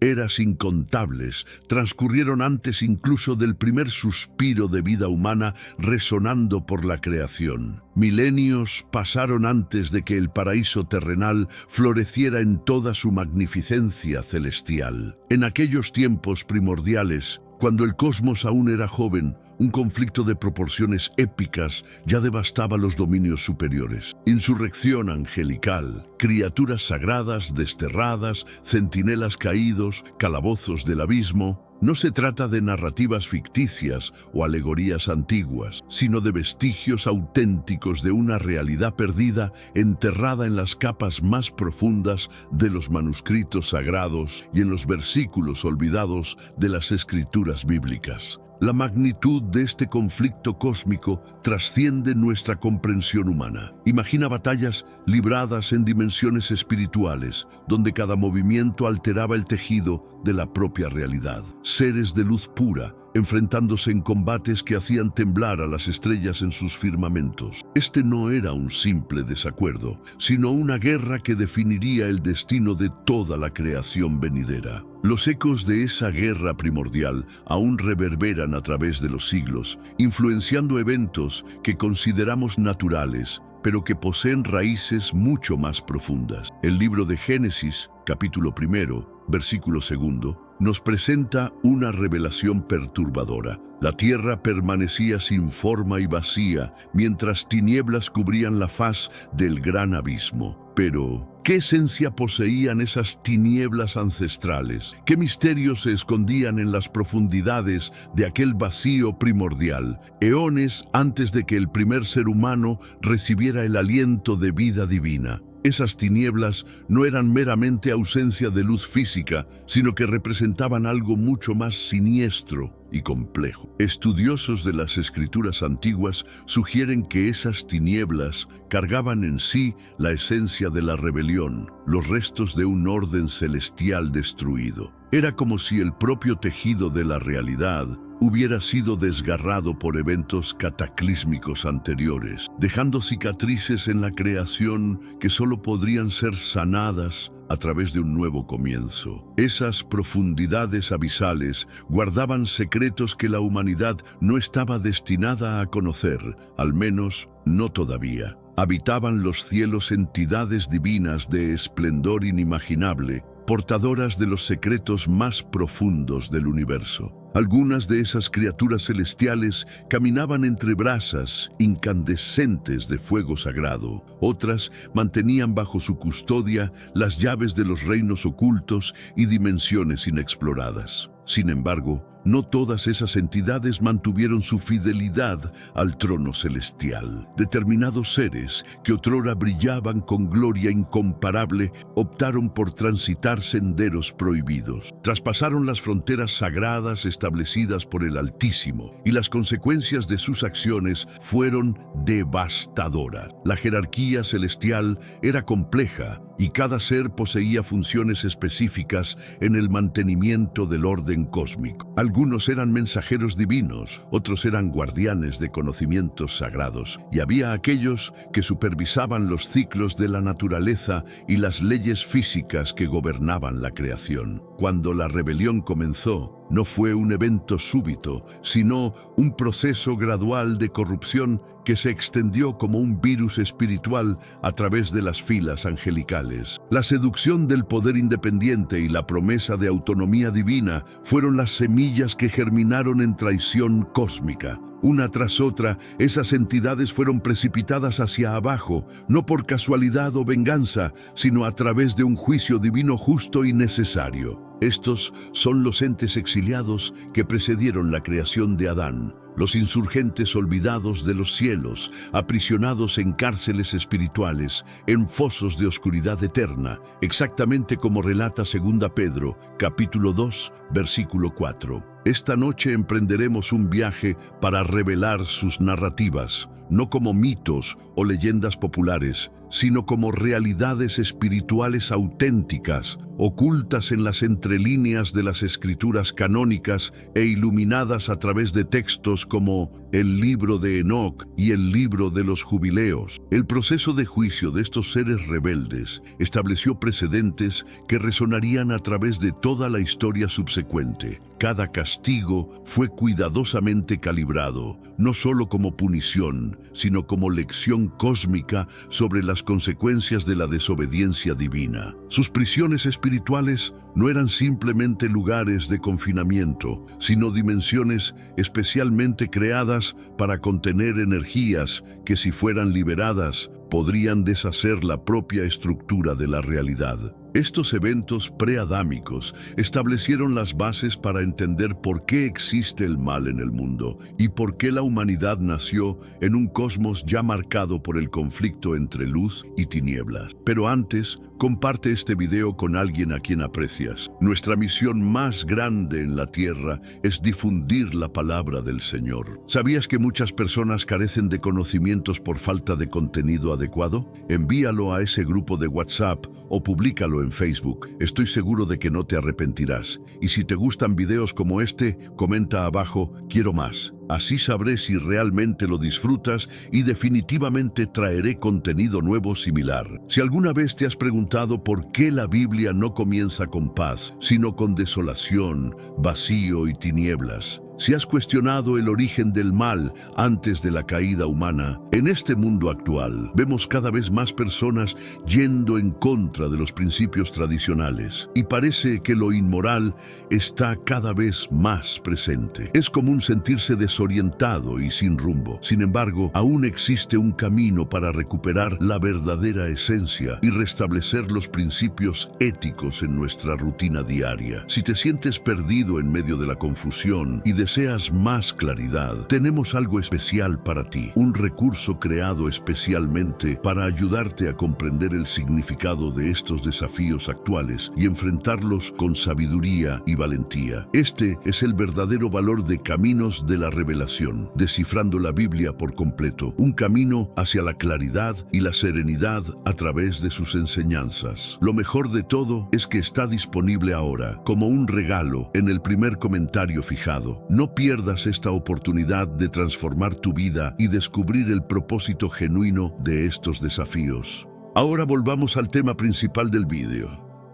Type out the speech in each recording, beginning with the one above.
Eras incontables transcurrieron antes incluso del primer suspiro de vida humana resonando por la creación. Milenios pasaron antes de que el paraíso terrenal floreciera en toda su magnificencia celestial. En aquellos tiempos primordiales, cuando el cosmos aún era joven, un conflicto de proporciones épicas ya devastaba los dominios superiores. Insurrección angelical, criaturas sagradas desterradas, centinelas caídos, calabozos del abismo. No se trata de narrativas ficticias o alegorías antiguas, sino de vestigios auténticos de una realidad perdida enterrada en las capas más profundas de los manuscritos sagrados y en los versículos olvidados de las escrituras bíblicas. La magnitud de este conflicto cósmico trasciende nuestra comprensión humana. Imagina batallas libradas en dimensiones espirituales, donde cada movimiento alteraba el tejido de la propia realidad. Seres de luz pura, enfrentándose en combates que hacían temblar a las estrellas en sus firmamentos. Este no era un simple desacuerdo, sino una guerra que definiría el destino de toda la creación venidera. Los ecos de esa guerra primordial aún reverberan a través de los siglos, influenciando eventos que consideramos naturales, pero que poseen raíces mucho más profundas. El libro de Génesis, capítulo 1, versículo 2, nos presenta una revelación perturbadora. La tierra permanecía sin forma y vacía, mientras tinieblas cubrían la faz del gran abismo. Pero, ¿qué esencia poseían esas tinieblas ancestrales? ¿Qué misterios se escondían en las profundidades de aquel vacío primordial, eones antes de que el primer ser humano recibiera el aliento de vida divina? Esas tinieblas no eran meramente ausencia de luz física, sino que representaban algo mucho más siniestro y complejo. Estudiosos de las escrituras antiguas sugieren que esas tinieblas cargaban en sí la esencia de la rebelión, los restos de un orden celestial destruido. Era como si el propio tejido de la realidad hubiera sido desgarrado por eventos cataclísmicos anteriores, dejando cicatrices en la creación que solo podrían ser sanadas a través de un nuevo comienzo. Esas profundidades abisales guardaban secretos que la humanidad no estaba destinada a conocer, al menos no todavía. Habitaban los cielos entidades divinas de esplendor inimaginable, portadoras de los secretos más profundos del universo. Algunas de esas criaturas celestiales caminaban entre brasas incandescentes de fuego sagrado. Otras mantenían bajo su custodia las llaves de los reinos ocultos y dimensiones inexploradas. Sin embargo, no todas esas entidades mantuvieron su fidelidad al trono celestial. Determinados seres, que otrora brillaban con gloria incomparable, optaron por transitar senderos prohibidos. Traspasaron las fronteras sagradas establecidas por el Altísimo, y las consecuencias de sus acciones fueron devastadoras. La jerarquía celestial era compleja, y cada ser poseía funciones específicas en el mantenimiento del orden cósmico. Algunos eran mensajeros divinos, otros eran guardianes de conocimientos sagrados, y había aquellos que supervisaban los ciclos de la naturaleza y las leyes físicas que gobernaban la creación. Cuando la rebelión comenzó, no fue un evento súbito, sino un proceso gradual de corrupción que se extendió como un virus espiritual a través de las filas angelicales. La seducción del poder independiente y la promesa de autonomía divina fueron las semillas que germinaron en traición cósmica. Una tras otra, esas entidades fueron precipitadas hacia abajo, no por casualidad o venganza, sino a través de un juicio divino justo y necesario. Estos son los entes exiliados que precedieron la creación de Adán, los insurgentes olvidados de los cielos, aprisionados en cárceles espirituales, en fosos de oscuridad eterna, exactamente como relata 2 Pedro, capítulo 2, versículo 4. Esta noche emprenderemos un viaje para revelar sus narrativas, no como mitos o leyendas populares, sino como realidades espirituales auténticas, ocultas en las entrelíneas de las escrituras canónicas e iluminadas a través de textos como el libro de Enoc y el libro de los Jubileos. El proceso de juicio de estos seres rebeldes estableció precedentes que resonarían a través de toda la historia subsecuente. Cada castigo fue cuidadosamente calibrado, no solo como punición, sino como lección cósmica sobre las consecuencias de la desobediencia divina. Sus prisiones espirituales no eran simplemente lugares de confinamiento, sino dimensiones especialmente creadas para contener energías que, si fueran liberadas, podrían deshacer la propia estructura de la realidad. Estos eventos preadámicos establecieron las bases para entender por qué existe el mal en el mundo y por qué la humanidad nació en un cosmos ya marcado por el conflicto entre luz y tinieblas. Pero antes, comparte este video con alguien a quien aprecias. Nuestra misión más grande en la tierra es difundir la palabra del Señor. ¿Sabías que muchas personas carecen de conocimientos por falta de contenido adecuado? Envíalo a ese grupo de WhatsApp o públicalo en Facebook. Estoy seguro de que no te arrepentirás. Y si te gustan videos como este, comenta abajo "Quiero más". Así sabré si realmente lo disfrutas y definitivamente traeré contenido nuevo similar. Si alguna vez te has preguntado por qué la Biblia no comienza con paz, sino con desolación, vacío y tinieblas, si has cuestionado el origen del mal antes de la caída humana, en este mundo actual vemos cada vez más personas yendo en contra de los principios tradicionales y parece que lo inmoral está cada vez más presente. Es común sentirse desorientado y sin rumbo. Sin embargo, aún existe un camino para recuperar la verdadera esencia y restablecer los principios éticos en nuestra rutina diaria. Si te sientes perdido en medio de la confusión y deseas más claridad, tenemos algo especial para ti, un recurso creado especialmente para ayudarte a comprender el significado de estos desafíos actuales y enfrentarlos con sabiduría y valentía. Este es el verdadero valor de Caminos de la Revelación, descifrando la Biblia por completo, un camino hacia la claridad y la serenidad a través de sus enseñanzas. Lo mejor de todo es que está disponible ahora, como un regalo, en el primer comentario fijado. No pierdas esta oportunidad de transformar tu vida y descubrir el propósito genuino de estos desafíos. Ahora volvamos al tema principal del vídeo.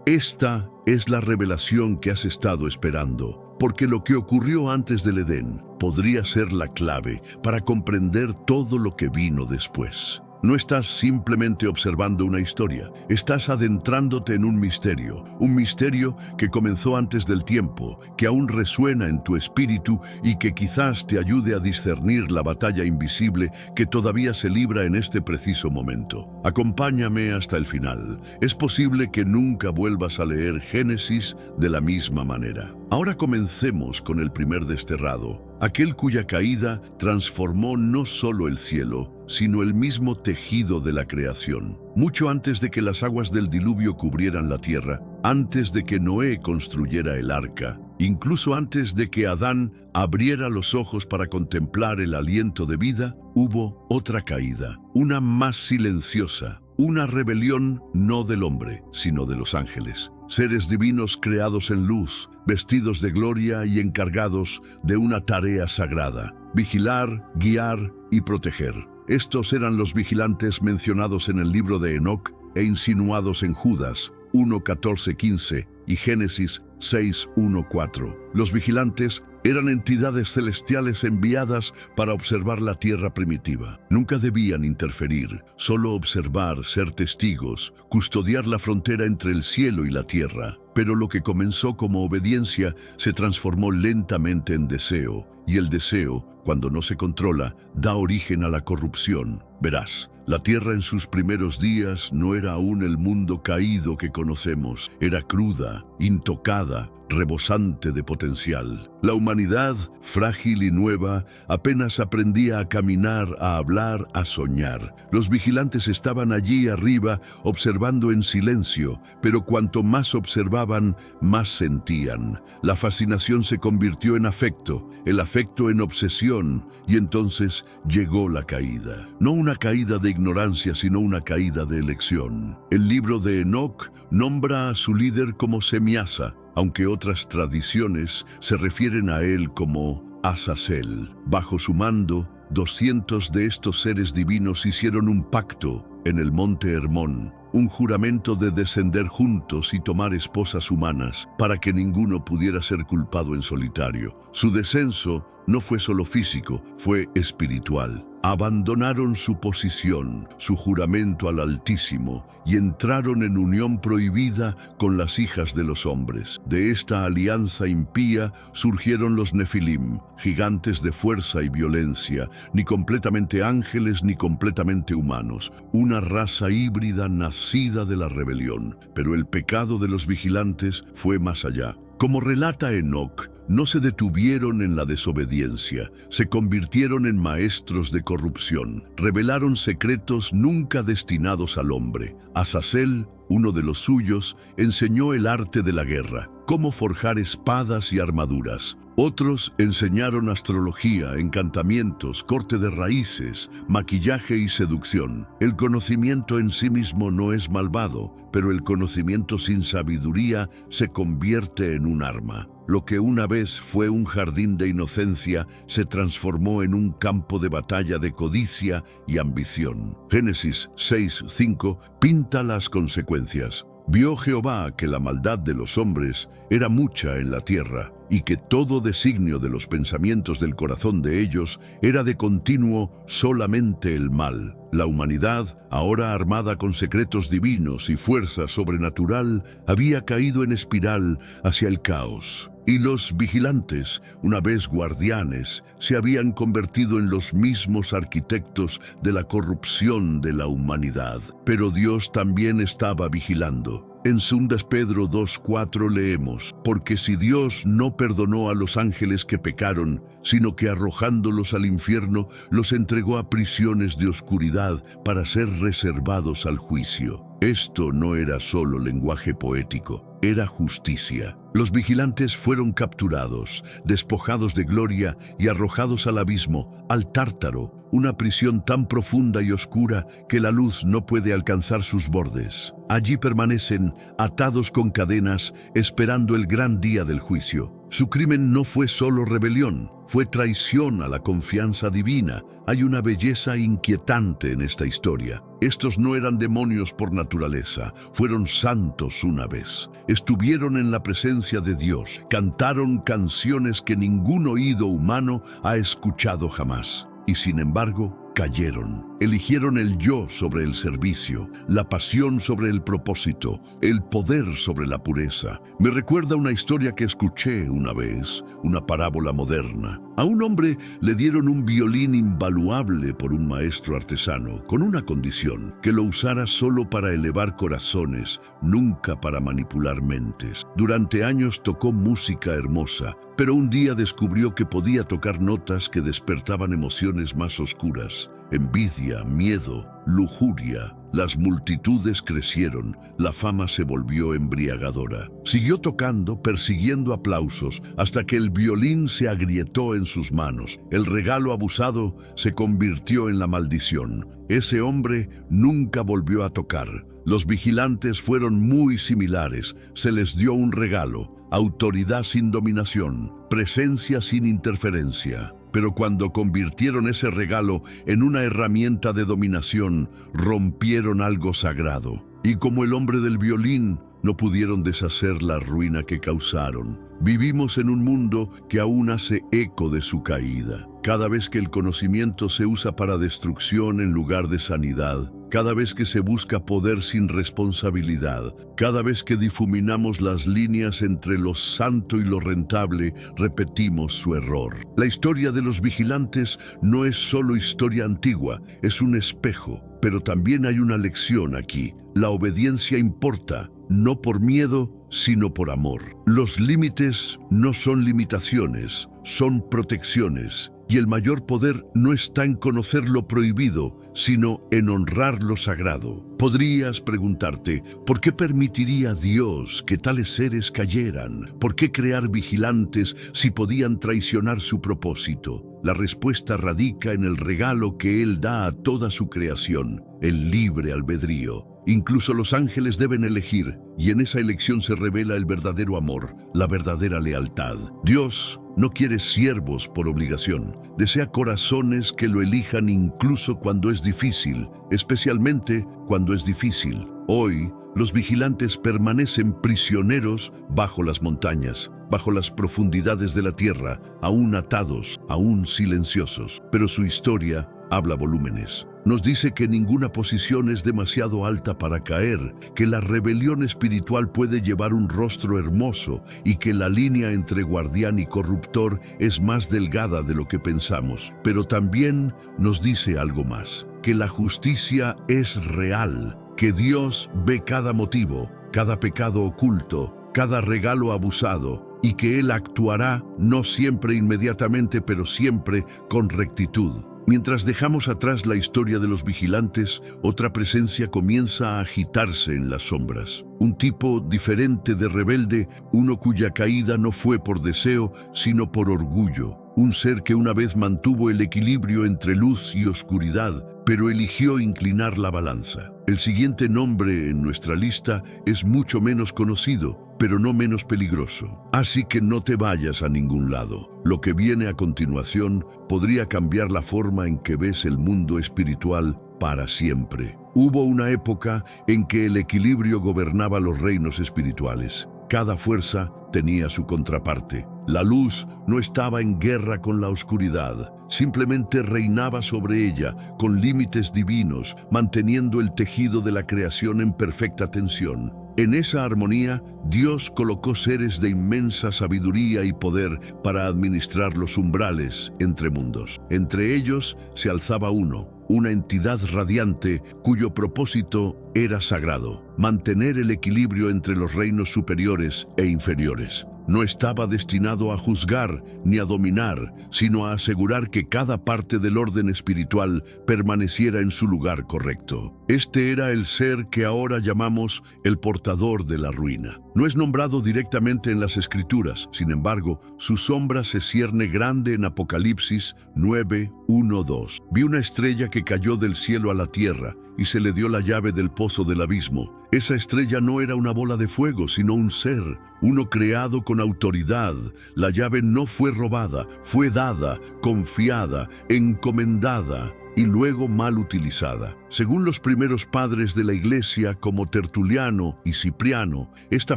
Esta es la revelación que has estado esperando, porque lo que ocurrió antes del Edén podría ser la clave para comprender todo lo que vino después. No estás simplemente observando una historia, estás adentrándote en un misterio que comenzó antes del tiempo, que aún resuena en tu espíritu y que quizás te ayude a discernir la batalla invisible que todavía se libra en este preciso momento. Acompáñame hasta el final. Es posible que nunca vuelvas a leer Génesis de la misma manera. Ahora comencemos con el primer desterrado, aquel cuya caída transformó no solo el cielo, sino el mismo tejido de la creación. Mucho antes de que las aguas del diluvio cubrieran la tierra, antes de que Noé construyera el arca, incluso antes de que Adán abriera los ojos para contemplar el aliento de vida, hubo otra caída, una más silenciosa, una rebelión no del hombre, sino de los ángeles. Seres divinos creados en luz, vestidos de gloria y encargados de una tarea sagrada: vigilar, guiar y proteger. Estos eran los vigilantes mencionados en el libro de Enoc e insinuados en Judas 1:14-15 y Génesis 6:1-4. Los vigilantes eran entidades celestiales enviadas para observar la tierra primitiva. Nunca debían interferir, solo observar, ser testigos, custodiar la frontera entre el cielo y la tierra. Pero lo que comenzó como obediencia se transformó lentamente en deseo, y el deseo, cuando no se controla, da origen a la corrupción. Verás, la tierra en sus primeros días no era aún el mundo caído que conocemos. Era cruda, intocada, rebosante de potencial. La humanidad, frágil y nueva, apenas aprendía a caminar, a hablar, a soñar. Los vigilantes estaban allí arriba, observando en silencio, pero cuanto más observaban, más sentían. La fascinación se convirtió en afecto, el afecto en obsesión, y entonces llegó la caída. No una caída de ignorancia, sino una caída de elección. El libro de Enoc nombra a su líder como Semiasa, aunque otras tradiciones se refieren a él como Azazel. Bajo su mando, 200 de estos seres divinos hicieron un pacto en el monte Hermón, un juramento de descender juntos y tomar esposas humanas para que ninguno pudiera ser culpado en solitario. Su descenso no fue solo físico, fue espiritual. Abandonaron su posición, su juramento al Altísimo, y entraron en unión prohibida con las hijas de los hombres. De esta alianza impía surgieron los Nefilim, gigantes de fuerza y violencia, ni completamente ángeles ni completamente humanos, una raza híbrida nacida de la rebelión. Pero el pecado de los vigilantes fue más allá. Como relata Enoc, no se detuvieron en la desobediencia, se convirtieron en maestros de corrupción, revelaron secretos nunca destinados al hombre. Azazel, uno de los suyos, enseñó el arte de la guerra, cómo forjar espadas y armaduras. Otros enseñaron astrología, encantamientos, corte de raíces, maquillaje y seducción. El conocimiento en sí mismo no es malvado, pero el conocimiento sin sabiduría se convierte en un arma. Lo que una vez fue un jardín de inocencia se transformó en un campo de batalla de codicia y ambición. Génesis 6:5 pinta las consecuencias. Vio Jehová que la maldad de los hombres era mucha en la tierra, y que todo designio de los pensamientos del corazón de ellos era de continuo solamente el mal. La humanidad, ahora armada con secretos divinos y fuerza sobrenatural, había caído en espiral hacia el caos. Y los vigilantes, una vez guardianes, se habían convertido en los mismos arquitectos de la corrupción de la humanidad. Pero Dios también estaba vigilando. En 2 Pedro 2:4 leemos: porque si Dios no perdonó a los ángeles que pecaron, sino que arrojándolos al infierno, los entregó a prisiones de oscuridad para ser reservados al juicio. Esto no era solo lenguaje poético, era justicia. Los vigilantes fueron capturados, despojados de gloria y arrojados al abismo, al Tártaro, una prisión tan profunda y oscura que la luz no puede alcanzar sus bordes. Allí permanecen, atados con cadenas, esperando el gran día del juicio. Su crimen no fue solo rebelión, fue traición a la confianza divina. Hay una belleza inquietante en esta historia. Estos no eran demonios por naturaleza, fueron santos una vez. Estuvieron en la presencia de Dios, cantaron canciones que ningún oído humano ha escuchado jamás. Y sin embargo, cayeron. Eligieron el yo sobre el servicio, la pasión sobre el propósito, el poder sobre la pureza. Me recuerda una historia que escuché una vez, una parábola moderna. A un hombre le dieron un violín invaluable por un maestro artesano, con una condición: que lo usara solo para elevar corazones, nunca para manipular mentes. Durante años tocó música hermosa, pero un día descubrió que podía tocar notas que despertaban emociones más oscuras. Envidia, miedo, lujuria. Las multitudes crecieron, la fama se volvió embriagadora. Siguió tocando, persiguiendo aplausos, hasta que el violín se agrietó en sus manos. El regalo abusado se convirtió en la maldición. Ese hombre nunca volvió a tocar. Los vigilantes fueron muy similares. Se les dio un regalo: autoridad sin dominación, presencia sin interferencia. Pero cuando convirtieron ese regalo en una herramienta de dominación, rompieron algo sagrado. Y como el hombre del violín, no pudieron deshacer la ruina que causaron. Vivimos en un mundo que aún hace eco de su caída. cada vez que el conocimiento se usa para destrucción en lugar de sanidad, cada vez que se busca poder sin responsabilidad, cada vez que difuminamos las líneas entre lo santo y lo rentable, repetimos su error. La historia de los vigilantes no es solo historia antigua, es un espejo, pero también hay una lección aquí. La obediencia importa, no por miedo, sino por amor. Los límites no son limitaciones, son protecciones. Y el mayor poder no está en conocer lo prohibido, sino en honrar lo sagrado. Podrías preguntarte, ¿por qué permitiría Dios que tales seres cayeran? ¿Por qué crear vigilantes si podían traicionar su propósito? La respuesta radica en el regalo que Él da a toda su creación, el libre albedrío. Incluso los ángeles deben elegir, y en esa elección se revela el verdadero amor, la verdadera lealtad. Dios no quiere siervos por obligación, desea corazones que lo elijan incluso cuando es difícil, especialmente cuando es difícil. Hoy, los vigilantes permanecen prisioneros bajo las montañas, bajo las profundidades de la tierra, aún atados, aún silenciosos. Pero su historia habla volúmenes. Nos dice que ninguna posición es demasiado alta para caer, que la rebelión espiritual puede llevar un rostro hermoso y que la línea entre guardián y corruptor es más delgada de lo que pensamos. Pero también nos dice algo más, que la justicia es real, que Dios ve cada motivo, cada pecado oculto, cada regalo abusado, y que Él actuará no siempre inmediatamente, pero siempre con rectitud. Mientras dejamos atrás la historia de los vigilantes, otra presencia comienza a agitarse en las sombras. Un tipo diferente de rebelde, uno cuya caída no fue por deseo, sino por orgullo. Un ser que una vez mantuvo el equilibrio entre luz y oscuridad, pero eligió inclinar la balanza. El siguiente nombre en nuestra lista es mucho menos conocido, pero no menos peligroso. Así que no te vayas a ningún lado. Lo que viene a continuación podría cambiar la forma en que ves el mundo espiritual para siempre. Hubo una época en que el equilibrio gobernaba los reinos espirituales. Cada fuerza tenía su contraparte. La luz no estaba en guerra con la oscuridad, simplemente reinaba sobre ella con límites divinos, manteniendo el tejido de la creación en perfecta tensión. En esa armonía, Dios colocó seres de inmensa sabiduría y poder para administrar los umbrales entre mundos. Entre ellos se alzaba uno, una entidad radiante cuyo propósito era sagrado: mantener el equilibrio entre los reinos superiores e inferiores. No estaba destinado a juzgar ni a dominar, sino a asegurar que cada parte del orden espiritual permaneciera en su lugar correcto. Este era el ser que ahora llamamos el portador de la ruina. No es nombrado directamente en las Escrituras, sin embargo, su sombra se cierne grande en Apocalipsis 9:1-2. Vi una estrella que cayó del cielo a la tierra y se le dio la llave del pozo del abismo. Esa estrella no era una bola de fuego, sino un ser, uno creado con autoridad. La llave no fue robada, fue dada, confiada, encomendada y luego mal utilizada. Según los primeros padres de la Iglesia, como Tertuliano y Cipriano, esta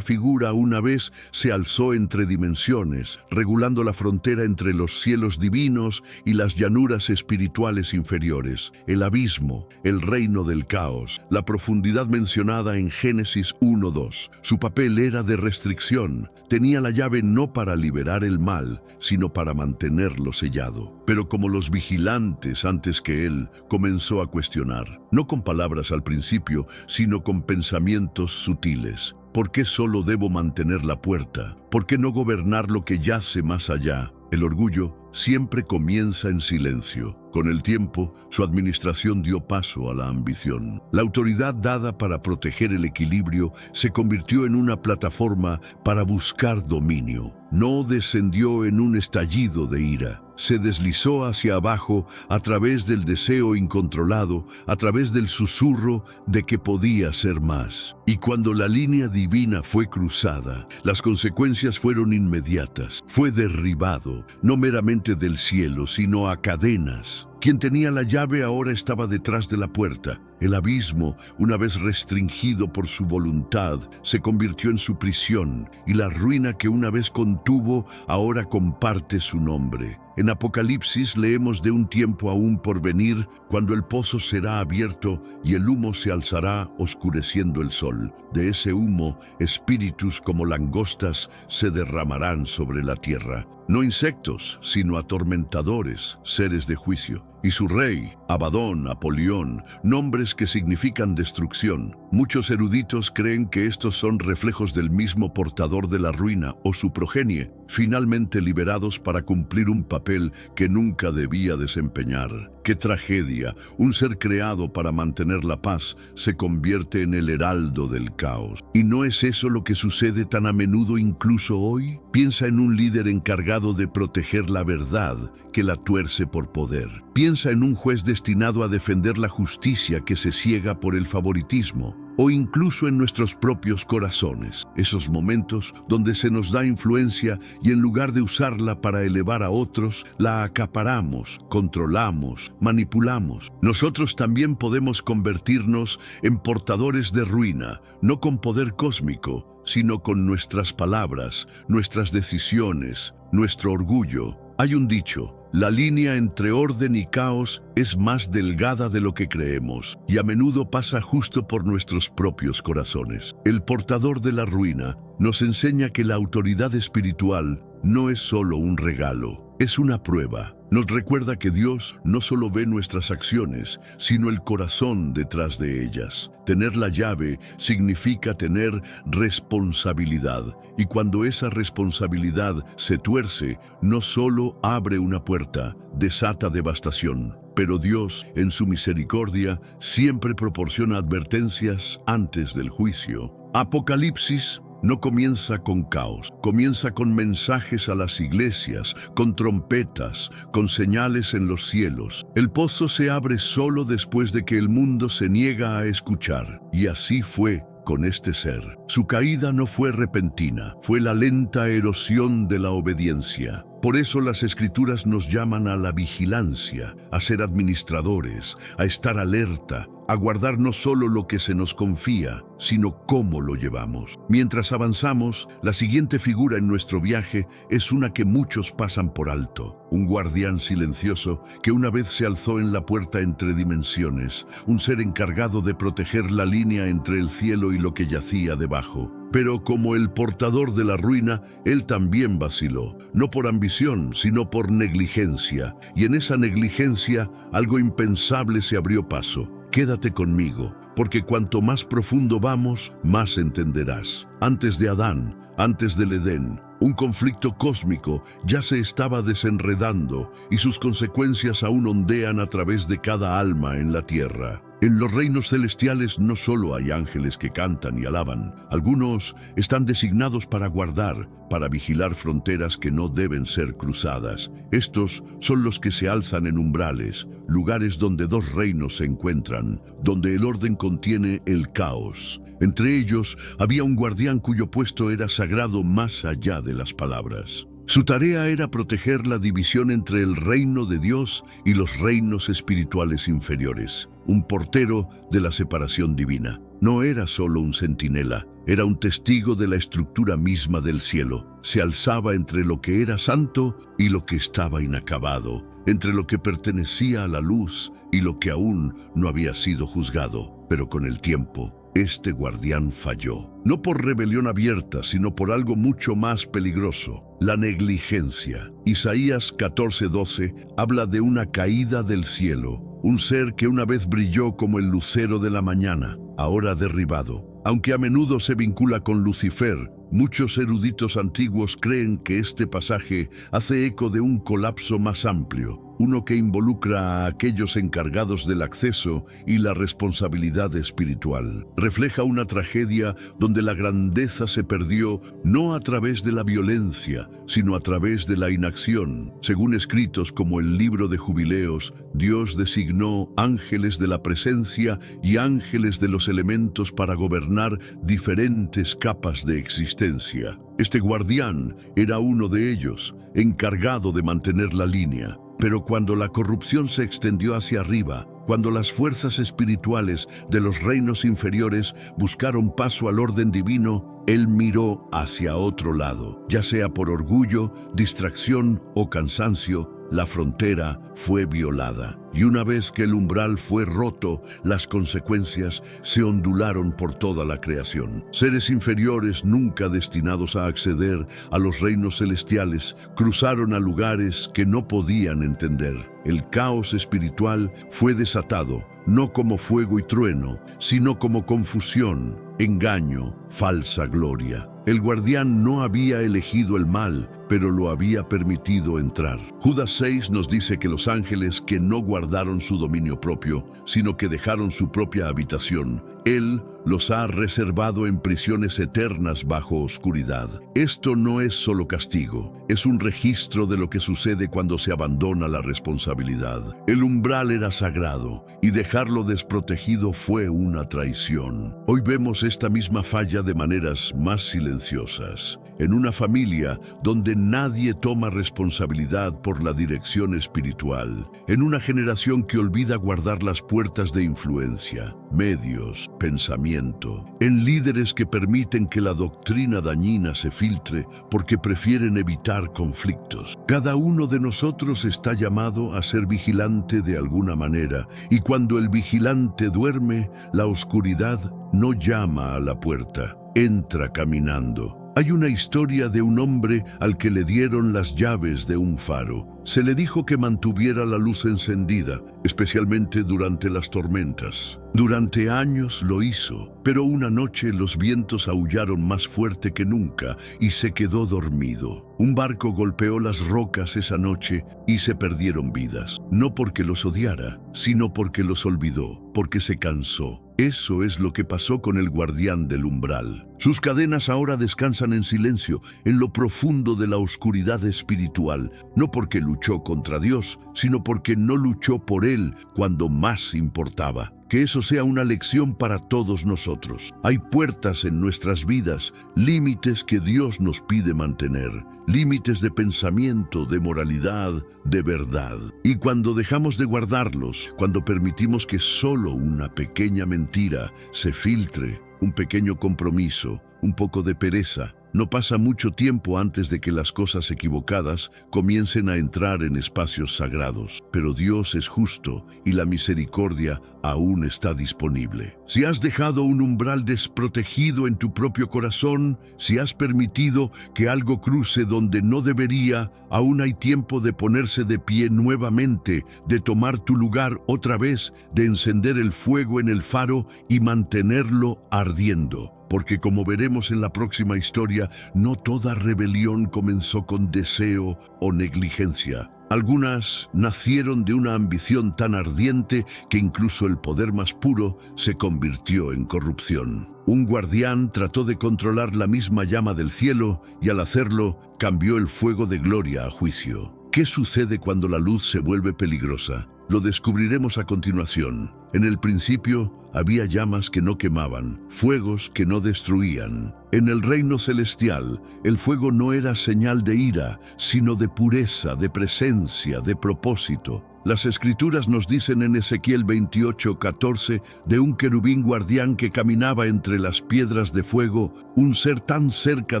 figura una vez se alzó entre dimensiones, regulando la frontera entre los cielos divinos y las llanuras espirituales inferiores, el abismo, el reino del caos, la profundidad mencionada en Génesis 1:2. Su papel era de restricción, tenía la llave no para liberar el mal, sino para mantenerlo sellado. Pero como los vigilantes antes que él, comenzó a cuestionar. No con palabras al principio, sino con pensamientos sutiles. ¿Por qué solo debo mantener la puerta? ¿Por qué no gobernar lo que yace más allá? El orgullo siempre comienza en silencio. Con el tiempo, su administración dio paso a la ambición. La autoridad dada para proteger el equilibrio se convirtió en una plataforma para buscar dominio. No descendió en un estallido de ira. Se deslizó hacia abajo a través del deseo incontrolado, a través del susurro de que podía ser más. Y cuando la línea divina fue cruzada, las consecuencias fueron inmediatas. Fue derribado, no meramente del cielo, sino a cadenas. Quien tenía la llave ahora estaba detrás de la puerta. El abismo, una vez restringido por su voluntad, se convirtió en su prisión, y la ruina que una vez contuvo ahora comparte su nombre. En Apocalipsis leemos de un tiempo aún por venir, cuando el pozo será abierto y el humo se alzará oscureciendo el sol. De ese humo, espíritus como langostas se derramarán sobre la tierra. No insectos, sino atormentadores, seres de juicio. Y su rey, Abadón, Apolión, nombres que significan destrucción. Muchos eruditos creen que estos son reflejos del mismo portador de la ruina o su progenie, finalmente liberados para cumplir un papel que nunca debía desempeñar. ¡Qué tragedia! Un ser creado para mantener la paz se convierte en el heraldo del caos. ¿Y no es eso lo que sucede tan a menudo incluso hoy? Piensa en un líder encargado de proteger la verdad que la tuerce por poder. Piensa en un juez destinado a defender la justicia que se ciega por el favoritismo. O incluso en nuestros propios corazones, esos momentos donde se nos da influencia y en lugar de usarla para elevar a otros, la acaparamos, controlamos, manipulamos. Nosotros también podemos convertirnos en portadores de ruina, no con poder cósmico, sino con nuestras palabras, nuestras decisiones, nuestro orgullo. Hay un dicho: la línea entre orden y caos es más delgada de lo que creemos, y a menudo pasa justo por nuestros propios corazones. El portador de la ruina nos enseña que la autoridad espiritual no es solo un regalo, es una prueba. Nos recuerda que Dios no solo ve nuestras acciones, sino el corazón detrás de ellas. Tener la llave significa tener responsabilidad, y cuando esa responsabilidad se tuerce, no solo abre una puerta, desata devastación. Pero Dios, en su misericordia, siempre proporciona advertencias antes del juicio. Apocalipsis no comienza con caos, comienza con mensajes a las iglesias, con trompetas, con señales en los cielos. El pozo se abre solo después de que el mundo se niega a escuchar, y así fue con este ser. Su caída no fue repentina, fue la lenta erosión de la obediencia. Por eso las Escrituras nos llaman a la vigilancia, a ser administradores, a estar alerta, a guardar no solo lo que se nos confía, sino cómo lo llevamos. Mientras avanzamos, la siguiente figura en nuestro viaje es una que muchos pasan por alto. Un guardián silencioso que una vez se alzó en la puerta entre dimensiones, un ser encargado de proteger la línea entre el cielo y lo que yacía debajo. Pero como el portador de la ruina, él también vaciló, no por ambición, sino por negligencia. Y en esa negligencia, algo impensable se abrió paso. Quédate conmigo, porque cuanto más profundo vamos, más entenderás. Antes de Adán, antes del Edén, un conflicto cósmico ya se estaba desenredando y sus consecuencias aún ondean a través de cada alma en la tierra. En los reinos celestiales no solo hay ángeles que cantan y alaban, algunos están designados para guardar, para vigilar fronteras que no deben ser cruzadas. Estos son los que se alzan en umbrales, lugares donde dos reinos se encuentran, donde el orden contiene el caos. Entre ellos había un guardián cuyo puesto era sagrado más allá de las palabras. Su tarea era proteger la división entre el reino de Dios y los reinos espirituales inferiores, un portero de la separación divina. No era solo un centinela, era un testigo de la estructura misma del cielo. Se alzaba entre lo que era santo y lo que estaba inacabado, entre lo que pertenecía a la luz y lo que aún no había sido juzgado. Pero con el tiempo, este guardián falló, no por rebelión abierta, sino por algo mucho más peligroso: la negligencia. Isaías 14:12 habla de una caída del cielo, un ser que una vez brilló como el lucero de la mañana, ahora derribado. Aunque a menudo se vincula con Lucifer, muchos eruditos antiguos creen que este pasaje hace eco de un colapso más amplio, uno que involucra a aquellos encargados del acceso y la responsabilidad espiritual. Refleja una tragedia donde la grandeza se perdió no a través de la violencia, sino a través de la inacción. Según escritos como el libro de Jubileos, Dios designó ángeles de la presencia y ángeles de los elementos para gobernar diferentes capas de existencia. Este guardián era uno de ellos, encargado de mantener la línea. Pero cuando la corrupción se extendió hacia arriba, cuando las fuerzas espirituales de los reinos inferiores buscaron paso al orden divino, él miró hacia otro lado. Ya sea por orgullo, distracción o cansancio, la frontera fue violada. Y una vez que el umbral fue roto, las consecuencias se ondularon por toda la creación. Seres inferiores, nunca destinados a acceder a los reinos celestiales, cruzaron a lugares que no podían entender. El caos espiritual fue desatado, no como fuego y trueno, sino como confusión, engaño, falsa gloria. El guardián no había elegido el mal, pero lo había permitido entrar. Judas 6 nos dice que los ángeles que no guardaron su dominio propio, sino que dejaron su propia habitación, Él los ha reservado en prisiones eternas bajo oscuridad. Esto no es solo castigo, es un registro de lo que sucede cuando se abandona la responsabilidad. El umbral era sagrado y dejarlo desprotegido fue una traición. Hoy vemos esta misma falla de maneras más silenciosas. En una familia donde nadie toma responsabilidad por la dirección espiritual. En una generación que olvida guardar las puertas de influencia, medios, pensamiento. En líderes que permiten que la doctrina dañina se filtre porque prefieren evitar conflictos. Cada uno de nosotros está llamado a ser vigilante de alguna manera, y cuando el vigilante duerme, la oscuridad no llama a la puerta, entra caminando. Hay una historia de un hombre al que le dieron las llaves de un faro. Se le dijo que mantuviera la luz encendida, especialmente durante las tormentas. Durante años lo hizo, pero una noche los vientos aullaron más fuerte que nunca y se quedó dormido. Un barco golpeó las rocas esa noche y se perdieron vidas. No porque los odiara, sino porque los olvidó, porque se cansó. Eso es lo que pasó con el guardián del umbral. Sus cadenas ahora descansan en silencio, en lo profundo de la oscuridad espiritual, no porque luchó contra Dios, sino porque no luchó por Él cuando más importaba. Que eso sea una lección para todos nosotros. Hay puertas en nuestras vidas, límites que Dios nos pide mantener, límites de pensamiento, de moralidad, de verdad. Y cuando dejamos de guardarlos, cuando permitimos que solo una pequeña mentira se filtre, un pequeño compromiso, un poco de pereza, no pasa mucho tiempo antes de que las cosas equivocadas comiencen a entrar en espacios sagrados. Pero Dios es justo y la misericordia aún está disponible. Si has dejado un umbral desprotegido en tu propio corazón, si has permitido que algo cruce donde no debería, aún hay tiempo de ponerse de pie nuevamente, de tomar tu lugar otra vez, de encender el fuego en el faro y mantenerlo ardiendo. Porque como veremos en la próxima historia, no toda rebelión comenzó con deseo o negligencia. Algunas nacieron de una ambición tan ardiente que incluso el poder más puro se convirtió en corrupción. Un guardián trató de controlar la misma llama del cielo y al hacerlo cambió el fuego de gloria a juicio. ¿Qué sucede cuando la luz se vuelve peligrosa? Lo descubriremos a continuación. En el principio había llamas que no quemaban, fuegos que no destruían. En el reino celestial, el fuego no era señal de ira, sino de pureza, de presencia, de propósito. Las Escrituras nos dicen en Ezequiel 28:14 de un querubín guardián que caminaba entre las piedras de fuego, un ser tan cerca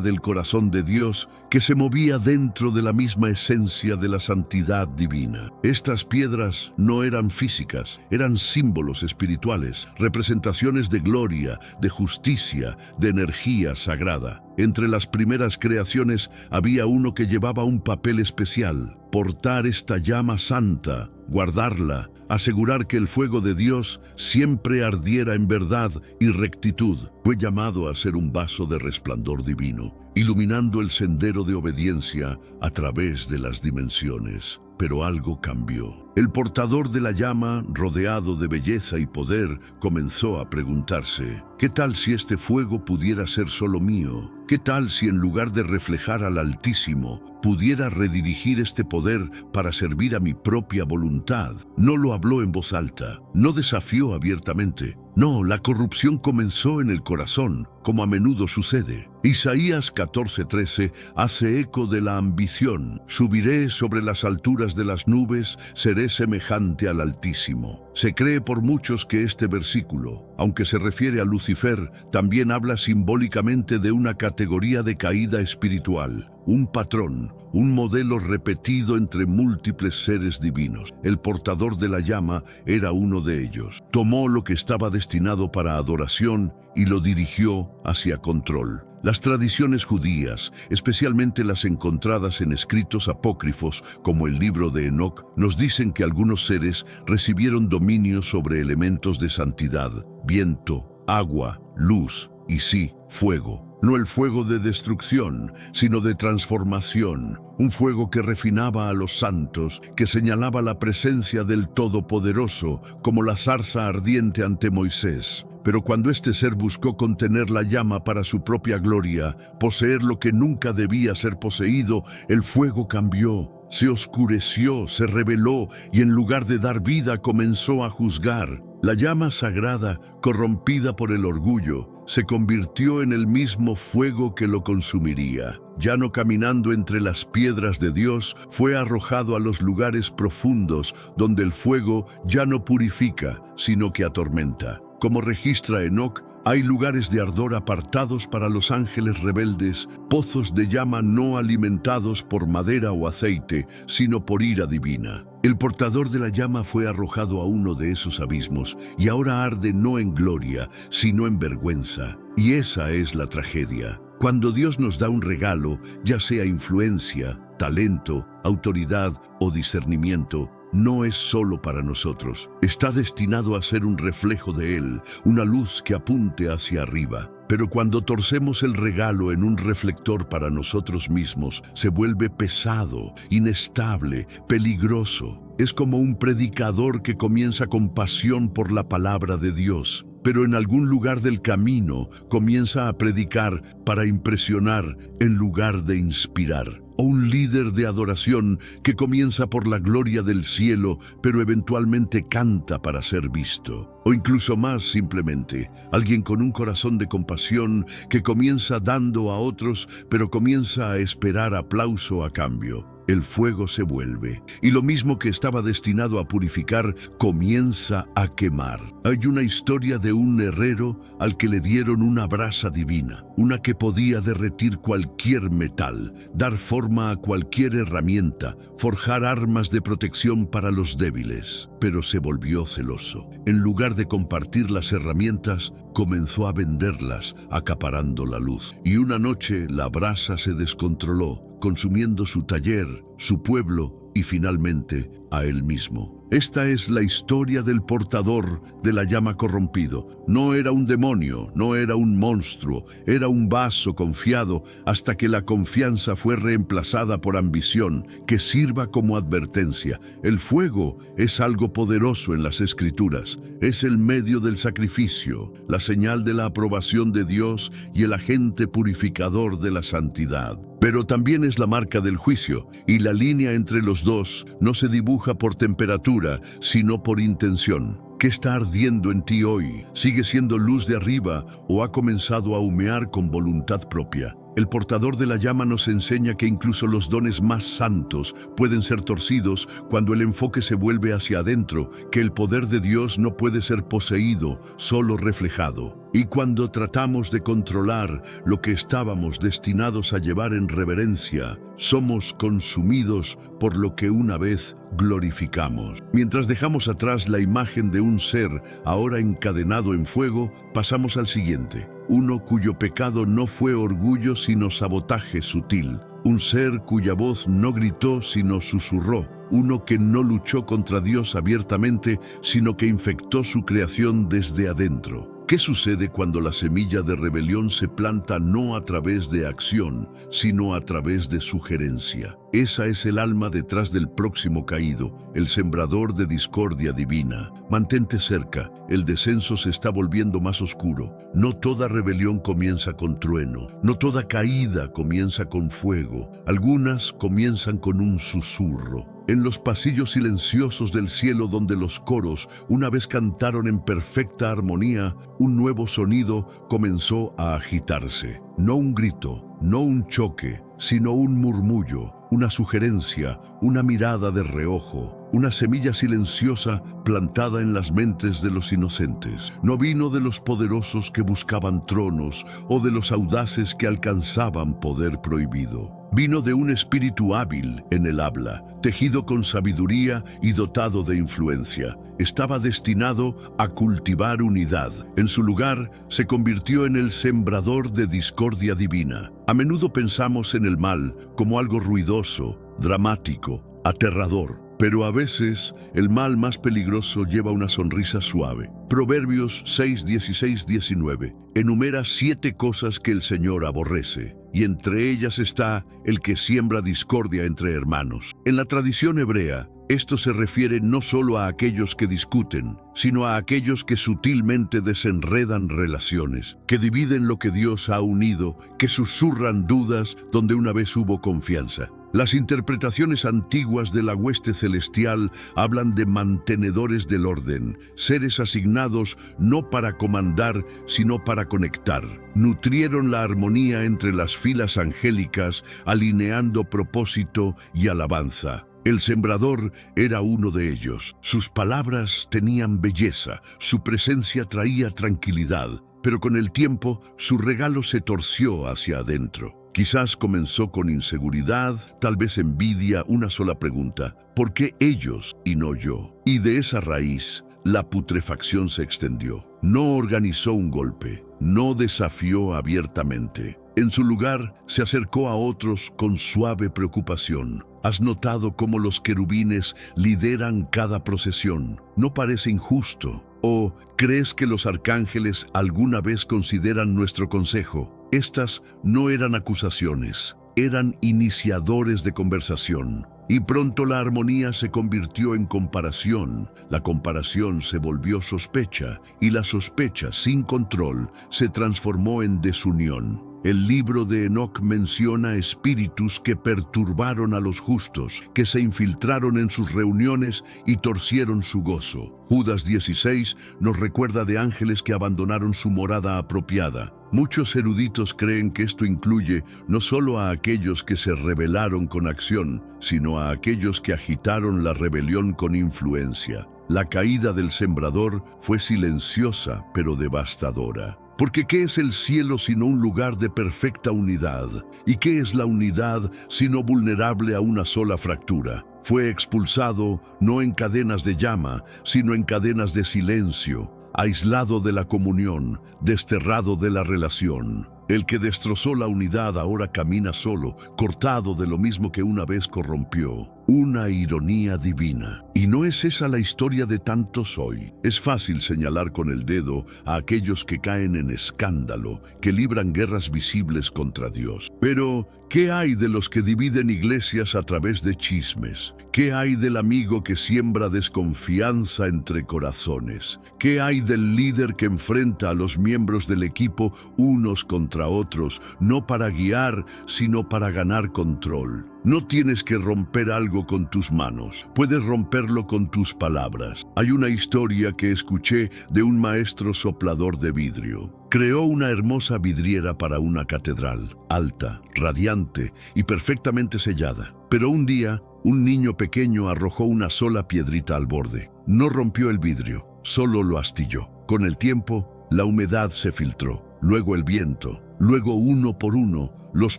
del corazón de Dios que se movía dentro de la misma esencia de la santidad divina. Estas piedras no eran físicas, eran símbolos espirituales, representaciones de gloria, de justicia, de energía sagrada. Entre las primeras creaciones había uno que llevaba un papel especial: portar esta llama santa, guardarla, asegurar que el fuego de Dios siempre ardiera en verdad y rectitud. Fue llamado a ser un vaso de resplandor divino, iluminando el sendero de obediencia a través de las dimensiones. Pero algo cambió. El portador de la llama, rodeado de belleza y poder, comenzó a preguntarse: ¿qué tal si este fuego pudiera ser solo mío? ¿Qué tal si en lugar de reflejar al Altísimo, pudiera redirigir este poder para servir a mi propia voluntad? No lo habló en voz alta, no desafió abiertamente, No, la corrupción comenzó en el corazón, como a menudo sucede. Isaías 14:13 hace eco de la ambición. Subiré sobre las alturas de las nubes, seré semejante al Altísimo. Se cree por muchos que este versículo, aunque se refiere a Lucifer, también habla simbólicamente de una categoría de caída espiritual, un patrón, un modelo repetido entre múltiples seres divinos. El portador de la llama era uno de ellos. Tomó lo que estaba destinado para adoración y lo dirigió hacia control. Las tradiciones judías, especialmente las encontradas en escritos apócrifos como el libro de Enoc, nos dicen que algunos seres recibieron dominio sobre elementos de santidad, viento, agua, luz y sí, fuego. No el fuego de destrucción, sino de transformación, un fuego que refinaba a los santos, que señalaba la presencia del Todopoderoso, como la zarza ardiente ante Moisés. Pero cuando este ser buscó contener la llama para su propia gloria, poseer lo que nunca debía ser poseído, el fuego cambió, se oscureció, se rebeló y en lugar de dar vida comenzó a juzgar. La llama sagrada, corrompida por el orgullo, se convirtió en el mismo fuego que lo consumiría. Ya no caminando entre las piedras de Dios, fue arrojado a los lugares profundos, donde el fuego ya no purifica, sino que atormenta. Como registra Enoc, hay lugares de ardor apartados para los ángeles rebeldes, pozos de llama no alimentados por madera o aceite, sino por ira divina. El portador de la llama fue arrojado a uno de esos abismos y ahora arde no en gloria, sino en vergüenza. Y esa es la tragedia. Cuando Dios nos da un regalo, ya sea influencia, talento, autoridad o discernimiento, no es solo para nosotros. Está destinado a ser un reflejo de Él, una luz que apunte hacia arriba. Pero cuando torcemos el regalo en un reflector para nosotros mismos, se vuelve pesado, inestable, peligroso. Es como un predicador que comienza con pasión por la palabra de Dios, pero en algún lugar del camino comienza a predicar para impresionar en lugar de inspirar. O un líder de adoración que comienza por la gloria del cielo, pero eventualmente canta para ser visto. O incluso más simplemente, alguien con un corazón de compasión que comienza dando a otros, pero comienza a esperar aplauso a cambio. El fuego se vuelve, y lo mismo que estaba destinado a purificar, comienza a quemar. Hay una historia de un herrero al que le dieron una brasa divina, una que podía derretir cualquier metal, dar forma a cualquier herramienta, forjar armas de protección para los débiles. Pero se volvió celoso. En lugar de compartir las herramientas, comenzó a venderlas, acaparando la luz. Y una noche la brasa se descontroló, consumiendo su taller, su pueblo y finalmente a él mismo. Esta es la historia del portador de la llama corrompido. No era un demonio, no era un monstruo, era un vaso confiado hasta que la confianza fue reemplazada por ambición, que sirva como advertencia. El fuego es algo poderoso en las Escrituras. Es el medio del sacrificio, la señal de la aprobación de Dios y el agente purificador de la santidad. Pero también es la marca del juicio, y la línea entre los dos no se dibuja por temperatura, sino por intención. ¿Qué está ardiendo en ti hoy? ¿Sigue siendo luz de arriba o ha comenzado a humear con voluntad propia? El portador de la llama nos enseña que incluso los dones más santos pueden ser torcidos cuando el enfoque se vuelve hacia adentro, que el poder de Dios no puede ser poseído, solo reflejado. Y cuando tratamos de controlar lo que estábamos destinados a llevar en reverencia, somos consumidos por lo que una vez glorificamos. Mientras dejamos atrás la imagen de un ser ahora encadenado en fuego, pasamos al siguiente. Uno cuyo pecado no fue orgullo sino sabotaje sutil. Un ser cuya voz no gritó sino susurró. Uno que no luchó contra Dios abiertamente sino que infectó su creación desde adentro. ¿Qué sucede cuando la semilla de rebelión se planta no a través de acción, sino a través de sugerencia? Esa es el alma detrás del próximo caído, el sembrador de discordia divina. Mantente cerca, el descenso se está volviendo más oscuro. No toda rebelión comienza con trueno, no toda caída comienza con fuego. Algunas comienzan con un susurro. En los pasillos silenciosos del cielo donde los coros una vez cantaron en perfecta armonía, un nuevo sonido comenzó a agitarse. No un grito, no un choque, sino un murmullo, una sugerencia, una mirada de reojo, una semilla silenciosa plantada en las mentes de los inocentes. No vino de los poderosos que buscaban tronos o de los audaces que alcanzaban poder prohibido. Vino de un espíritu hábil en el habla, tejido con sabiduría y dotado de influencia. Estaba destinado a cultivar unidad. En su lugar, se convirtió en el sembrador de discordia divina. A menudo pensamos en el mal como algo ruidoso, dramático, aterrador. Pero a veces el mal más peligroso lleva una sonrisa suave. Proverbios 6, 16, 19 enumera 7 cosas que el Señor aborrece, y entre ellas está el que siembra discordia entre hermanos. En la tradición hebrea, esto se refiere no solo a aquellos que discuten, sino a aquellos que sutilmente desenredan relaciones, que dividen lo que Dios ha unido, que susurran dudas donde una vez hubo confianza. Las interpretaciones antiguas de la hueste celestial hablan de mantenedores del orden, seres asignados no para comandar, sino para conectar. Nutrieron la armonía entre las filas angélicas, alineando propósito y alabanza. El sembrador era uno de ellos. Sus palabras tenían belleza, su presencia traía tranquilidad, pero con el tiempo su regalo se torció hacia adentro. Quizás comenzó con inseguridad, tal vez envidia, una sola pregunta: ¿por qué ellos y no yo? Y de esa raíz, la putrefacción se extendió. No organizó un golpe, no desafió abiertamente. En su lugar, se acercó a otros con suave preocupación. ¿Has notado cómo los querubines lideran cada procesión? ¿No parece injusto? ¿O crees que los arcángeles alguna vez consideran nuestro consejo? Estas no eran acusaciones, eran iniciadores de conversación. Y pronto la armonía se convirtió en comparación, la comparación se volvió sospecha, y la sospecha, sin control, se transformó en desunión. El libro de Enoc menciona espíritus que perturbaron a los justos, que se infiltraron en sus reuniones y torcieron su gozo. Judas 16 nos recuerda de ángeles que abandonaron su morada apropiada. Muchos eruditos creen que esto incluye no solo a aquellos que se rebelaron con acción, sino a aquellos que agitaron la rebelión con influencia. La caída del sembrador fue silenciosa pero devastadora. Porque ¿qué es el cielo sino un lugar de perfecta unidad? ¿Y qué es la unidad sino vulnerable a una sola fractura? Fue expulsado no en cadenas de llama, sino en cadenas de silencio, aislado de la comunión, desterrado de la relación. El que destrozó la unidad ahora camina solo, cortado de lo mismo que una vez corrompió. Una ironía divina. ¿Y no es esa la historia de tantos hoy? Es fácil señalar con el dedo a aquellos que caen en escándalo, que libran guerras visibles contra Dios. Pero, ¿qué hay de los que dividen iglesias a través de chismes? ¿Qué hay del amigo que siembra desconfianza entre corazones? ¿Qué hay del líder que enfrenta a los miembros del equipo unos contra otros, no para guiar, sino para ganar control? No tienes que romper algo con tus manos, puedes romperlo con tus palabras. Hay una historia que escuché de un maestro soplador de vidrio. Creó una hermosa vidriera para una catedral, alta, radiante y perfectamente sellada. Pero un día, un niño pequeño arrojó una sola piedrita al borde. No rompió el vidrio, solo lo astilló. Con el tiempo, la humedad se filtró, luego el viento. Luego, uno por uno, los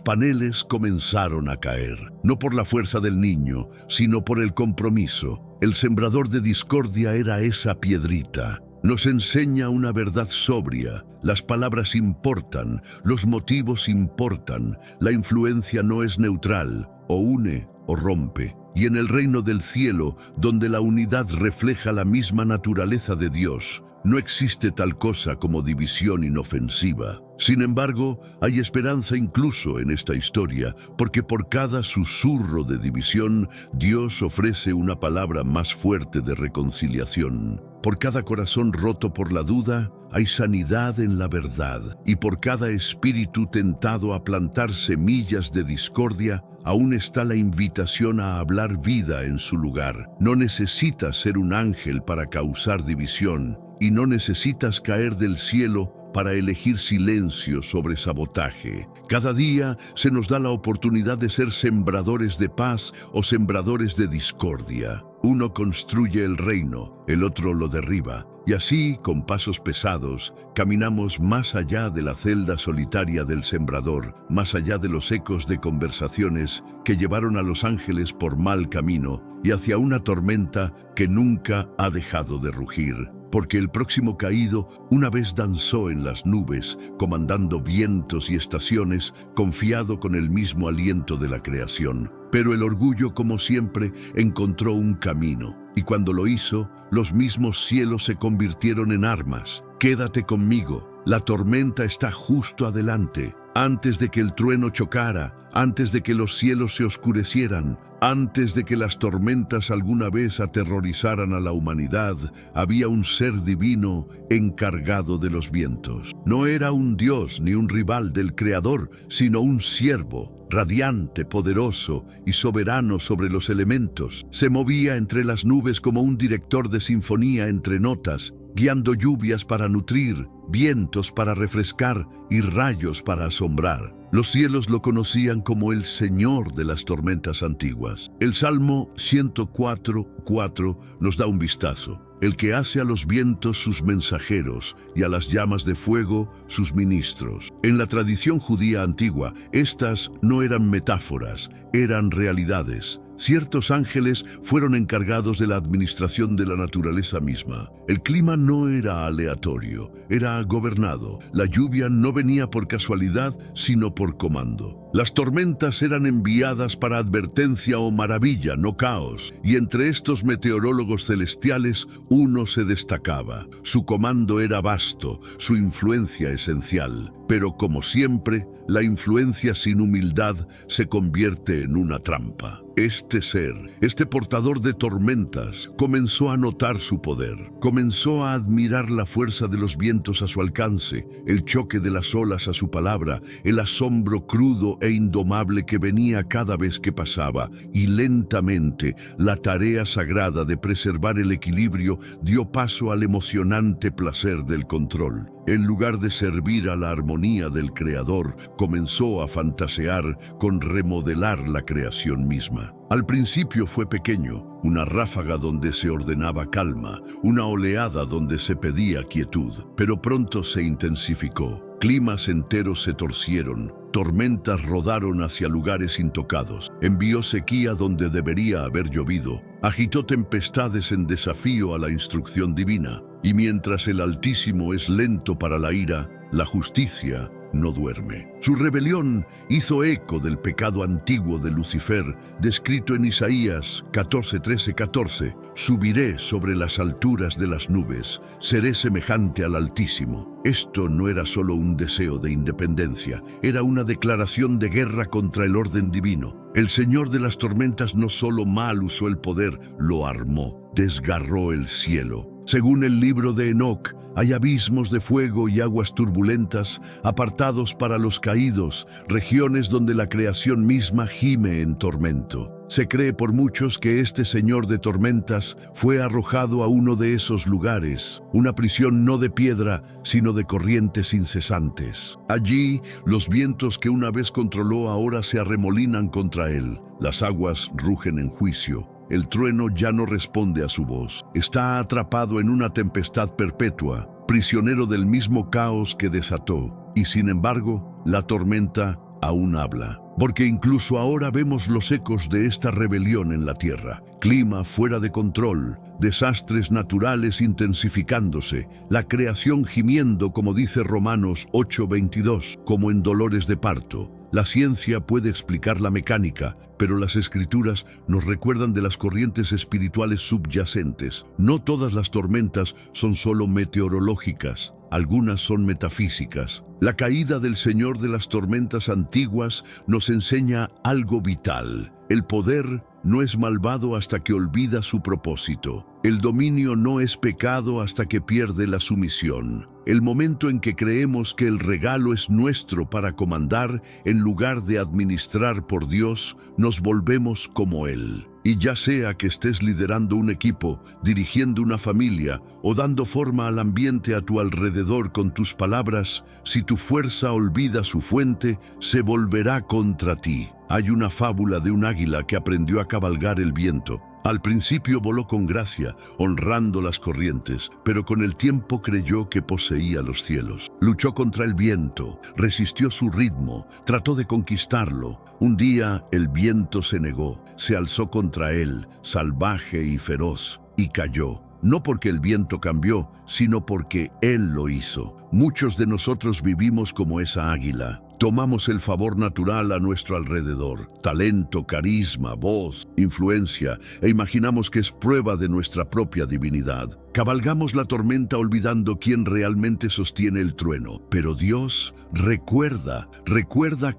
paneles comenzaron a caer, no por la fuerza del niño, sino por el compromiso. El sembrador de discordia era esa piedrita. Nos enseña una verdad sobria. Las palabras importan, los motivos importan, la influencia no es neutral, o une o rompe. Y en el reino del cielo, donde la unidad refleja la misma naturaleza de Dios, no existe tal cosa como división inofensiva. Sin embargo, hay esperanza incluso en esta historia, porque por cada susurro de división, Dios ofrece una palabra más fuerte de reconciliación. Por cada corazón roto por la duda, hay sanidad en la verdad, y por cada espíritu tentado a plantar semillas de discordia, aún está la invitación a hablar vida en su lugar. No necesitas ser un ángel para causar división, y no necesitas caer del cielo para elegir silencio sobre sabotaje. Cada día se nos da la oportunidad de ser sembradores de paz o sembradores de discordia. Uno construye el reino, el otro lo derriba. Y así, con pasos pesados, caminamos más allá de la celda solitaria del sembrador, más allá de los ecos de conversaciones que llevaron a los ángeles por mal camino y hacia una tormenta que nunca ha dejado de rugir. Porque el próximo caído una vez danzó en las nubes, comandando vientos y estaciones, confiado con el mismo aliento de la creación. Pero el orgullo, como siempre, encontró un camino, y cuando lo hizo, los mismos cielos se convirtieron en armas. Quédate conmigo, la tormenta está justo adelante. Antes de que el trueno chocara, antes de que los cielos se oscurecieran, antes de que las tormentas alguna vez aterrorizaran a la humanidad, había un ser divino encargado de los vientos. No era un dios ni un rival del Creador, sino un siervo, radiante, poderoso y soberano sobre los elementos. Se movía entre las nubes como un director de sinfonía entre notas, guiando lluvias para nutrir, vientos para refrescar y rayos para asombrar. Los cielos lo conocían como el Señor de las tormentas antiguas. El Salmo 104:4 nos da un vistazo. El que hace a los vientos sus mensajeros y a las llamas de fuego sus ministros. En la tradición judía antigua, estas no eran metáforas, eran realidades. Ciertos ángeles fueron encargados de la administración de la naturaleza misma. El clima no era aleatorio, era gobernado. La lluvia no venía por casualidad, sino por comando. Las tormentas eran enviadas para advertencia o maravilla, no caos. Y entre estos meteorólogos celestiales, uno se destacaba. Su comando era vasto, su influencia esencial. Pero como siempre, la influencia sin humildad se convierte en una trampa. Este ser, este portador de tormentas, comenzó a notar su poder. Comenzó a admirar la fuerza de los vientos a su alcance, el choque de las olas a su palabra, el asombro crudo e indomable que venía cada vez que pasaba, y lentamente la tarea sagrada de preservar el equilibrio dio paso al emocionante placer del control. En lugar de servir a la armonía del Creador, comenzó a fantasear con remodelar la creación misma. Al principio fue pequeño, una ráfaga donde se ordenaba calma, una oleada donde se pedía quietud, pero pronto se intensificó. Climas enteros se torcieron, tormentas rodaron hacia lugares intocados, envió sequía donde debería haber llovido, agitó tempestades en desafío a la instrucción divina. Y mientras el Altísimo es lento para la ira, la justicia no duerme. Su rebelión hizo eco del pecado antiguo de Lucifer, descrito en Isaías 14:13-14. Subiré sobre las alturas de las nubes, seré semejante al Altísimo. Esto no era solo un deseo de independencia, era una declaración de guerra contra el orden divino. El Señor de las tormentas no solo mal usó el poder, lo armó, desgarró el cielo. Según el libro de Enoc, hay abismos de fuego y aguas turbulentas, apartados para los caídos, regiones donde la creación misma gime en tormento. Se cree por muchos que este señor de tormentas fue arrojado a uno de esos lugares, una prisión no de piedra, sino de corrientes incesantes. Allí, los vientos que una vez controló ahora se arremolinan contra él. Las aguas rugen en juicio. El trueno ya no responde a su voz. Está atrapado en una tempestad perpetua, prisionero del mismo caos que desató. Y sin embargo, la tormenta aún habla. Porque incluso ahora vemos los ecos de esta rebelión en la tierra. Clima fuera de control, desastres naturales intensificándose, la creación gimiendo, como dice Romanos 8:22, como en dolores de parto. La ciencia puede explicar la mecánica, pero las escrituras nos recuerdan de las corrientes espirituales subyacentes. No todas las tormentas son solo meteorológicas, algunas son metafísicas. La caída del Señor de las tormentas antiguas nos enseña algo vital. El poder no es malvado hasta que olvida su propósito. El dominio no es pecado hasta que pierde la sumisión. el momento en que creemos que el regalo es nuestro para comandar, en lugar de administrar por Dios, nos volvemos como Él. Y ya sea que estés liderando un equipo, dirigiendo una familia o dando forma al ambiente a tu alrededor con tus palabras, si tu fuerza olvida su fuente, se volverá contra ti. Hay una fábula de un águila que aprendió a cabalgar el viento. Al principio voló con gracia, honrando las corrientes, pero con el tiempo creyó que poseía los cielos. Luchó contra el viento, resistió su ritmo, trató de conquistarlo. Un día el viento se negó, se alzó contra él, salvaje y feroz, y cayó. No porque el viento cambió, sino porque él lo hizo. Muchos de nosotros vivimos como esa águila. Tomamos el favor natural a nuestro alrededor, talento, carisma, voz, influencia, e imaginamos que es prueba de nuestra propia divinidad. Cabalgamos la tormenta olvidando quién realmente sostiene el trueno. Pero Dios recuerda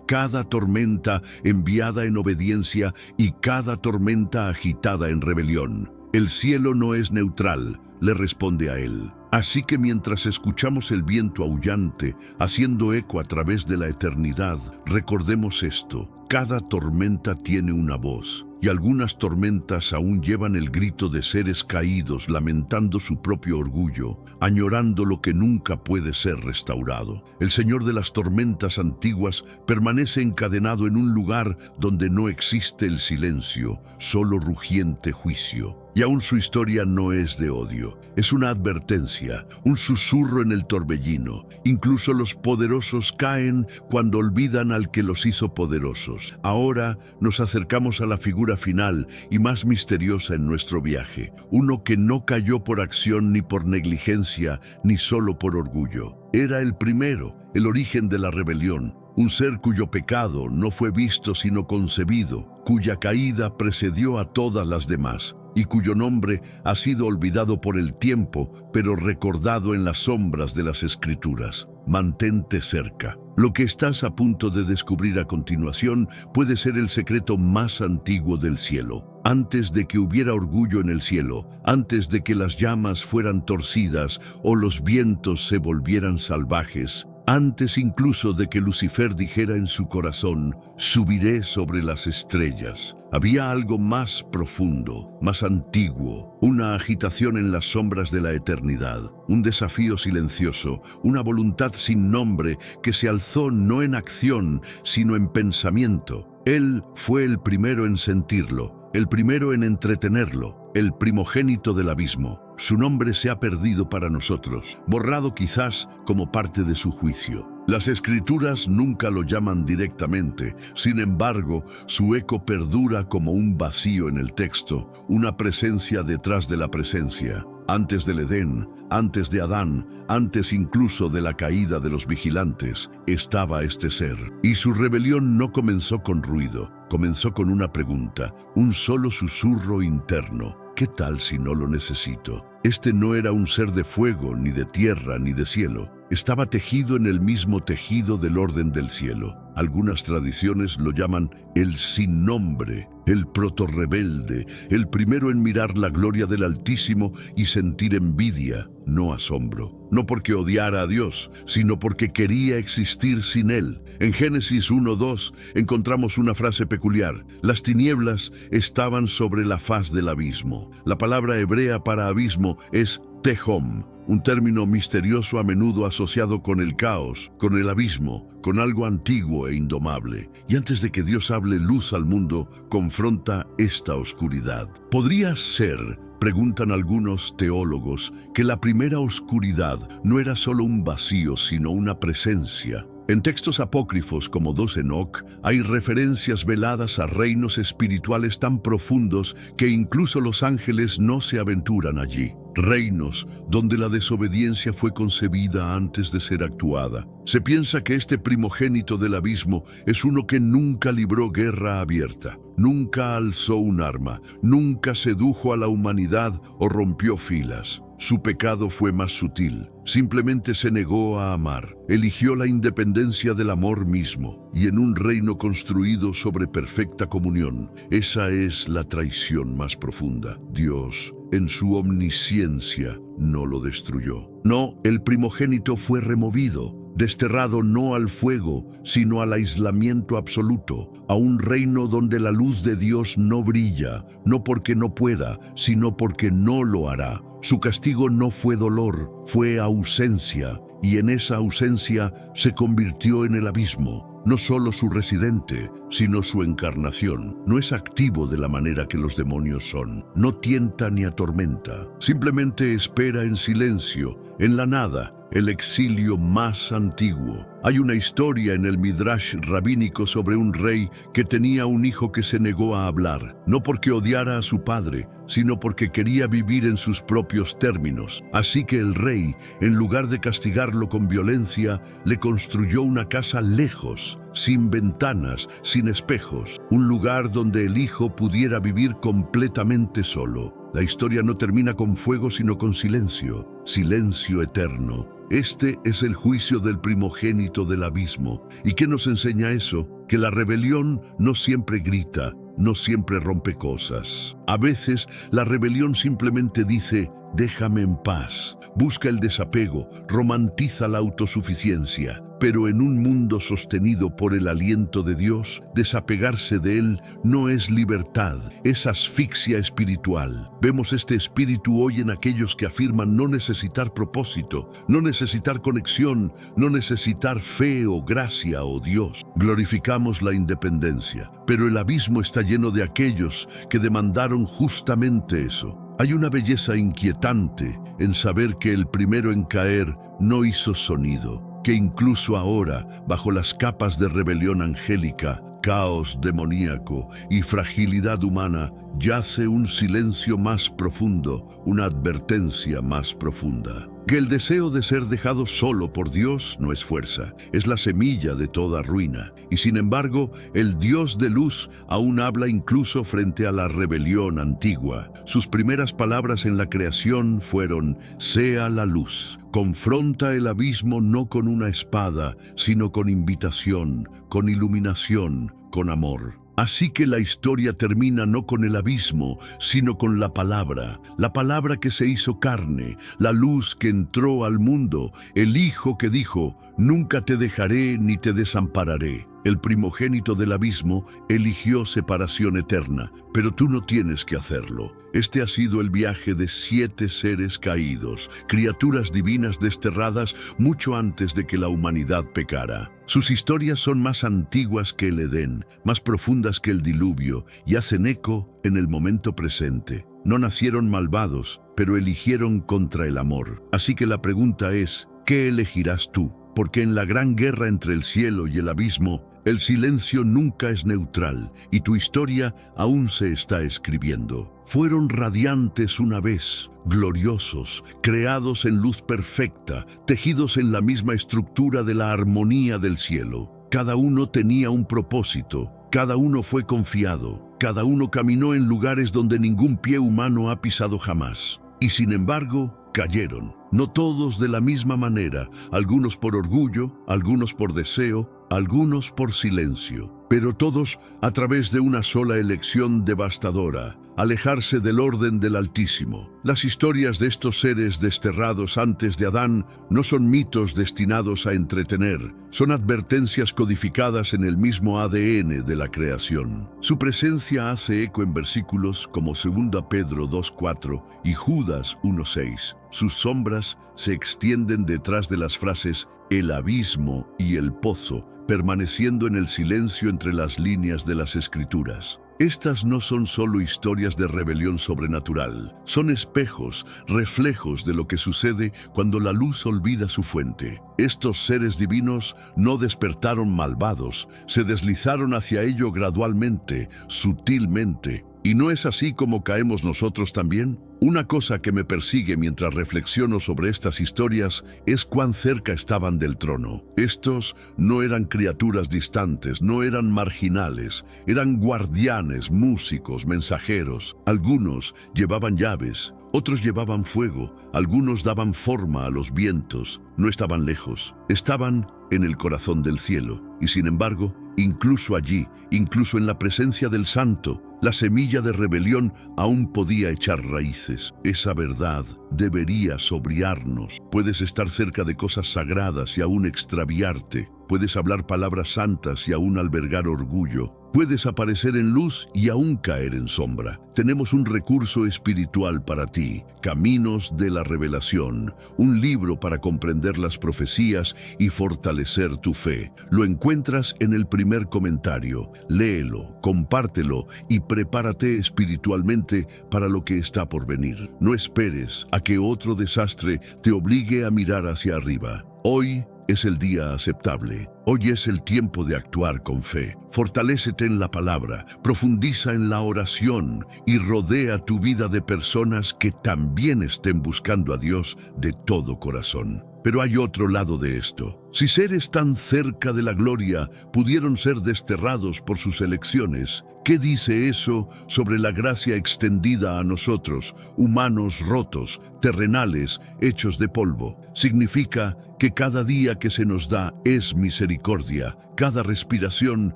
cada tormenta enviada en obediencia y cada tormenta agitada en rebelión. El cielo no es neutral, le responde a él. Así que mientras escuchamos el viento aullante, haciendo eco a través de la eternidad, recordemos esto: cada tormenta tiene una voz, y algunas tormentas aún llevan el grito de seres caídos lamentando su propio orgullo, añorando lo que nunca puede ser restaurado. El Señor de las tormentas antiguas permanece encadenado en un lugar donde no existe el silencio, solo rugiente juicio. Y aún su historia no es de odio, es una advertencia, un susurro en el torbellino. Incluso los poderosos caen cuando olvidan al que los hizo poderosos. Ahora nos acercamos a la figura final y más misteriosa en nuestro viaje, uno que no cayó por acción ni por negligencia, ni solo por orgullo. Era el primero, el origen de la rebelión, un ser cuyo pecado no fue visto sino concebido, cuya caída precedió a todas las demás, y cuyo nombre ha sido olvidado por el tiempo, pero recordado en las sombras de las Escrituras. Mantente cerca. Lo que estás a punto de descubrir a continuación puede ser el secreto más antiguo del cielo. Antes de que hubiera orgullo en el cielo, antes de que las llamas fueran torcidas o los vientos se volvieran salvajes, antes incluso de que Lucifer dijera en su corazón: subiré sobre las estrellas, había algo más profundo, más antiguo, una agitación en las sombras de la eternidad, un desafío silencioso, una voluntad sin nombre que se alzó no en acción, sino en pensamiento. Él fue el primero en sentirlo, el primero en entretenerlo, el primogénito del abismo. Su nombre se ha perdido para nosotros, borrado quizás como parte de su juicio. Las Escrituras nunca lo llaman directamente, sin embargo, su eco perdura como un vacío en el texto, una presencia detrás de la presencia. Antes del Edén, antes de Adán, antes incluso de la caída de los vigilantes, estaba este ser. Y su rebelión no comenzó con ruido, comenzó con una pregunta, un solo susurro interno: ¿qué tal si no lo necesito? Este no era un ser de fuego, ni de tierra, ni de cielo. Estaba tejido en el mismo tejido del orden del cielo. Algunas tradiciones lo llaman el sin nombre, el protorrebelde, el primero en mirar la gloria del Altísimo y sentir envidia, no asombro. No porque odiara a Dios, sino porque quería existir sin Él. En Génesis 1:2 encontramos una frase peculiar: las tinieblas estaban sobre la faz del abismo. La palabra hebrea para abismo es tehom, un término misterioso a menudo asociado con el caos, con el abismo, con algo antiguo e indomable. Y antes de que Dios hable luz al mundo, confronta esta oscuridad. ¿Podría ser, preguntan algunos teólogos, que la primera oscuridad no era solo un vacío, sino una presencia? En textos apócrifos como 2 Enoc hay referencias veladas a reinos espirituales tan profundos que incluso los ángeles no se aventuran allí. Reinos donde la desobediencia fue concebida antes de ser actuada. Se piensa que este primogénito del abismo es uno que nunca libró guerra abierta, nunca alzó un arma, nunca sedujo a la humanidad o rompió filas. Su pecado fue más sutil. Simplemente se negó a amar. Eligió la independencia del amor mismo. Y en un reino construido sobre perfecta comunión, esa es la traición más profunda. Dios, en su omnisciencia, no lo destruyó. No, el primogénito fue removido, desterrado no al fuego, sino al aislamiento absoluto, a un reino donde la luz de Dios no brilla, no porque no pueda, sino porque no lo hará. Su castigo no fue dolor, fue ausencia, y en esa ausencia se convirtió en el abismo. No solo su residente, sino su encarnación. No es activo de la manera que los demonios son. No tienta ni atormenta. Simplemente espera en silencio, en la nada, el exilio más antiguo. Hay una historia en el Midrash rabínico sobre un rey que tenía un hijo que se negó a hablar, no porque odiara a su padre, sino porque quería vivir en sus propios términos. Así que el rey, en lugar de castigarlo con violencia, le construyó una casa lejos, sin ventanas, sin espejos, un lugar donde el hijo pudiera vivir completamente solo. La historia no termina con fuego, sino con silencio, silencio eterno. Este es el juicio del primogénito del abismo. ¿Y qué nos enseña eso? Que la rebelión no siempre grita, no siempre rompe cosas. A veces la rebelión simplemente dice: déjame en paz. Busca el desapego, romantiza la autosuficiencia. Pero en un mundo sostenido por el aliento de Dios, desapegarse de Él no es libertad, es asfixia espiritual. Vemos este espíritu hoy en aquellos que afirman no necesitar propósito, no necesitar conexión, no necesitar fe o gracia o Dios. Glorificamos la independencia, pero el abismo está lleno de aquellos que demandaron justamente eso. Hay una belleza inquietante en saber que el primero en caer no hizo sonido, que incluso ahora, bajo las capas de rebelión angélica, caos demoníaco y fragilidad humana, yace un silencio más profundo, una advertencia más profunda. Que el deseo de ser dejado solo por Dios no es fuerza, es la semilla de toda ruina. Y sin embargo, el Dios de luz aún habla incluso frente a la rebelión antigua. Sus primeras palabras en la creación fueron: sea la luz. Confronta el abismo no con una espada, sino con invitación, con iluminación, con amor. Así que la historia termina no con el abismo, sino con la palabra que se hizo carne, la luz que entró al mundo, el Hijo que dijo: nunca te dejaré ni te desampararé. El primogénito del abismo eligió separación eterna, pero tú no tienes que hacerlo. Este ha sido el viaje de 7 seres caídos, criaturas divinas desterradas mucho antes de que la humanidad pecara. Sus historias son más antiguas que el Edén, más profundas que el diluvio, y hacen eco en el momento presente. No nacieron malvados, pero eligieron contra el amor. Así que la pregunta es: ¿qué elegirás tú? Porque en la gran guerra entre el cielo y el abismo, el silencio nunca es neutral, y tu historia aún se está escribiendo. Fueron radiantes una vez, gloriosos, creados en luz perfecta, tejidos en la misma estructura de la armonía del cielo. Cada uno tenía un propósito, cada uno fue confiado, cada uno caminó en lugares donde ningún pie humano ha pisado jamás. Y sin embargo, cayeron. No todos de la misma manera, algunos por orgullo, algunos por deseo, algunos por silencio, pero todos a través de una sola elección devastadora: alejarse del orden del Altísimo. Las historias de estos seres desterrados antes de Adán no son mitos destinados a entretener, son advertencias codificadas en el mismo ADN de la creación. Su presencia hace eco en versículos como 2 Pedro 2:4 y Judas 1:6. Sus sombras se extienden detrás de las frases el abismo y el pozo, permaneciendo en el silencio entre las líneas de las Escrituras. Estas no son solo historias de rebelión sobrenatural, son espejos, reflejos de lo que sucede cuando la luz olvida su fuente. Estos seres divinos no despertaron malvados, se deslizaron hacia ello gradualmente, sutilmente, ¿Y no es así como caemos nosotros también? Una cosa que me persigue mientras reflexiono sobre estas historias es cuán cerca estaban del trono. Estos no eran criaturas distantes, no eran marginales, eran guardianes, músicos, mensajeros. Algunos llevaban llaves, otros llevaban fuego, algunos daban forma a los vientos. No estaban lejos, estaban en el corazón del cielo. Y sin embargo, incluso allí, incluso en la presencia del Santo, la semilla de rebelión aún podía echar raíces. Esa verdad debería sobriarnos. Puedes estar cerca de cosas sagradas y aún extraviarte. Puedes hablar palabras santas y aún albergar orgullo. Puedes aparecer en luz y aún caer en sombra. Tenemos un recurso espiritual para ti, Caminos de la Revelación, un libro para comprender las profecías y fortalecer tu fe. Lo encuentras en el primer comentario. Léelo, compártelo y prepárate espiritualmente para lo que está por venir. No esperes a que otro desastre te obligue a mirar hacia arriba. Hoy es el día aceptable. Hoy es el tiempo de actuar con fe. Fortalécete en la palabra, profundiza en la oración y rodea tu vida de personas que también estén buscando a Dios de todo corazón. Pero hay otro lado de esto. Si seres tan cerca de la gloria pudieron ser desterrados por sus elecciones, ¿qué dice eso sobre la gracia extendida a nosotros, humanos rotos, terrenales, hechos de polvo? Significa que cada día que se nos da es misericordia. Cada respiración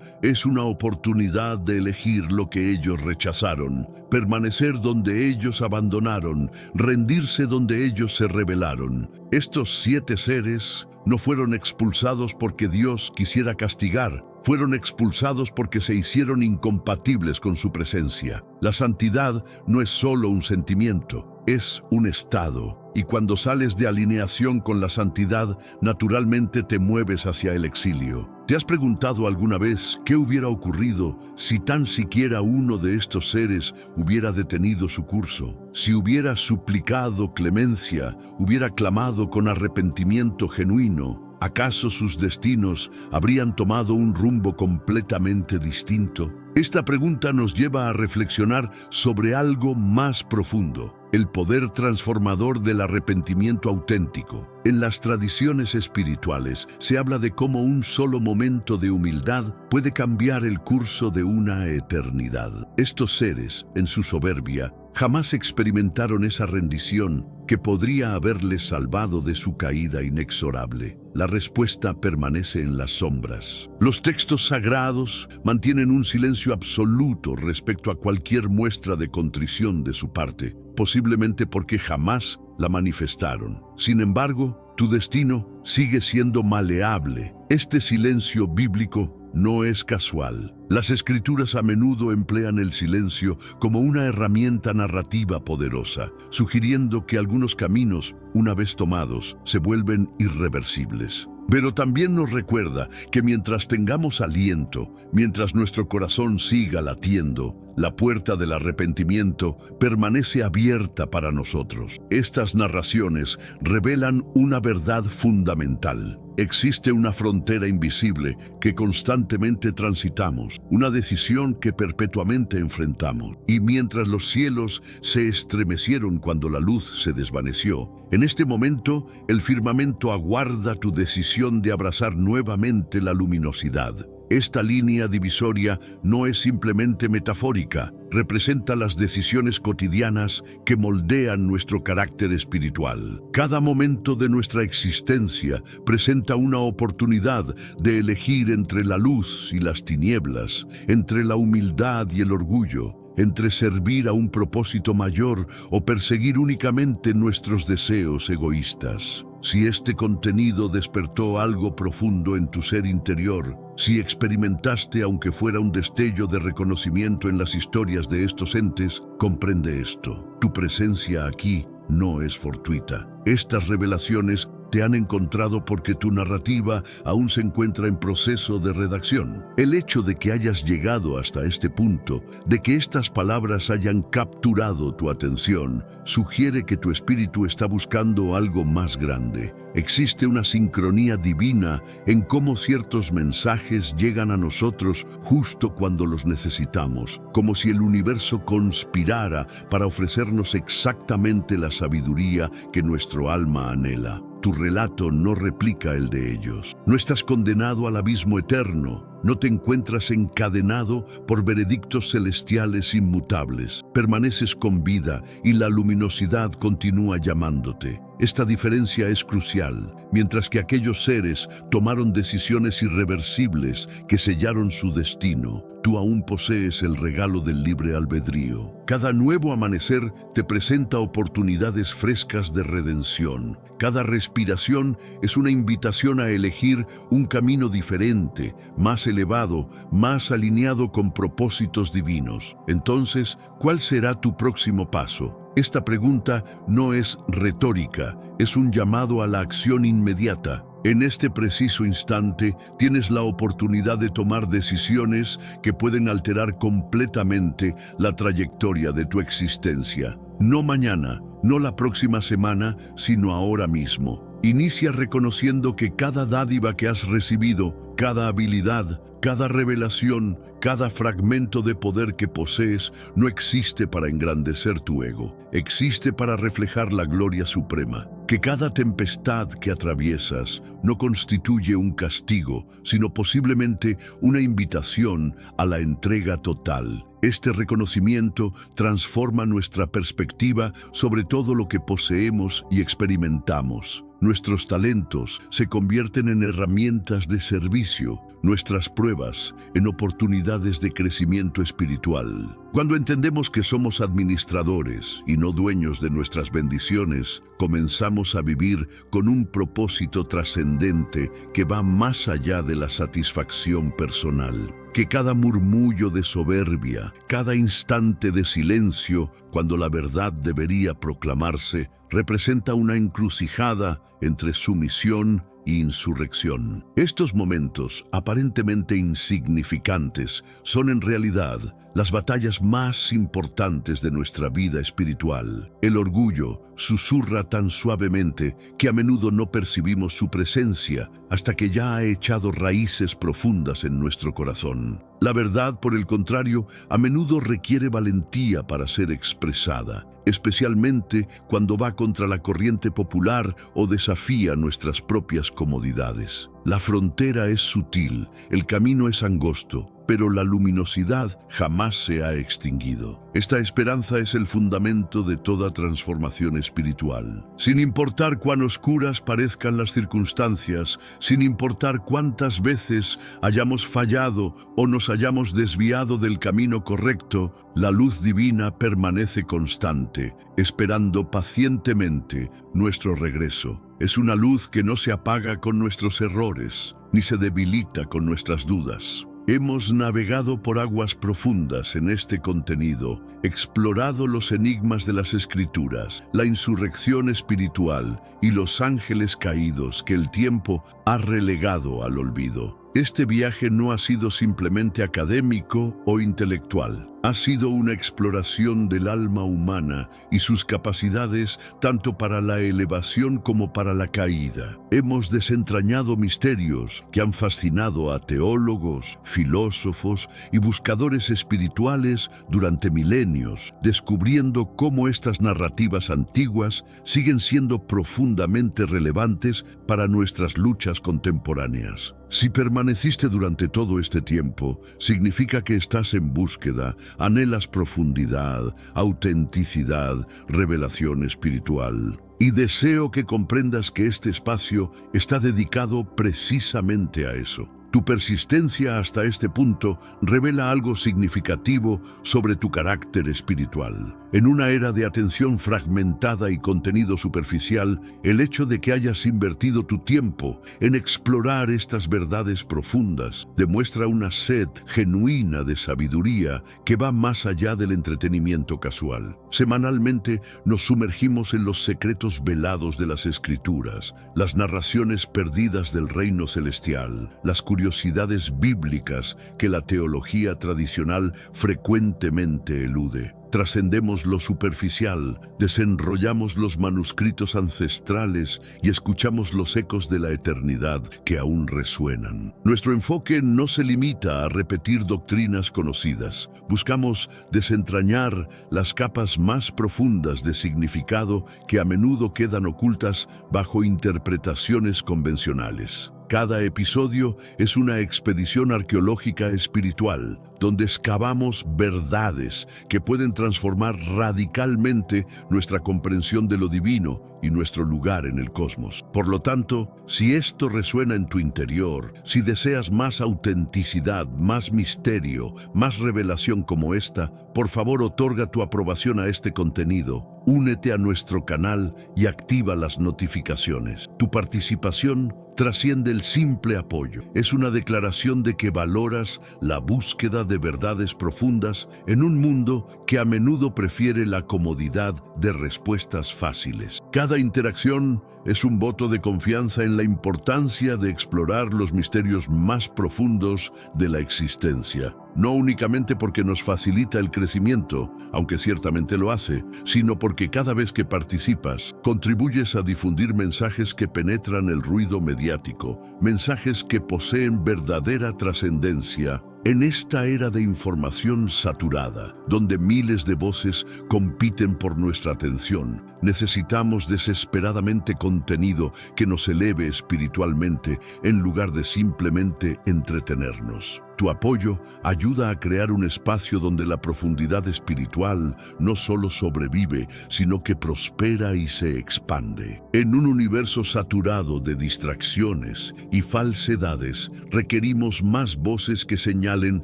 es una oportunidad de elegir lo que ellos rechazaron, permanecer donde ellos abandonaron, rendirse donde ellos se rebelaron. Estos 7 seres no fueron expulsados porque Dios quisiera castigar, fueron expulsados porque se hicieron incompatibles con su presencia. La santidad no es solo un sentimiento, es un estado. Y cuando sales de alineación con la santidad, naturalmente te mueves hacia el exilio. ¿Te has preguntado alguna vez qué hubiera ocurrido si tan siquiera uno de estos seres hubiera detenido su curso? Si hubiera suplicado clemencia, hubiera clamado con arrepentimiento genuino, ¿acaso sus destinos habrían tomado un rumbo completamente distinto? Esta pregunta nos lleva a reflexionar sobre algo más profundo: el poder transformador del arrepentimiento auténtico. En las tradiciones espirituales se habla de cómo un solo momento de humildad puede cambiar el curso de una eternidad. Estos seres, en su soberbia, jamás experimentaron esa rendición que podría haberles salvado de su caída inexorable. La respuesta permanece en las sombras. Los textos sagrados mantienen un silencio absoluto respecto a cualquier muestra de contrición de su parte, posiblemente porque jamás la manifestaron. Sin embargo, tu destino sigue siendo maleable. Este silencio bíblico no es casual. Las Escrituras a menudo emplean el silencio como una herramienta narrativa poderosa, sugiriendo que algunos caminos, una vez tomados, se vuelven irreversibles. Pero también nos recuerda que mientras tengamos aliento, mientras nuestro corazón siga latiendo, la puerta del arrepentimiento permanece abierta para nosotros. Estas narraciones revelan una verdad fundamental. Existe una frontera invisible que constantemente transitamos, una decisión que perpetuamente enfrentamos. Y mientras los cielos se estremecieron cuando la luz se desvaneció, en este momento el firmamento aguarda tu decisión de abrazar nuevamente la luminosidad. Esta línea divisoria no es simplemente metafórica, representa las decisiones cotidianas que moldean nuestro carácter espiritual. Cada momento de nuestra existencia presenta una oportunidad de elegir entre la luz y las tinieblas, entre la humildad y el orgullo, entre servir a un propósito mayor o perseguir únicamente nuestros deseos egoístas. Si este contenido despertó algo profundo en tu ser interior, si experimentaste, aunque fuera un destello de reconocimiento en las historias de estos entes, comprende esto: tu presencia aquí no es fortuita. Estas revelaciones te han encontrado porque tu narrativa aún se encuentra en proceso de redacción. El hecho de que hayas llegado hasta este punto, de que estas palabras hayan capturado tu atención, sugiere que tu espíritu está buscando algo más grande. Existe una sincronía divina en cómo ciertos mensajes llegan a nosotros justo cuando los necesitamos, como si el universo conspirara para ofrecernos exactamente la sabiduría que nuestro alma anhela. Tu relato no replica el de ellos. No estás condenado al abismo eterno. No te encuentras encadenado por veredictos celestiales inmutables. Permaneces con vida y la luminosidad continúa llamándote. Esta diferencia es crucial. Mientras que aquellos seres tomaron decisiones irreversibles que sellaron su destino, tú aún posees el regalo del libre albedrío. Cada nuevo amanecer te presenta oportunidades frescas de redención. Cada respiración es una invitación a elegir un camino diferente, más elevado, más alineado con propósitos divinos. Entonces, ¿cuál será tu próximo paso? Esta pregunta no es retórica, es un llamado a la acción inmediata. En este preciso instante tienes la oportunidad de tomar decisiones que pueden alterar completamente la trayectoria de tu existencia. No mañana, no la próxima semana, sino ahora mismo. Inicia reconociendo que cada dádiva que has recibido, cada habilidad, cada revelación, cada fragmento de poder que posees no existe para engrandecer tu ego, existe para reflejar la gloria suprema. Que cada tempestad que atraviesas no constituye un castigo, sino posiblemente una invitación a la entrega total. Este reconocimiento transforma nuestra perspectiva sobre todo lo que poseemos y experimentamos. Nuestros talentos se convierten en herramientas de servicio, nuestras pruebas en oportunidades de crecimiento espiritual. Cuando entendemos que somos administradores y no dueños de nuestras bendiciones, comenzamos a vivir con un propósito trascendente que va más allá de la satisfacción personal. Que cada murmullo de soberbia, cada instante de silencio, cuando la verdad debería proclamarse, representa una encrucijada entre sumisión e insurrección. Estos momentos, aparentemente insignificantes, son en realidad las batallas más importantes de nuestra vida espiritual. El orgullo susurra tan suavemente que a menudo no percibimos su presencia hasta que ya ha echado raíces profundas en nuestro corazón. La verdad, por el contrario, a menudo requiere valentía para ser expresada, especialmente cuando va contra la corriente popular o desafía nuestras propias comodidades. La frontera es sutil, el camino es angosto, pero la luminosidad jamás se ha extinguido. Esta esperanza es el fundamento de toda transformación espiritual. Sin importar cuán oscuras parezcan las circunstancias, sin importar cuántas veces hayamos fallado o nos hayamos desviado del camino correcto, la luz divina permanece constante, esperando pacientemente nuestro regreso. Es una luz que no se apaga con nuestros errores, ni se debilita con nuestras dudas. Hemos navegado por aguas profundas en este contenido, explorado los enigmas de las Escrituras, la insurrección espiritual y los ángeles caídos que el tiempo ha relegado al olvido. Este viaje no ha sido simplemente académico o intelectual. Ha sido una exploración del alma humana y sus capacidades tanto para la elevación como para la caída. Hemos desentrañado misterios que han fascinado a teólogos, filósofos y buscadores espirituales durante milenios, descubriendo cómo estas narrativas antiguas siguen siendo profundamente relevantes para nuestras luchas contemporáneas. Si permaneciste durante todo este tiempo, significa que estás en búsqueda, anhelas profundidad, autenticidad, revelación espiritual. Y deseo que comprendas que este espacio está dedicado precisamente a eso. Tu persistencia hasta este punto revela algo significativo sobre tu carácter espiritual. En una era de atención fragmentada y contenido superficial, el hecho de que hayas invertido tu tiempo en explorar estas verdades profundas demuestra una sed genuina de sabiduría que va más allá del entretenimiento casual. Semanalmente nos sumergimos en los secretos velados de las Escrituras, las narraciones perdidas del reino celestial, las curiosidades bíblicas que la teología tradicional frecuentemente elude. Trascendemos lo superficial, desenrollamos los manuscritos ancestrales y escuchamos los ecos de la eternidad que aún resuenan. Nuestro enfoque no se limita a repetir doctrinas conocidas. Buscamos desentrañar las capas más profundas de significado que a menudo quedan ocultas bajo interpretaciones convencionales. Cada episodio es una expedición arqueológica espiritual, donde excavamos verdades que pueden transformar radicalmente nuestra comprensión de lo divino y nuestro lugar en el cosmos. Por lo tanto, si esto resuena en tu interior, si deseas más autenticidad, más misterio, más revelación como esta, por favor otorga tu aprobación a este contenido, únete a nuestro canal y activa las notificaciones. Tu participación trasciende el simple apoyo. Es una declaración de que valoras la búsqueda de verdades profundas en un mundo que a menudo prefiere la comodidad de respuestas fáciles. Cada interacción es un voto de confianza en la importancia de explorar los misterios más profundos de la existencia. No únicamente porque nos facilita el crecimiento, aunque ciertamente lo hace, sino porque cada vez que participas, contribuyes a difundir mensajes que penetran el ruido mediático, mensajes que poseen verdadera trascendencia. En esta era de información saturada, donde miles de voces compiten por nuestra atención, necesitamos desesperadamente contenido que nos eleve espiritualmente en lugar de simplemente entretenernos. Tu apoyo ayuda a crear un espacio donde la profundidad espiritual no solo sobrevive, sino que prospera y se expande. En un universo saturado de distracciones y falsedades, requerimos más voces que señalen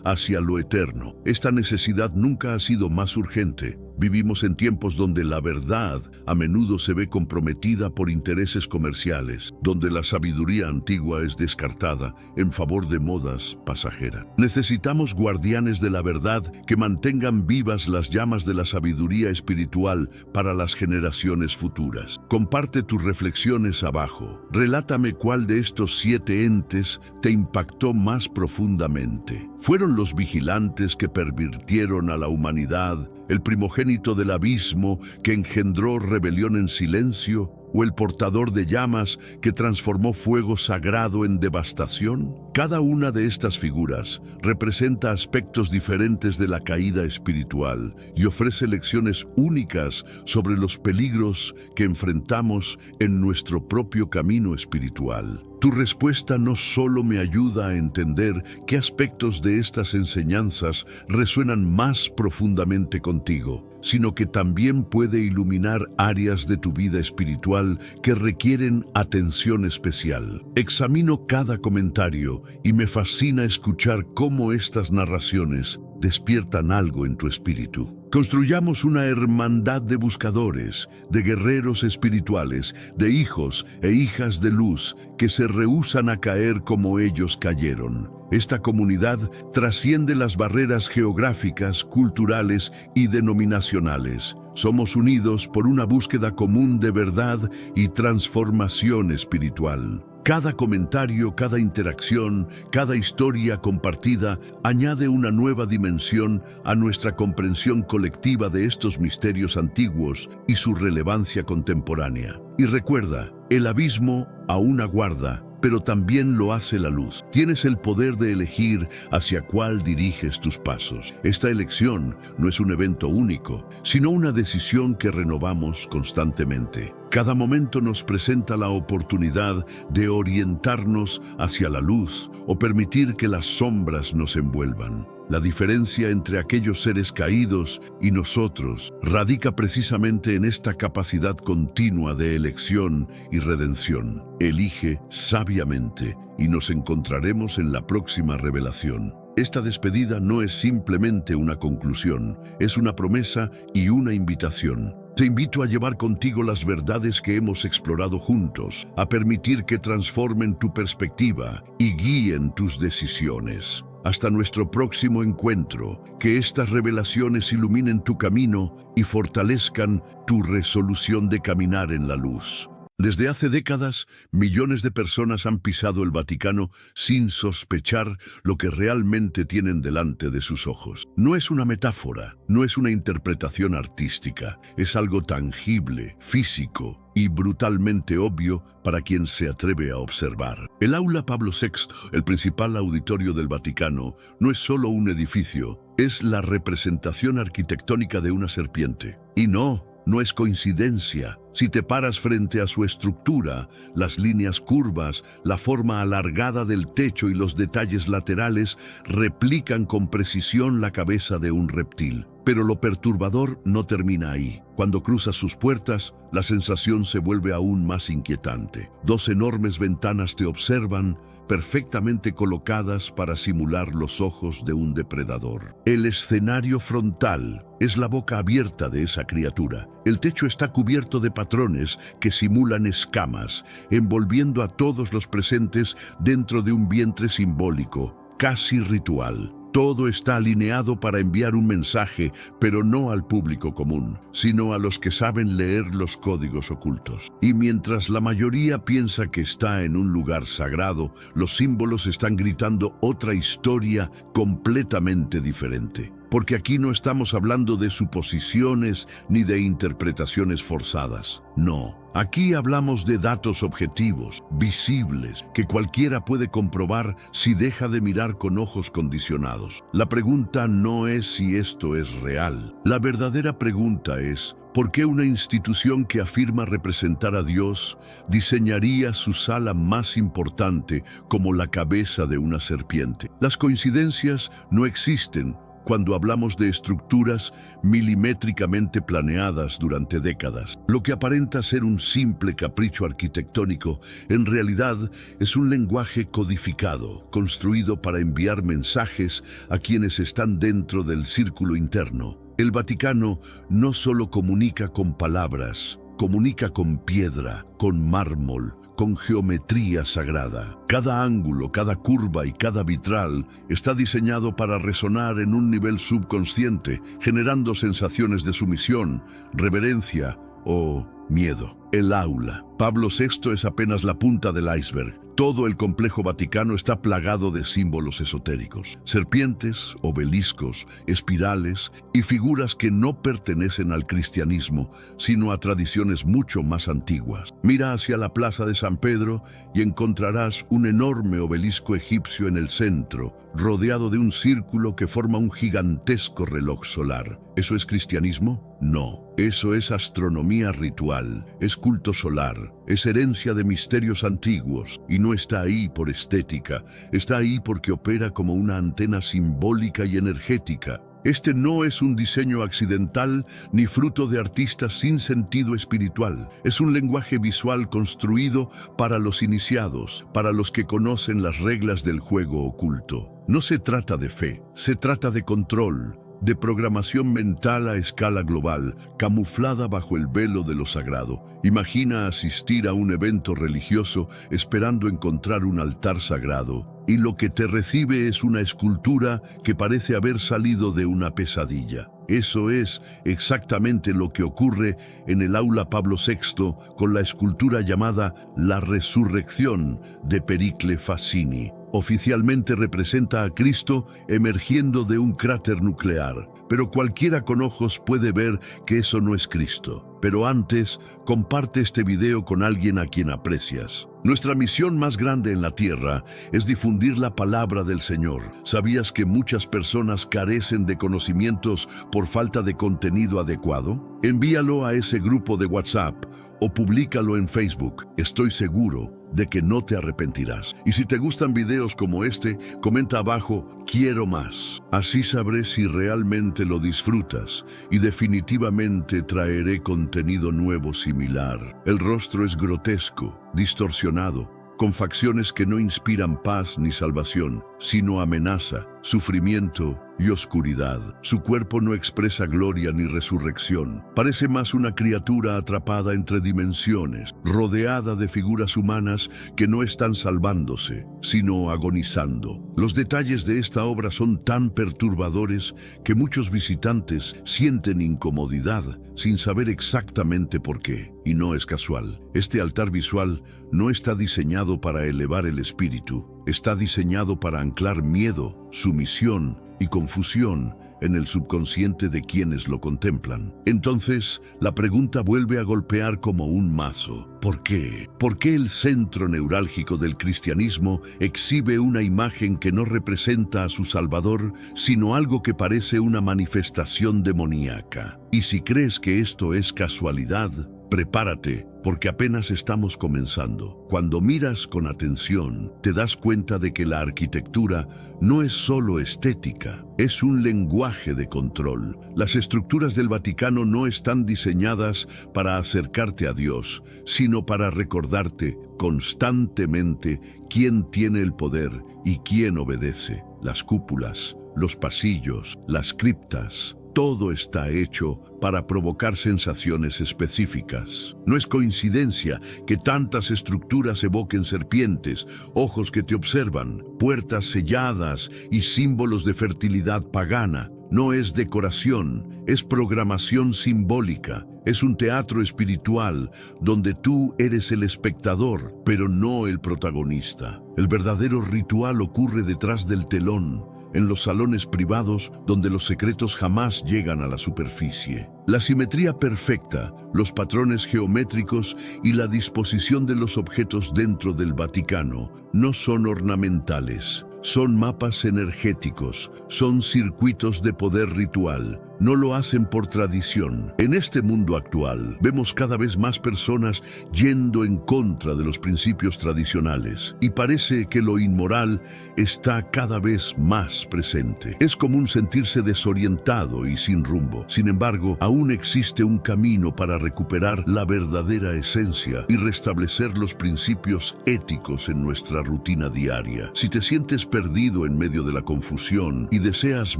hacia lo eterno. Esta necesidad nunca ha sido más urgente. Vivimos en tiempos donde la verdad a menudo se ve comprometida por intereses comerciales, donde la sabiduría antigua es descartada en favor de modas pasajeras. Necesitamos guardianes de la verdad que mantengan vivas las llamas de la sabiduría espiritual para las generaciones futuras. Comparte tus reflexiones abajo. Relátame cuál de estos 7 entes te impactó más profundamente. ¿Fueron los vigilantes que pervirtieron a la humanidad, el primogénito del abismo que engendró rebelión en silencio, o el portador de llamas que transformó fuego sagrado en devastación? Cada una de estas figuras representa aspectos diferentes de la caída espiritual y ofrece lecciones únicas sobre los peligros que enfrentamos en nuestro propio camino espiritual. Tu respuesta no solo me ayuda a entender qué aspectos de estas enseñanzas resuenan más profundamente contigo, sino que también puede iluminar áreas de tu vida espiritual que requieren atención especial. Examino cada comentario y me fascina escuchar cómo estas narraciones despiertan algo en tu espíritu. Construyamos una hermandad de buscadores, de guerreros espirituales, de hijos e hijas de luz que se rehúsan a caer como ellos cayeron. Esta comunidad trasciende las barreras geográficas, culturales y denominacionales. Somos unidos por una búsqueda común de verdad y transformación espiritual. Cada comentario, cada interacción, cada historia compartida añade una nueva dimensión a nuestra comprensión colectiva de estos misterios antiguos y su relevancia contemporánea. Y recuerda, el abismo aún aguarda, pero también lo hace la luz. Tienes el poder de elegir hacia cuál diriges tus pasos. Esta elección no es un evento único, sino una decisión que renovamos constantemente. Cada momento nos presenta la oportunidad de orientarnos hacia la luz o permitir que las sombras nos envuelvan. La diferencia entre aquellos seres caídos y nosotros radica precisamente en esta capacidad continua de elección y redención. Elige sabiamente y nos encontraremos en la próxima revelación. Esta despedida no es simplemente una conclusión, es una promesa y una invitación. Te invito a llevar contigo las verdades que hemos explorado juntos, a permitir que transformen tu perspectiva y guíen tus decisiones. Hasta nuestro próximo encuentro, que estas revelaciones iluminen tu camino y fortalezcan tu resolución de caminar en la luz. Desde hace décadas, millones de personas han pisado el Vaticano sin sospechar lo que realmente tienen delante de sus ojos. No es una metáfora, no es una interpretación artística, es algo tangible, físico y brutalmente obvio para quien se atreve a observar. El Aula Pablo VI, el principal auditorio del Vaticano, no es solo un edificio, es la representación arquitectónica de una serpiente. Y no es coincidencia. Si te paras frente a su estructura, las líneas curvas, la forma alargada del techo y los detalles laterales replican con precisión la cabeza de un reptil. Pero lo perturbador no termina ahí. Cuando cruzas sus puertas, la sensación se vuelve aún más inquietante. Dos enormes ventanas te observan, perfectamente colocadas para simular los ojos de un depredador. El escenario frontal es la boca abierta de esa criatura. El techo está cubierto de patrones que simulan escamas, envolviendo a todos los presentes dentro de un vientre simbólico, casi ritual. Todo está alineado para enviar un mensaje, pero no al público común, sino a los que saben leer los códigos ocultos. Y mientras la mayoría piensa que está en un lugar sagrado, los símbolos están gritando otra historia completamente diferente. Porque aquí no estamos hablando de suposiciones ni de interpretaciones forzadas. No, aquí hablamos de datos objetivos, visibles, que cualquiera puede comprobar si deja de mirar con ojos condicionados. La pregunta no es si esto es real. La verdadera pregunta es: ¿por qué una institución que afirma representar a Dios diseñaría su sala más importante como la cabeza de una serpiente? Las coincidencias no existen cuando hablamos de estructuras milimétricamente planeadas durante décadas. Lo que aparenta ser un simple capricho arquitectónico, en realidad es un lenguaje codificado, construido para enviar mensajes a quienes están dentro del círculo interno. El Vaticano no solo comunica con palabras, comunica con piedra, con mármol, con geometría sagrada. Cada ángulo, cada curva y cada vitral está diseñado para resonar en un nivel subconsciente, generando sensaciones de sumisión, reverencia o miedo. El aula. Pablo VI es apenas la punta del iceberg. Todo el complejo vaticano está plagado de símbolos esotéricos, serpientes, obeliscos, espirales y figuras que no pertenecen al cristianismo, sino a tradiciones mucho más antiguas. Mira hacia la plaza de San Pedro y encontrarás un enorme obelisco egipcio en el centro, rodeado de un círculo que forma un gigantesco reloj solar. ¿Eso es cristianismo? No. Eso es astronomía ritual, es culto solar, es herencia de misterios antiguos y no está ahí por estética, está ahí porque opera como una antena simbólica y energética. Este no es un diseño accidental ni fruto de artistas sin sentido espiritual. Es un lenguaje visual construido para los iniciados, para los que conocen las reglas del juego oculto. No se trata de fe, se trata de control, de programación mental a escala global, camuflada bajo el velo de lo sagrado. Imagina asistir a un evento religioso esperando encontrar un altar sagrado, y lo que te recibe es una escultura que parece haber salido de una pesadilla. Eso es exactamente lo que ocurre en el Aula Pablo VI con la escultura llamada La Resurrección de Pericle Fassini. Oficialmente representa a Cristo emergiendo de un cráter nuclear, pero cualquiera con ojos puede ver que eso no es Cristo. Pero antes, comparte este video con alguien a quien aprecias. Nuestra misión más grande en la tierra es difundir la palabra del Señor. ¿Sabías que muchas personas carecen de conocimientos por falta de contenido adecuado? Envíalo a ese grupo de WhatsApp o públicalo en Facebook. Estoy seguro de que no te arrepentirás. Y si te gustan videos como este, comenta abajo "quiero más". Así sabré si realmente lo disfrutas y definitivamente traeré contenido nuevo similar. El rostro es grotesco, distorsionado, con facciones que no inspiran paz ni salvación. sino amenaza, sufrimiento y oscuridad. Su cuerpo no expresa gloria ni resurrección. Parece más una criatura atrapada entre dimensiones, rodeada de figuras humanas que no están salvándose, sino agonizando. Los detalles de esta obra son tan perturbadores que muchos visitantes sienten incomodidad sin saber exactamente por qué. Y no es casual. Este altar visual no está diseñado para elevar el espíritu. Está diseñado para anclar miedo, sumisión y confusión en el subconsciente de quienes lo contemplan. Entonces, la pregunta vuelve a golpear como un mazo. ¿Por qué? ¿Por qué el centro neurálgico del cristianismo exhibe una imagen que no representa a su Salvador, sino algo que parece una manifestación demoníaca? Y si crees que esto es casualidad, prepárate, porque apenas estamos comenzando. Cuando miras con atención, te das cuenta de que la arquitectura no es solo estética, es un lenguaje de control. Las estructuras del Vaticano no están diseñadas para acercarte a Dios, sino para recordarte constantemente quién tiene el poder y quién obedece. Las cúpulas, los pasillos, las criptas, todo está hecho para provocar sensaciones específicas. No es coincidencia que tantas estructuras evoquen serpientes, ojos que te observan, puertas selladas y símbolos de fertilidad pagana. No es decoración, es programación simbólica. Es un teatro espiritual donde tú eres el espectador, pero no el protagonista. El verdadero ritual ocurre detrás del telón, en los salones privados donde los secretos jamás llegan a la superficie. La simetría perfecta, los patrones geométricos y la disposición de los objetos dentro del Vaticano no son ornamentales, son mapas energéticos, son circuitos de poder ritual. No lo hacen por tradición. En este mundo actual, vemos cada vez más personas yendo en contra de los principios tradicionales, y parece que lo inmoral está cada vez más presente. Es común sentirse desorientado y sin rumbo. Sin embargo, aún existe un camino para recuperar la verdadera esencia y restablecer los principios éticos en nuestra rutina diaria. Si te sientes perdido en medio de la confusión y deseas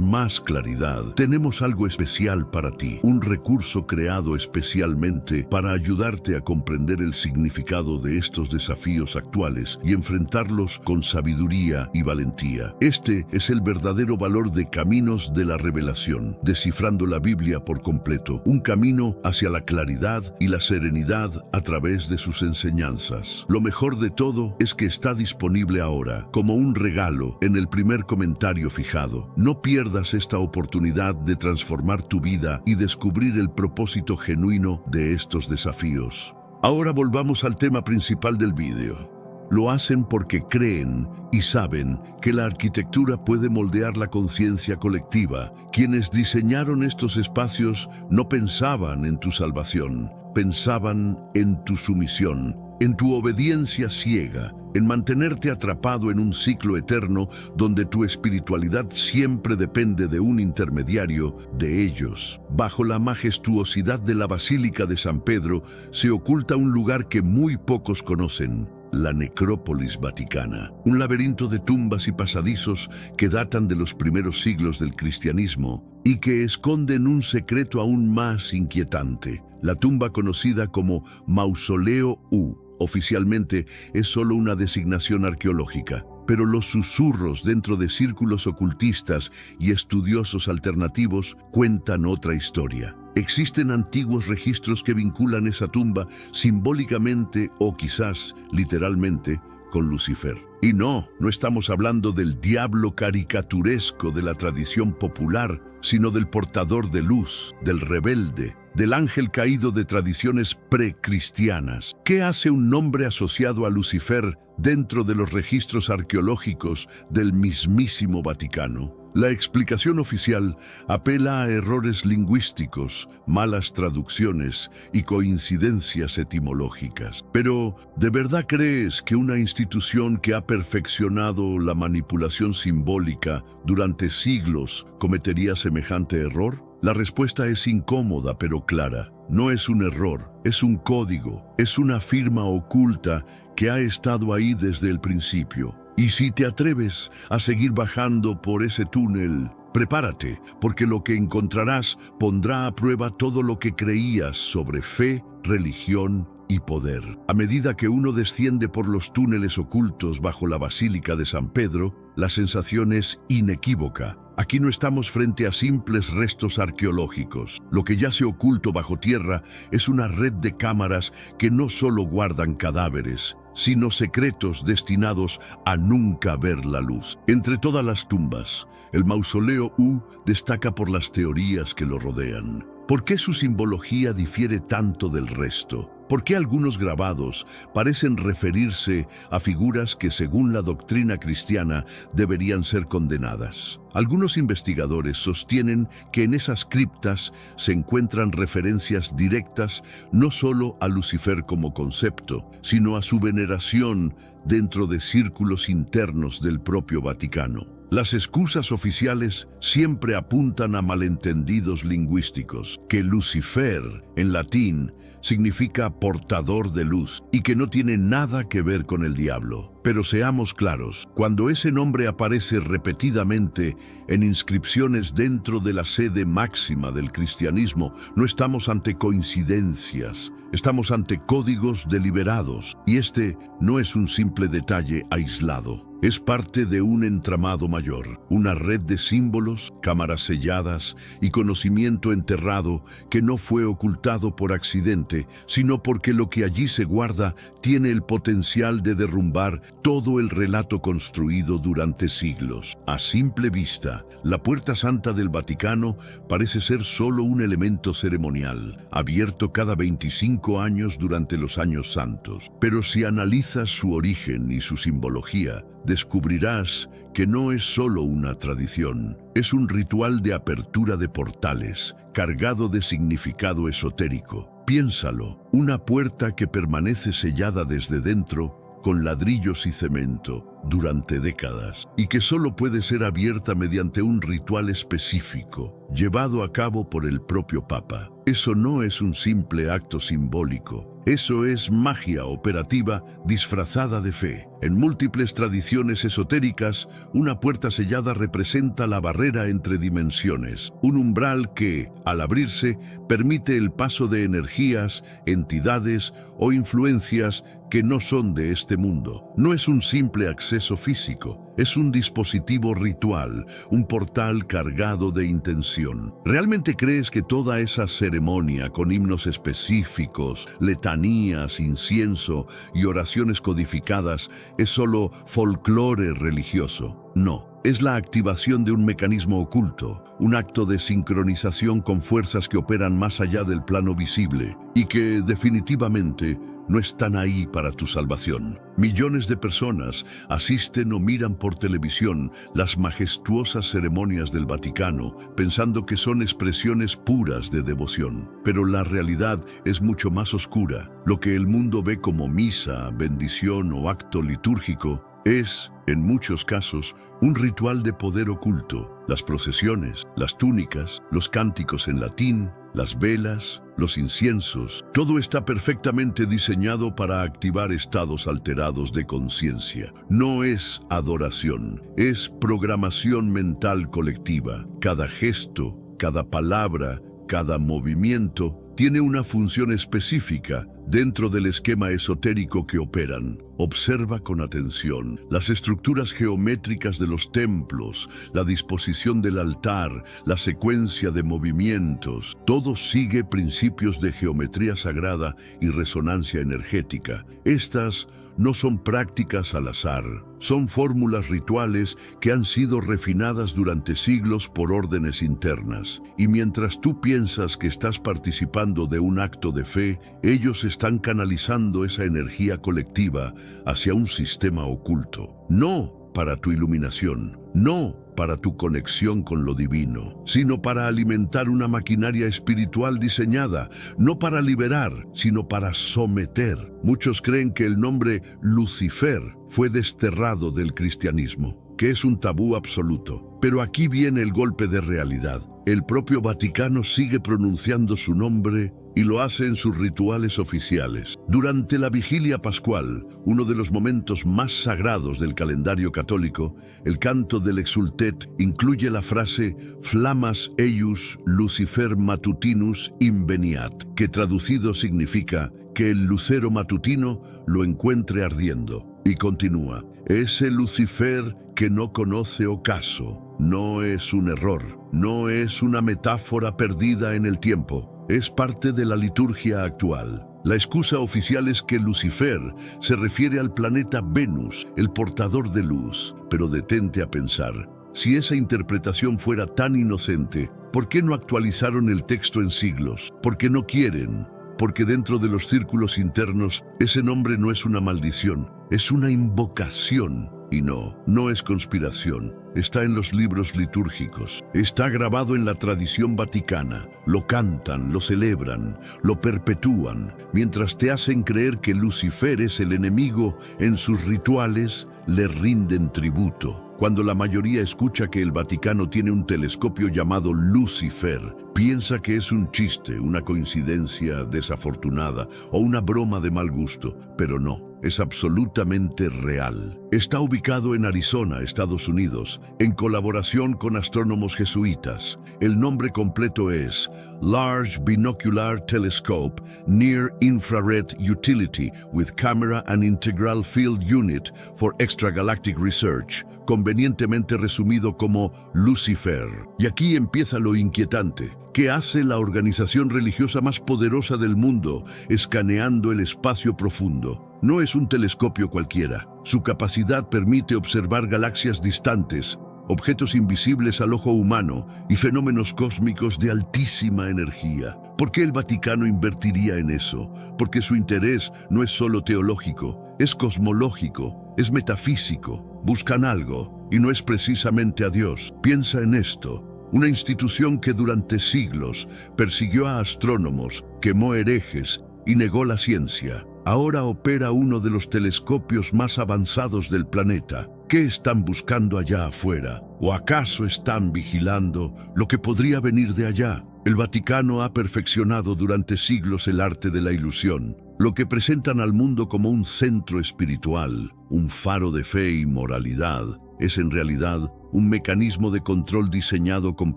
más claridad, tenemos algo especial para ti, un recurso creado especialmente para ayudarte a comprender el significado de estos desafíos actuales y enfrentarlos con sabiduría y valentía. Este es el verdadero valor de Caminos de la Revelación, descifrando la Biblia por completo, un camino hacia la claridad y la serenidad a través de sus enseñanzas. Lo mejor de todo es que está disponible ahora, como un regalo, en el primer comentario fijado. No pierdas esta oportunidad de transformar tu vida y descubrir el propósito genuino de estos desafíos. Ahora volvamos al tema principal del vídeo. Lo hacen porque creen y saben que la arquitectura puede moldear la conciencia colectiva. Quienes diseñaron estos espacios no pensaban en tu salvación, pensaban en tu sumisión, en tu obediencia ciega, en mantenerte atrapado en un ciclo eterno donde tu espiritualidad siempre depende de un intermediario, de ellos. Bajo la majestuosidad de la Basílica de San Pedro se oculta un lugar que muy pocos conocen: la necrópolis vaticana, un laberinto de tumbas y pasadizos que datan de los primeros siglos del cristianismo y que esconden un secreto aún más inquietante. La tumba conocida como Mausoleo U oficialmente es solo una designación arqueológica, pero los susurros dentro de círculos ocultistas y estudiosos alternativos cuentan otra historia. Existen antiguos registros que vinculan esa tumba simbólicamente o quizás literalmente con Lucifer. Y no estamos hablando del diablo caricaturesco de la tradición popular, sino del portador de luz, del rebelde, del ángel caído de tradiciones precristianas. ¿Qué hace un nombre asociado a Lucifer dentro de los registros arqueológicos del mismísimo Vaticano? La explicación oficial apela a errores lingüísticos, malas traducciones y coincidencias etimológicas. Pero, ¿de verdad crees que una institución que ha perfeccionado la manipulación simbólica durante siglos cometería semejante error? La respuesta es incómoda pero clara. No es un error, es un código, es una firma oculta que ha estado ahí desde el principio. Y si te atreves a seguir bajando por ese túnel, prepárate, porque lo que encontrarás pondrá a prueba todo lo que creías sobre fe, religión y poder. A medida que uno desciende por los túneles ocultos bajo la Basílica de San Pedro, la sensación es inequívoca. Aquí no estamos frente a simples restos arqueológicos. Lo que yace oculto bajo tierra es una red de cámaras que no solo guardan cadáveres, sino secretos destinados a nunca ver la luz. Entre todas las tumbas, el mausoleo U destaca por las teorías que lo rodean. ¿Por qué su simbología difiere tanto del resto? ¿Por qué algunos grabados parecen referirse a figuras que, según la doctrina cristiana, deberían ser condenadas? Algunos investigadores sostienen que en esas criptas se encuentran referencias directas no solo a Lucifer como concepto, sino a su veneración dentro de círculos internos del propio Vaticano. Las excusas oficiales siempre apuntan a malentendidos lingüísticos, que Lucifer, en latín, significa portador de luz y que no tiene nada que ver con el diablo. Pero seamos claros, cuando ese nombre aparece repetidamente en inscripciones dentro de la sede máxima del cristianismo, no estamos ante coincidencias, estamos ante códigos deliberados, y este no es un simple detalle aislado. Es parte de un entramado mayor, una red de símbolos, cámaras selladas y conocimiento enterrado que no fue ocultado por accidente, sino porque lo que allí se guarda tiene el potencial de derrumbar todo el relato construido durante siglos. A simple vista, la Puerta Santa del Vaticano parece ser solo un elemento ceremonial, abierto cada 25 años durante los años santos. Pero si analizas su origen y su simbología, descubrirás que no es solo una tradición, es un ritual de apertura de portales, cargado de significado esotérico. Piénsalo, una puerta que permanece sellada desde dentro, con ladrillos y cemento, durante décadas, y que solo puede ser abierta mediante un ritual específico, llevado a cabo por el propio Papa. Eso no es un simple acto simbólico, eso es magia operativa disfrazada de fe. En múltiples tradiciones esotéricas, una puerta sellada representa la barrera entre dimensiones, un umbral que, al abrirse, permite el paso de energías, entidades o influencias que no son de este mundo. No es un simple acceso físico, es un dispositivo ritual, un portal cargado de intención. ¿Realmente crees que toda esa ceremonia con himnos específicos, letanías, incienso y oraciones codificadas es solo folclore religioso? No. Es la activación de un mecanismo oculto, un acto de sincronización con fuerzas que operan más allá del plano visible y que definitivamente no están ahí para tu salvación. Millones de personas asisten o miran por televisión las majestuosas ceremonias del Vaticano, pensando que son expresiones puras de devoción. Pero la realidad es mucho más oscura. Lo que el mundo ve como misa, bendición o acto litúrgico es, en muchos casos, un ritual de poder oculto. Las procesiones, las túnicas, los cánticos en latín, las velas, los inciensos, todo está perfectamente diseñado para activar estados alterados de conciencia. No es adoración, es programación mental colectiva. Cada gesto, cada palabra, cada movimiento tiene una función específica dentro del esquema esotérico que operan. Observa con atención las estructuras geométricas de los templos, la disposición del altar, la secuencia de movimientos. Todo sigue principios de geometría sagrada y resonancia energética. Estas no son prácticas al azar, son fórmulas rituales que han sido refinadas durante siglos por órdenes internas. Y mientras tú piensas que estás participando de un acto de fe, ellos están canalizando esa energía colectiva hacia un sistema oculto. No para tu iluminación, no para tu conexión con lo divino, sino para alimentar una maquinaria espiritual diseñada, no para liberar, sino para someter. Muchos creen que el nombre Lucifer fue desterrado del cristianismo, que es un tabú absoluto. Pero aquí viene el golpe de realidad. El propio Vaticano sigue pronunciando su nombre y lo hace en sus rituales oficiales. Durante la vigilia pascual, uno de los momentos más sagrados del calendario católico, el canto del Exultet incluye la frase Flammas eius Lucifer matutinus inveniat, que traducido significa que el lucero matutino lo encuentre ardiendo. Y continúa, ese Lucifer que no conoce ocaso. No es un error, no es una metáfora perdida en el tiempo, es parte de la liturgia actual. La excusa oficial es que Lucifer se refiere al planeta Venus, el portador de luz. Pero detente a pensar, si esa interpretación fuera tan inocente, ¿por qué no actualizaron el texto en siglos? ¿Por qué no quieren? Porque dentro de los círculos internos, ese nombre no es una maldición, es una invocación. Y no es conspiración. Está en los libros litúrgicos. Está grabado en la tradición vaticana. Lo cantan, lo celebran, lo perpetúan. Mientras te hacen creer que Lucifer es el enemigo, en sus rituales le rinden tributo. Cuando la mayoría escucha que el Vaticano tiene un telescopio llamado Lucifer, piensa que es un chiste, una coincidencia desafortunada o una broma de mal gusto, pero no. Es absolutamente real. Está ubicado en Arizona, Estados Unidos, en colaboración con astrónomos jesuitas. El nombre completo es Large Binocular Telescope Near Infrared Utility with Camera and Integral Field Unit for Extragalactic Research, convenientemente resumido como Lucifer. Y aquí empieza lo inquietante. ¿Qué hace la organización religiosa más poderosa del mundo escaneando el espacio profundo? No es un telescopio cualquiera. Su capacidad permite observar galaxias distantes, objetos invisibles al ojo humano y fenómenos cósmicos de altísima energía. ¿Por qué el Vaticano invertiría en eso? Porque su interés no es solo teológico, es cosmológico, es metafísico. Buscan algo, y no es precisamente a Dios. Piensa en esto. Una institución que durante siglos persiguió a astrónomos, quemó herejes y negó la ciencia. Ahora opera uno de los telescopios más avanzados del planeta. ¿Qué están buscando allá afuera? ¿O acaso están vigilando lo que podría venir de allá? El Vaticano ha perfeccionado durante siglos el arte de la ilusión, lo que presentan al mundo como un centro espiritual, un faro de fe y moralidad. Es en realidad un mecanismo de control diseñado con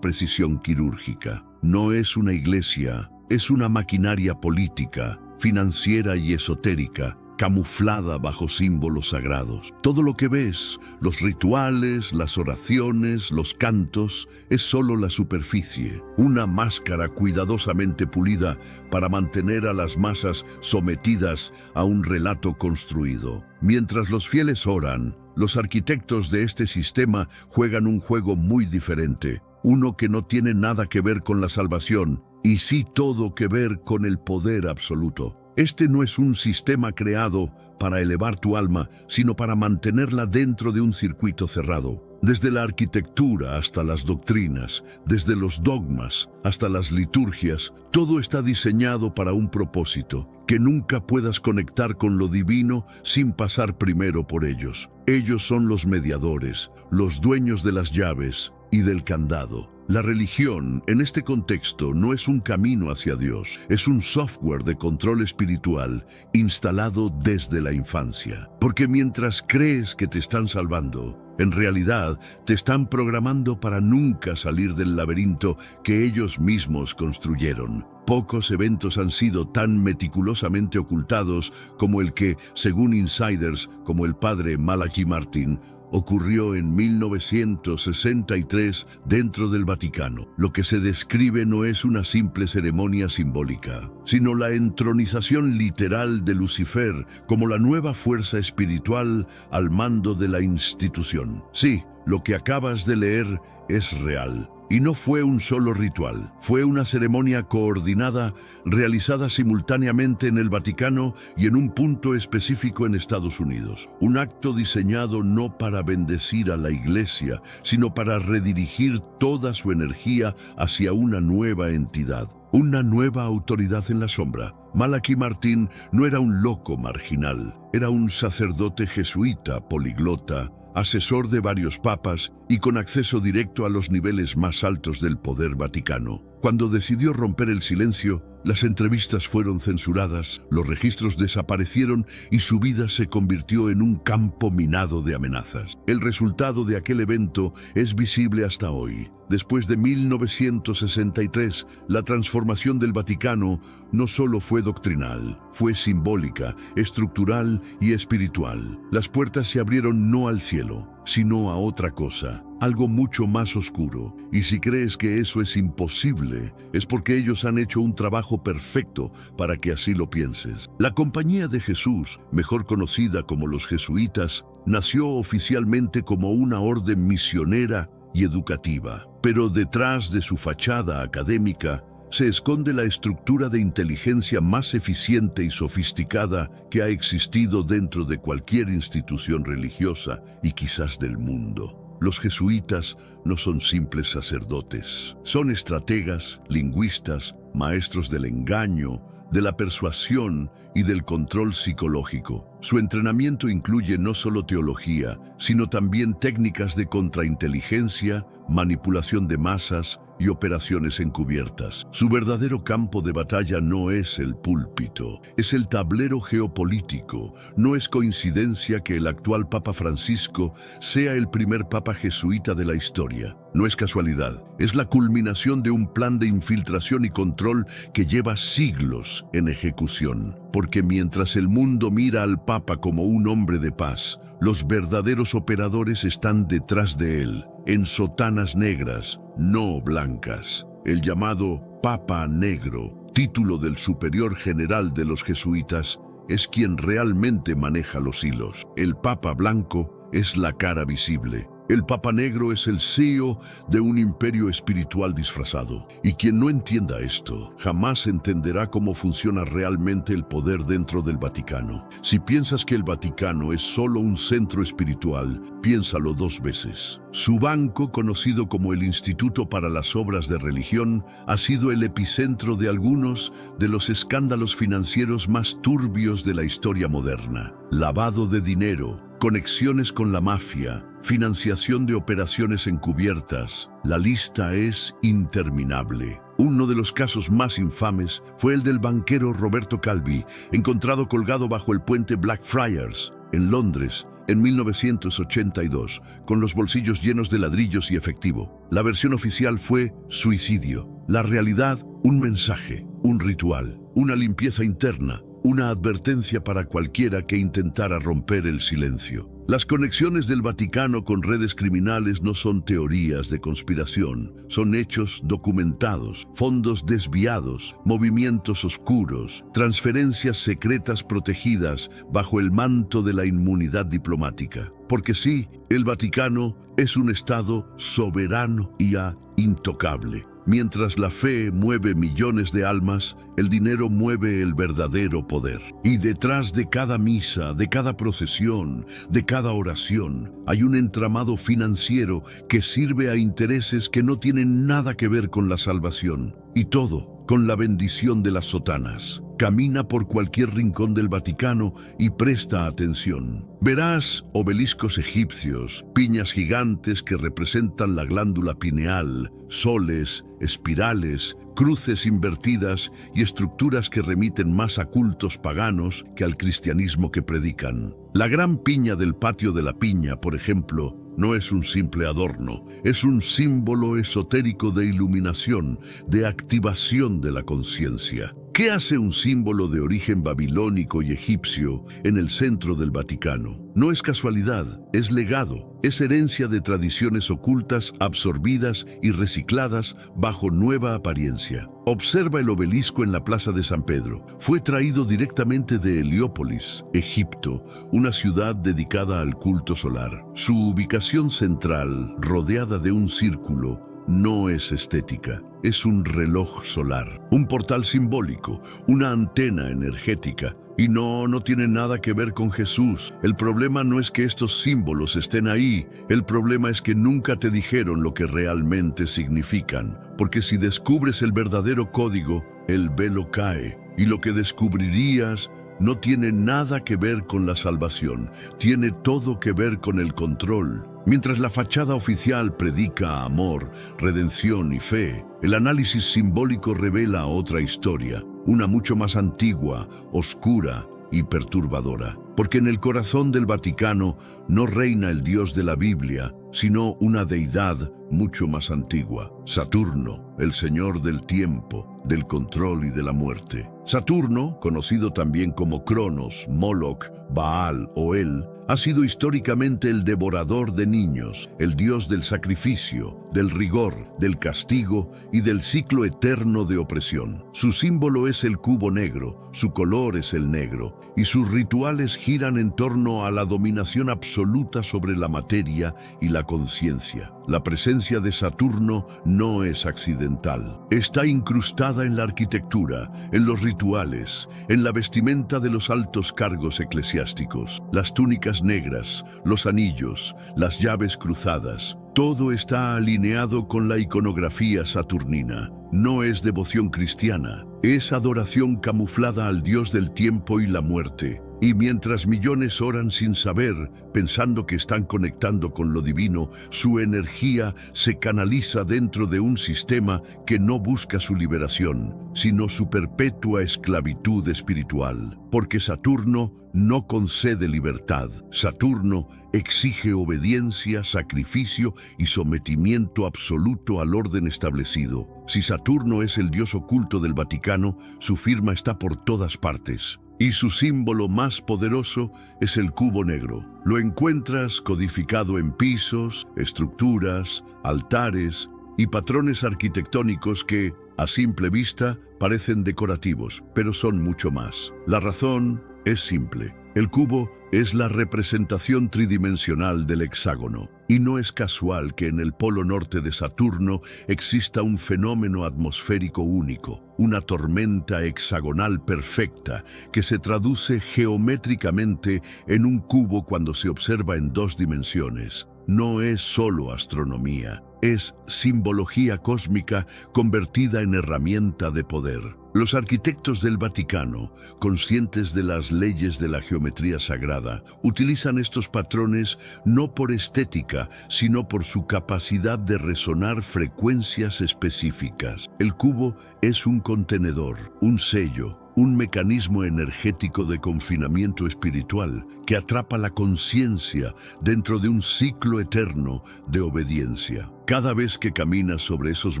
precisión quirúrgica. No es una iglesia, es una maquinaria política, financiera y esotérica, camuflada bajo símbolos sagrados. Todo lo que ves, los rituales, las oraciones, los cantos, es solo la superficie, una máscara cuidadosamente pulida para mantener a las masas sometidas a un relato construido. Mientras los fieles oran, los arquitectos de este sistema juegan un juego muy diferente, uno que no tiene nada que ver con la salvación, y sí todo que ver con el poder absoluto. Este no es un sistema creado para elevar tu alma, sino para mantenerla dentro de un circuito cerrado. Desde la arquitectura hasta las doctrinas, desde los dogmas hasta las liturgias, todo está diseñado para un propósito, que nunca puedas conectar con lo divino sin pasar primero por ellos. Ellos son los mediadores, los dueños de las llaves y del candado. La religión, en este contexto, no es un camino hacia Dios, es un software de control espiritual instalado desde la infancia. Porque mientras crees que te están salvando, en realidad te están programando para nunca salir del laberinto que ellos mismos construyeron. Pocos eventos han sido tan meticulosamente ocultados como el que, según insiders como el padre Malachi Martin, ocurrió en 1963 dentro del Vaticano. Lo que se describe no es una simple ceremonia simbólica, sino la entronización literal de Lucifer como la nueva fuerza espiritual al mando de la institución. Sí, lo que acabas de leer es real. Y no fue un solo ritual, fue una ceremonia coordinada realizada simultáneamente en el Vaticano y en un punto específico en Estados Unidos. Un acto diseñado no para bendecir a la Iglesia, sino para redirigir toda su energía hacia una nueva entidad, una nueva autoridad en la sombra. Malachi Martin no era un loco marginal, era un sacerdote jesuita poliglota, asesor de varios papas y con acceso directo a los niveles más altos del poder vaticano. Cuando decidió romper el silencio, las entrevistas fueron censuradas, los registros desaparecieron y su vida se convirtió en un campo minado de amenazas. El resultado de aquel evento es visible hasta hoy. Después de 1963, la transformación del Vaticano no solo fue doctrinal, fue simbólica, estructural y espiritual. Las puertas se abrieron no al cielo, sino a otra cosa, algo mucho más oscuro. Y si crees que eso es imposible, es porque ellos han hecho un trabajo perfecto para que así lo pienses. La Compañía de Jesús, mejor conocida como los jesuitas, nació oficialmente como una orden misionera y educativa. Pero detrás de su fachada académica se esconde la estructura de inteligencia más eficiente y sofisticada que ha existido dentro de cualquier institución religiosa y quizás del mundo. Los jesuitas no son simples sacerdotes, son estrategas, lingüistas, maestros del engaño, de la persuasión y del control psicológico. Su entrenamiento incluye no solo teología, sino también técnicas de contrainteligencia, manipulación de masas y operaciones encubiertas. Su verdadero campo de batalla no es el púlpito, es el tablero geopolítico. No es coincidencia que el actual Papa Francisco sea el primer papa jesuita de la historia. No es casualidad, es la culminación de un plan de infiltración y control que lleva siglos en ejecución. Porque mientras el mundo mira al Papa como un hombre de paz, los verdaderos operadores están detrás de él, en sotanas negras, no blancas. El llamado Papa Negro, título del superior general de los jesuitas, es quien realmente maneja los hilos. El Papa Blanco es la cara visible. El Papa Negro es el CEO de un imperio espiritual disfrazado. Y quien no entienda esto, jamás entenderá cómo funciona realmente el poder dentro del Vaticano. Si piensas que el Vaticano es solo un centro espiritual, piénsalo dos veces. Su banco, conocido como el Instituto para las Obras de Religión, ha sido el epicentro de algunos de los escándalos financieros más turbios de la historia moderna. Lavado de dinero, conexiones con la mafia, financiación de operaciones encubiertas. La lista es interminable. Uno de los casos más infames fue el del banquero Roberto Calvi, encontrado colgado bajo el puente Blackfriars, en Londres, en 1982, con los bolsillos llenos de ladrillos y efectivo. La versión oficial fue suicidio. La realidad, un mensaje, un ritual, una limpieza interna, una advertencia para cualquiera que intentara romper el silencio. Las conexiones del Vaticano con redes criminales no son teorías de conspiración, son hechos documentados, fondos desviados, movimientos oscuros, transferencias secretas protegidas bajo el manto de la inmunidad diplomática. Porque sí, el Vaticano es un Estado soberano y intocable. Mientras la fe mueve millones de almas, el dinero mueve el verdadero poder. Y detrás de cada misa, de cada procesión, de cada oración, hay un entramado financiero que sirve a intereses que no tienen nada que ver con la salvación. Y todo con la bendición de las sotanas. Camina por cualquier rincón del Vaticano y presta atención. Verás obeliscos egipcios, piñas gigantes que representan la glándula pineal, soles, espirales, cruces invertidas y estructuras que remiten más a cultos paganos que al cristianismo que predican. La gran piña del patio de la Piña, por ejemplo, no es un simple adorno, es un símbolo esotérico de iluminación, de activación de la conciencia. ¿Qué hace un símbolo de origen babilónico y egipcio en el centro del Vaticano? No es casualidad, es legado, es herencia de tradiciones ocultas, absorbidas y recicladas bajo nueva apariencia. Observa el obelisco en la Plaza de San Pedro. Fue traído directamente de Heliópolis, Egipto, una ciudad dedicada al culto solar. Su ubicación central, rodeada de un círculo, no es estética, es un reloj solar, un portal simbólico, una antena energética. Y no tiene nada que ver con Jesús. El problema no es que estos símbolos estén ahí, el problema es que nunca te dijeron lo que realmente significan. Porque si descubres el verdadero código, el velo cae, y lo que descubrirías no tiene nada que ver con la salvación, tiene todo que ver con el control. Mientras la fachada oficial predica amor, redención y fe, el análisis simbólico revela otra historia, una mucho más antigua, oscura y perturbadora. Porque en el corazón del Vaticano no reina el Dios de la Biblia, sino una deidad mucho más antigua, Saturno, el señor del tiempo, del control y de la muerte. Saturno, conocido también como Cronos, Moloch, Baal o El, ha sido históricamente el devorador de niños, el dios del sacrificio, del rigor, del castigo y del ciclo eterno de opresión. Su símbolo es el cubo negro, su color es el negro, y sus rituales giran en torno a la dominación absoluta sobre la materia y la conciencia. La presencia de Saturno no es accidental. Está incrustada en la arquitectura, en los rituales, en la vestimenta de los altos cargos eclesiásticos, las túnicas negras, los anillos, las llaves cruzadas. Todo está alineado con la iconografía saturnina. No es devoción cristiana, es adoración camuflada al dios del tiempo y la muerte. Y mientras millones oran sin saber, pensando que están conectando con lo divino, su energía se canaliza dentro de un sistema que no busca su liberación, sino su perpetua esclavitud espiritual. Porque Saturno no concede libertad. Saturno exige obediencia, sacrificio y sometimiento absoluto al orden establecido. Si Saturno es el dios oculto del Vaticano, su firma está por todas partes. Y su símbolo más poderoso es el cubo negro. Lo encuentras codificado en pisos, estructuras, altares y patrones arquitectónicos que, a simple vista, parecen decorativos, pero son mucho más. La razón es simple. El cubo es la representación tridimensional del hexágono, y no es casual que en el polo norte de Saturno exista un fenómeno atmosférico único, una tormenta hexagonal perfecta que se traduce geométricamente en un cubo cuando se observa en 2 dimensiones. No es solo astronomía, es simbología cósmica convertida en herramienta de poder. Los arquitectos del Vaticano, conscientes de las leyes de la geometría sagrada, utilizan estos patrones no por estética, sino por su capacidad de resonar frecuencias específicas. El cubo es un contenedor, un sello, un mecanismo energético de confinamiento espiritual que atrapa la conciencia dentro de un ciclo eterno de obediencia. Cada vez que caminas sobre esos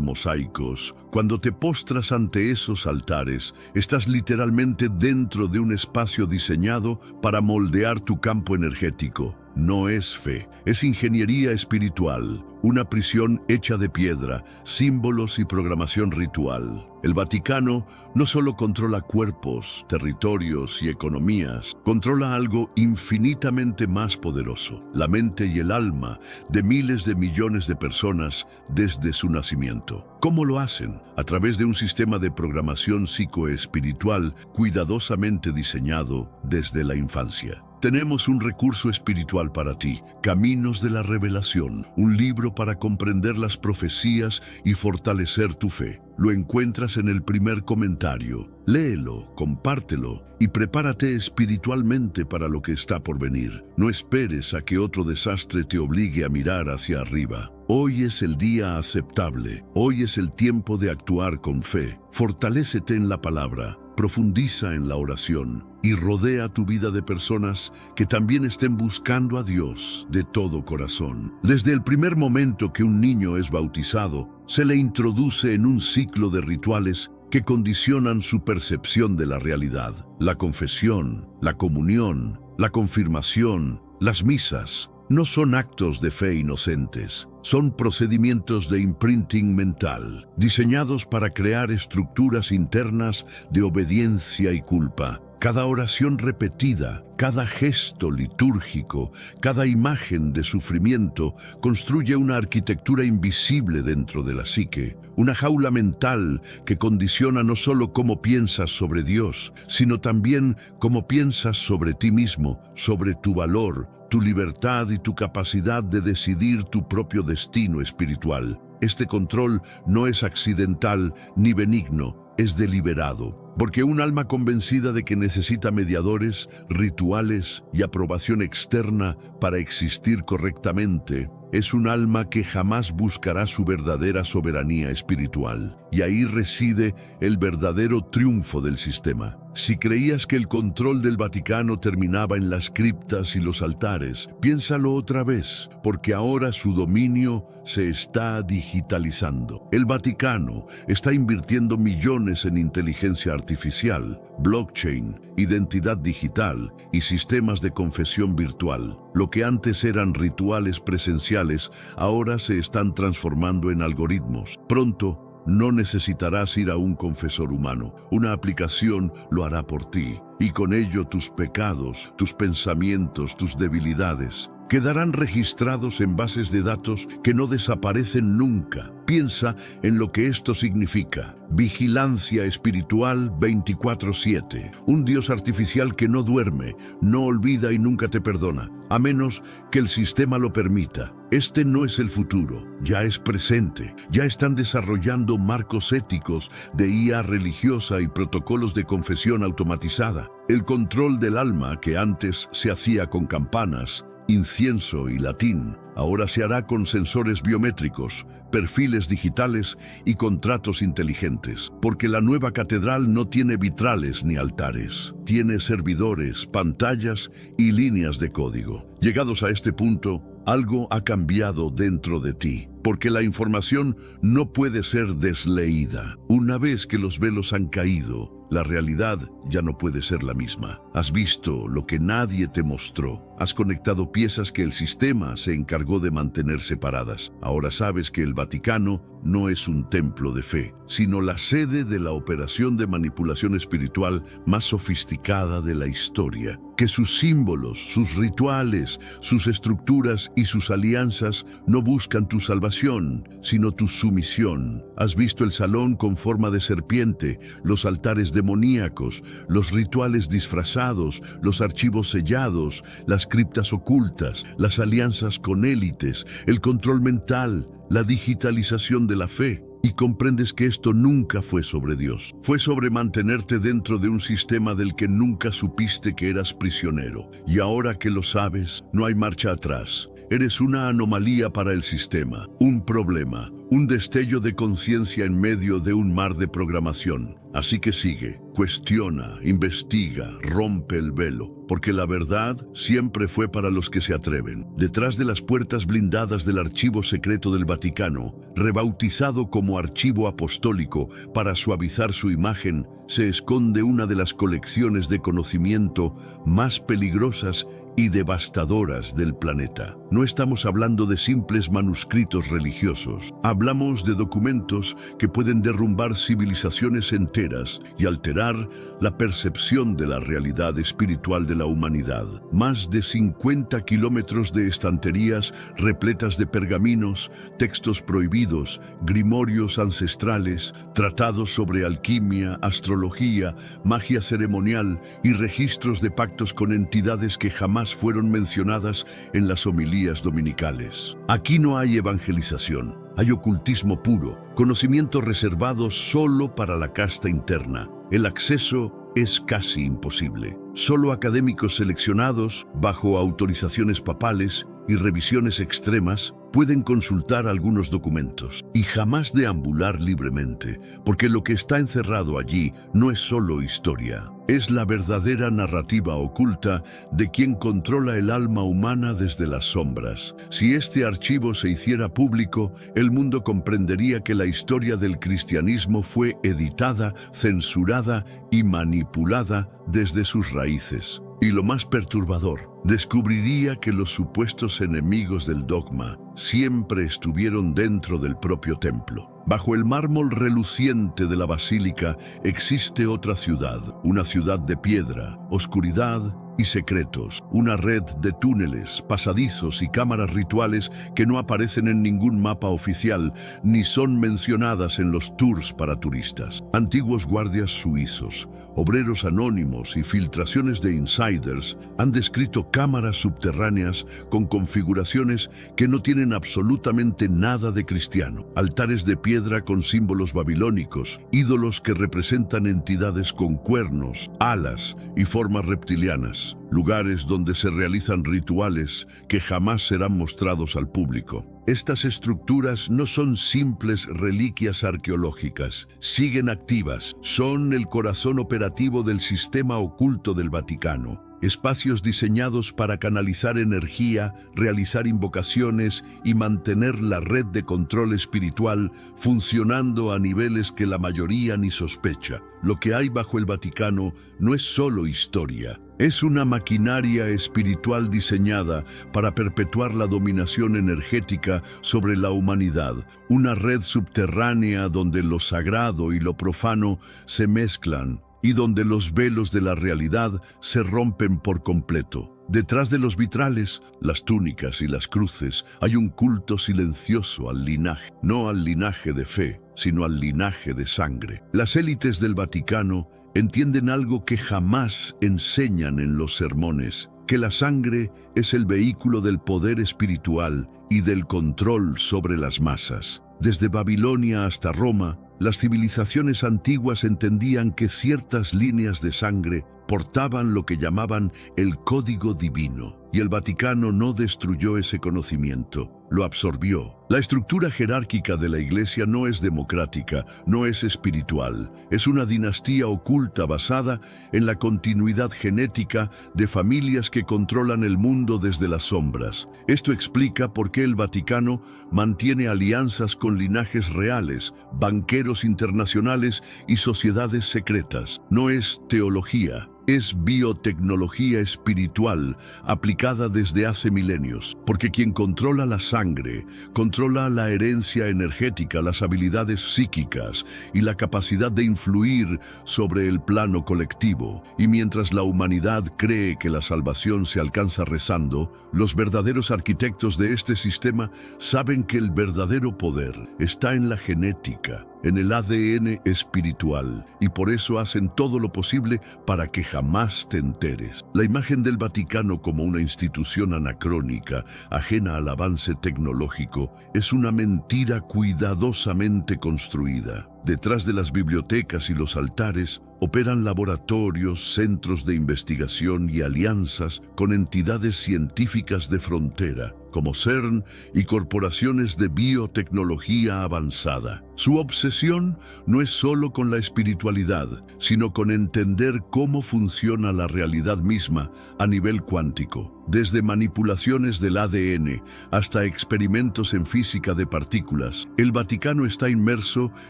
mosaicos, cuando te postras ante esos altares, estás literalmente dentro de un espacio diseñado para moldear tu campo energético. No es fe, es ingeniería espiritual, una prisión hecha de piedra, símbolos y programación ritual. El Vaticano no solo controla cuerpos, territorios y economías, controla algo infinitamente más poderoso, la mente y el alma de miles de millones de personas desde su nacimiento. ¿Cómo lo hacen? A través de un sistema de programación psicoespiritual cuidadosamente diseñado desde la infancia. Tenemos un recurso espiritual para ti, Caminos de la Revelación, un libro para comprender las profecías y fortalecer tu fe. Lo encuentras en el primer comentario. Léelo, compártelo y prepárate espiritualmente para lo que está por venir. No esperes a que otro desastre te obligue a mirar hacia arriba. Hoy es el día aceptable. Hoy es el tiempo de actuar con fe. Fortalécete en la palabra. Profundiza en la oración y rodea tu vida de personas que también estén buscando a Dios de todo corazón. Desde el primer momento que un niño es bautizado, se le introduce en un ciclo de rituales que condicionan su percepción de la realidad. La confesión, la comunión, la confirmación, las misas, no son actos de fe inocentes. Son procedimientos de imprinting mental, diseñados para crear estructuras internas de obediencia y culpa. Cada oración repetida, cada gesto litúrgico, cada imagen de sufrimiento construye una arquitectura invisible dentro de la psique, una jaula mental que condiciona no solo cómo piensas sobre Dios, sino también cómo piensas sobre ti mismo, sobre tu valor, tu libertad y tu capacidad de decidir tu propio destino espiritual. Este control no es accidental ni benigno, es deliberado. Porque un alma convencida de que necesita mediadores, rituales y aprobación externa para existir correctamente, es un alma que jamás buscará su verdadera soberanía espiritual. Y ahí reside el verdadero triunfo del sistema. Si creías que el control del Vaticano terminaba en las criptas y los altares, piénsalo otra vez, porque ahora su dominio se está digitalizando. El Vaticano está invirtiendo millones en inteligencia artificial, blockchain, identidad digital y sistemas de confesión virtual. Lo que antes eran rituales presenciales, ahora se están transformando en algoritmos. Pronto, no necesitarás ir a un confesor humano. Una aplicación lo hará por ti, y con ello tus pecados, tus pensamientos, tus debilidades quedarán registrados en bases de datos que no desaparecen nunca. Piensa en lo que esto significa. Vigilancia espiritual 24/7. Un Dios artificial que no duerme, no olvida y nunca te perdona, a menos que el sistema lo permita. Este no es el futuro, ya es presente. Ya están desarrollando marcos éticos de IA religiosa y protocolos de confesión automatizada. El control del alma, que antes se hacía con campanas, incienso y latín, ahora se hará con sensores biométricos, perfiles digitales y contratos inteligentes, porque la nueva catedral no tiene vitrales ni altares, tiene servidores, pantallas y líneas de código. Llegados a este punto, algo ha cambiado dentro de ti, porque la información no puede ser desleída. Una vez que los velos han caído, la realidad ya no puede ser la misma. Has visto lo que nadie te mostró. Has conectado piezas que el sistema se encargó de mantener separadas. Ahora sabes que el Vaticano no es un templo de fe, sino la sede de la operación de manipulación espiritual más sofisticada de la historia. Que sus símbolos, sus rituales, sus estructuras y sus alianzas no buscan tu salvación, sino tu sumisión. Has visto el salón con forma de serpiente, los altares demoníacos, los rituales disfrazados, los archivos sellados, las criptas ocultas, las alianzas con élites, el control mental, la digitalización de la fe. Y comprendes que esto nunca fue sobre Dios. Fue sobre mantenerte dentro de un sistema del que nunca supiste que eras prisionero. Y ahora que lo sabes, no hay marcha atrás. Eres una anomalía para el sistema, un problema, un destello de conciencia en medio de un mar de programación. Así que sigue, cuestiona, investiga, rompe el velo, porque la verdad siempre fue para los que se atreven. Detrás de las puertas blindadas del archivo secreto del Vaticano, rebautizado como Archivo Apostólico para suavizar su imagen, se esconde una de las colecciones de conocimiento más peligrosas y devastadoras del planeta. No estamos hablando de simples manuscritos religiosos. Hablamos de documentos que pueden derrumbar civilizaciones enteras y alterar la percepción de la realidad espiritual de la humanidad. Más de 50 kilómetros de estanterías repletas de pergaminos, textos prohibidos, grimorios ancestrales, tratados sobre alquimia, astrología, magia ceremonial y registros de pactos con entidades que jamás fueron mencionadas en las homilías dominicales. Aquí no hay evangelización, hay ocultismo puro, conocimiento reservado solo para la casta interna. El acceso es casi imposible. Solo académicos seleccionados, bajo autorizaciones papales y revisiones extremas, pueden consultar algunos documentos y jamás deambular libremente, porque lo que está encerrado allí no es solo historia, es la verdadera narrativa oculta de quien controla el alma humana desde las sombras. Si este archivo se hiciera público, el mundo comprendería que la historia del cristianismo fue editada, censurada y manipulada desde sus raíces. Y lo más perturbador, descubriría que los supuestos enemigos del dogma siempre estuvieron dentro del propio templo. Bajo el mármol reluciente de la basílica existe otra ciudad, una ciudad de piedra, oscuridad y secretos, una red de túneles, pasadizos y cámaras rituales que no aparecen en ningún mapa oficial ni son mencionadas en los tours para turistas. Antiguos guardias suizos, obreros anónimos y filtraciones de insiders han descrito cámaras subterráneas con configuraciones que no tienen absolutamente nada de cristiano. Altares de piedra con símbolos babilónicos, ídolos que representan entidades con cuernos, alas y formas reptilianas, lugares donde se realizan rituales que jamás serán mostrados al público. Estas estructuras no son simples reliquias arqueológicas, siguen activas, son el corazón operativo del sistema oculto del Vaticano. Espacios diseñados para canalizar energía, realizar invocaciones y mantener la red de control espiritual funcionando a niveles que la mayoría ni sospecha. Lo que hay bajo el Vaticano no es solo historia, es una maquinaria espiritual diseñada para perpetuar la dominación energética sobre la humanidad, una red subterránea donde lo sagrado y lo profano se mezclan, y donde los velos de la realidad se rompen por completo. Detrás de los vitrales, las túnicas y las cruces, hay un culto silencioso al linaje, no al linaje de fe, sino al linaje de sangre. Las élites del Vaticano entienden algo que jamás enseñan en los sermones, que la sangre es el vehículo del poder espiritual y del control sobre las masas. Desde Babilonia hasta Roma, las civilizaciones antiguas entendían que ciertas líneas de sangre portaban lo que llamaban el código divino, y el Vaticano no destruyó ese conocimiento, lo absorbió. La estructura jerárquica de la Iglesia no es democrática, no es espiritual, es una dinastía oculta basada en la continuidad genética de familias que controlan el mundo desde las sombras. Esto explica por qué el Vaticano mantiene alianzas con linajes reales, banqueros internacionales y sociedades secretas. No es teología, es biotecnología espiritual aplicada desde hace milenios, porque quien controla la sangre, controla la herencia energética, las habilidades psíquicas y la capacidad de influir sobre el plano colectivo. Y mientras la humanidad cree que la salvación se alcanza rezando, los verdaderos arquitectos de este sistema saben que el verdadero poder está en la genética, en el ADN espiritual, y por eso hacen todo lo posible para que jamás te enteres. La imagen del Vaticano como una institución anacrónica, ajena al avance tecnológico, es una mentira cuidadosamente construida. Detrás de las bibliotecas y los altares operan laboratorios, centros de investigación y alianzas con entidades científicas de frontera, como CERN y corporaciones de biotecnología avanzada. Su obsesión no es solo con la espiritualidad, sino con entender cómo funciona la realidad misma a nivel cuántico. Desde manipulaciones del ADN hasta experimentos en física de partículas, el Vaticano está inmerso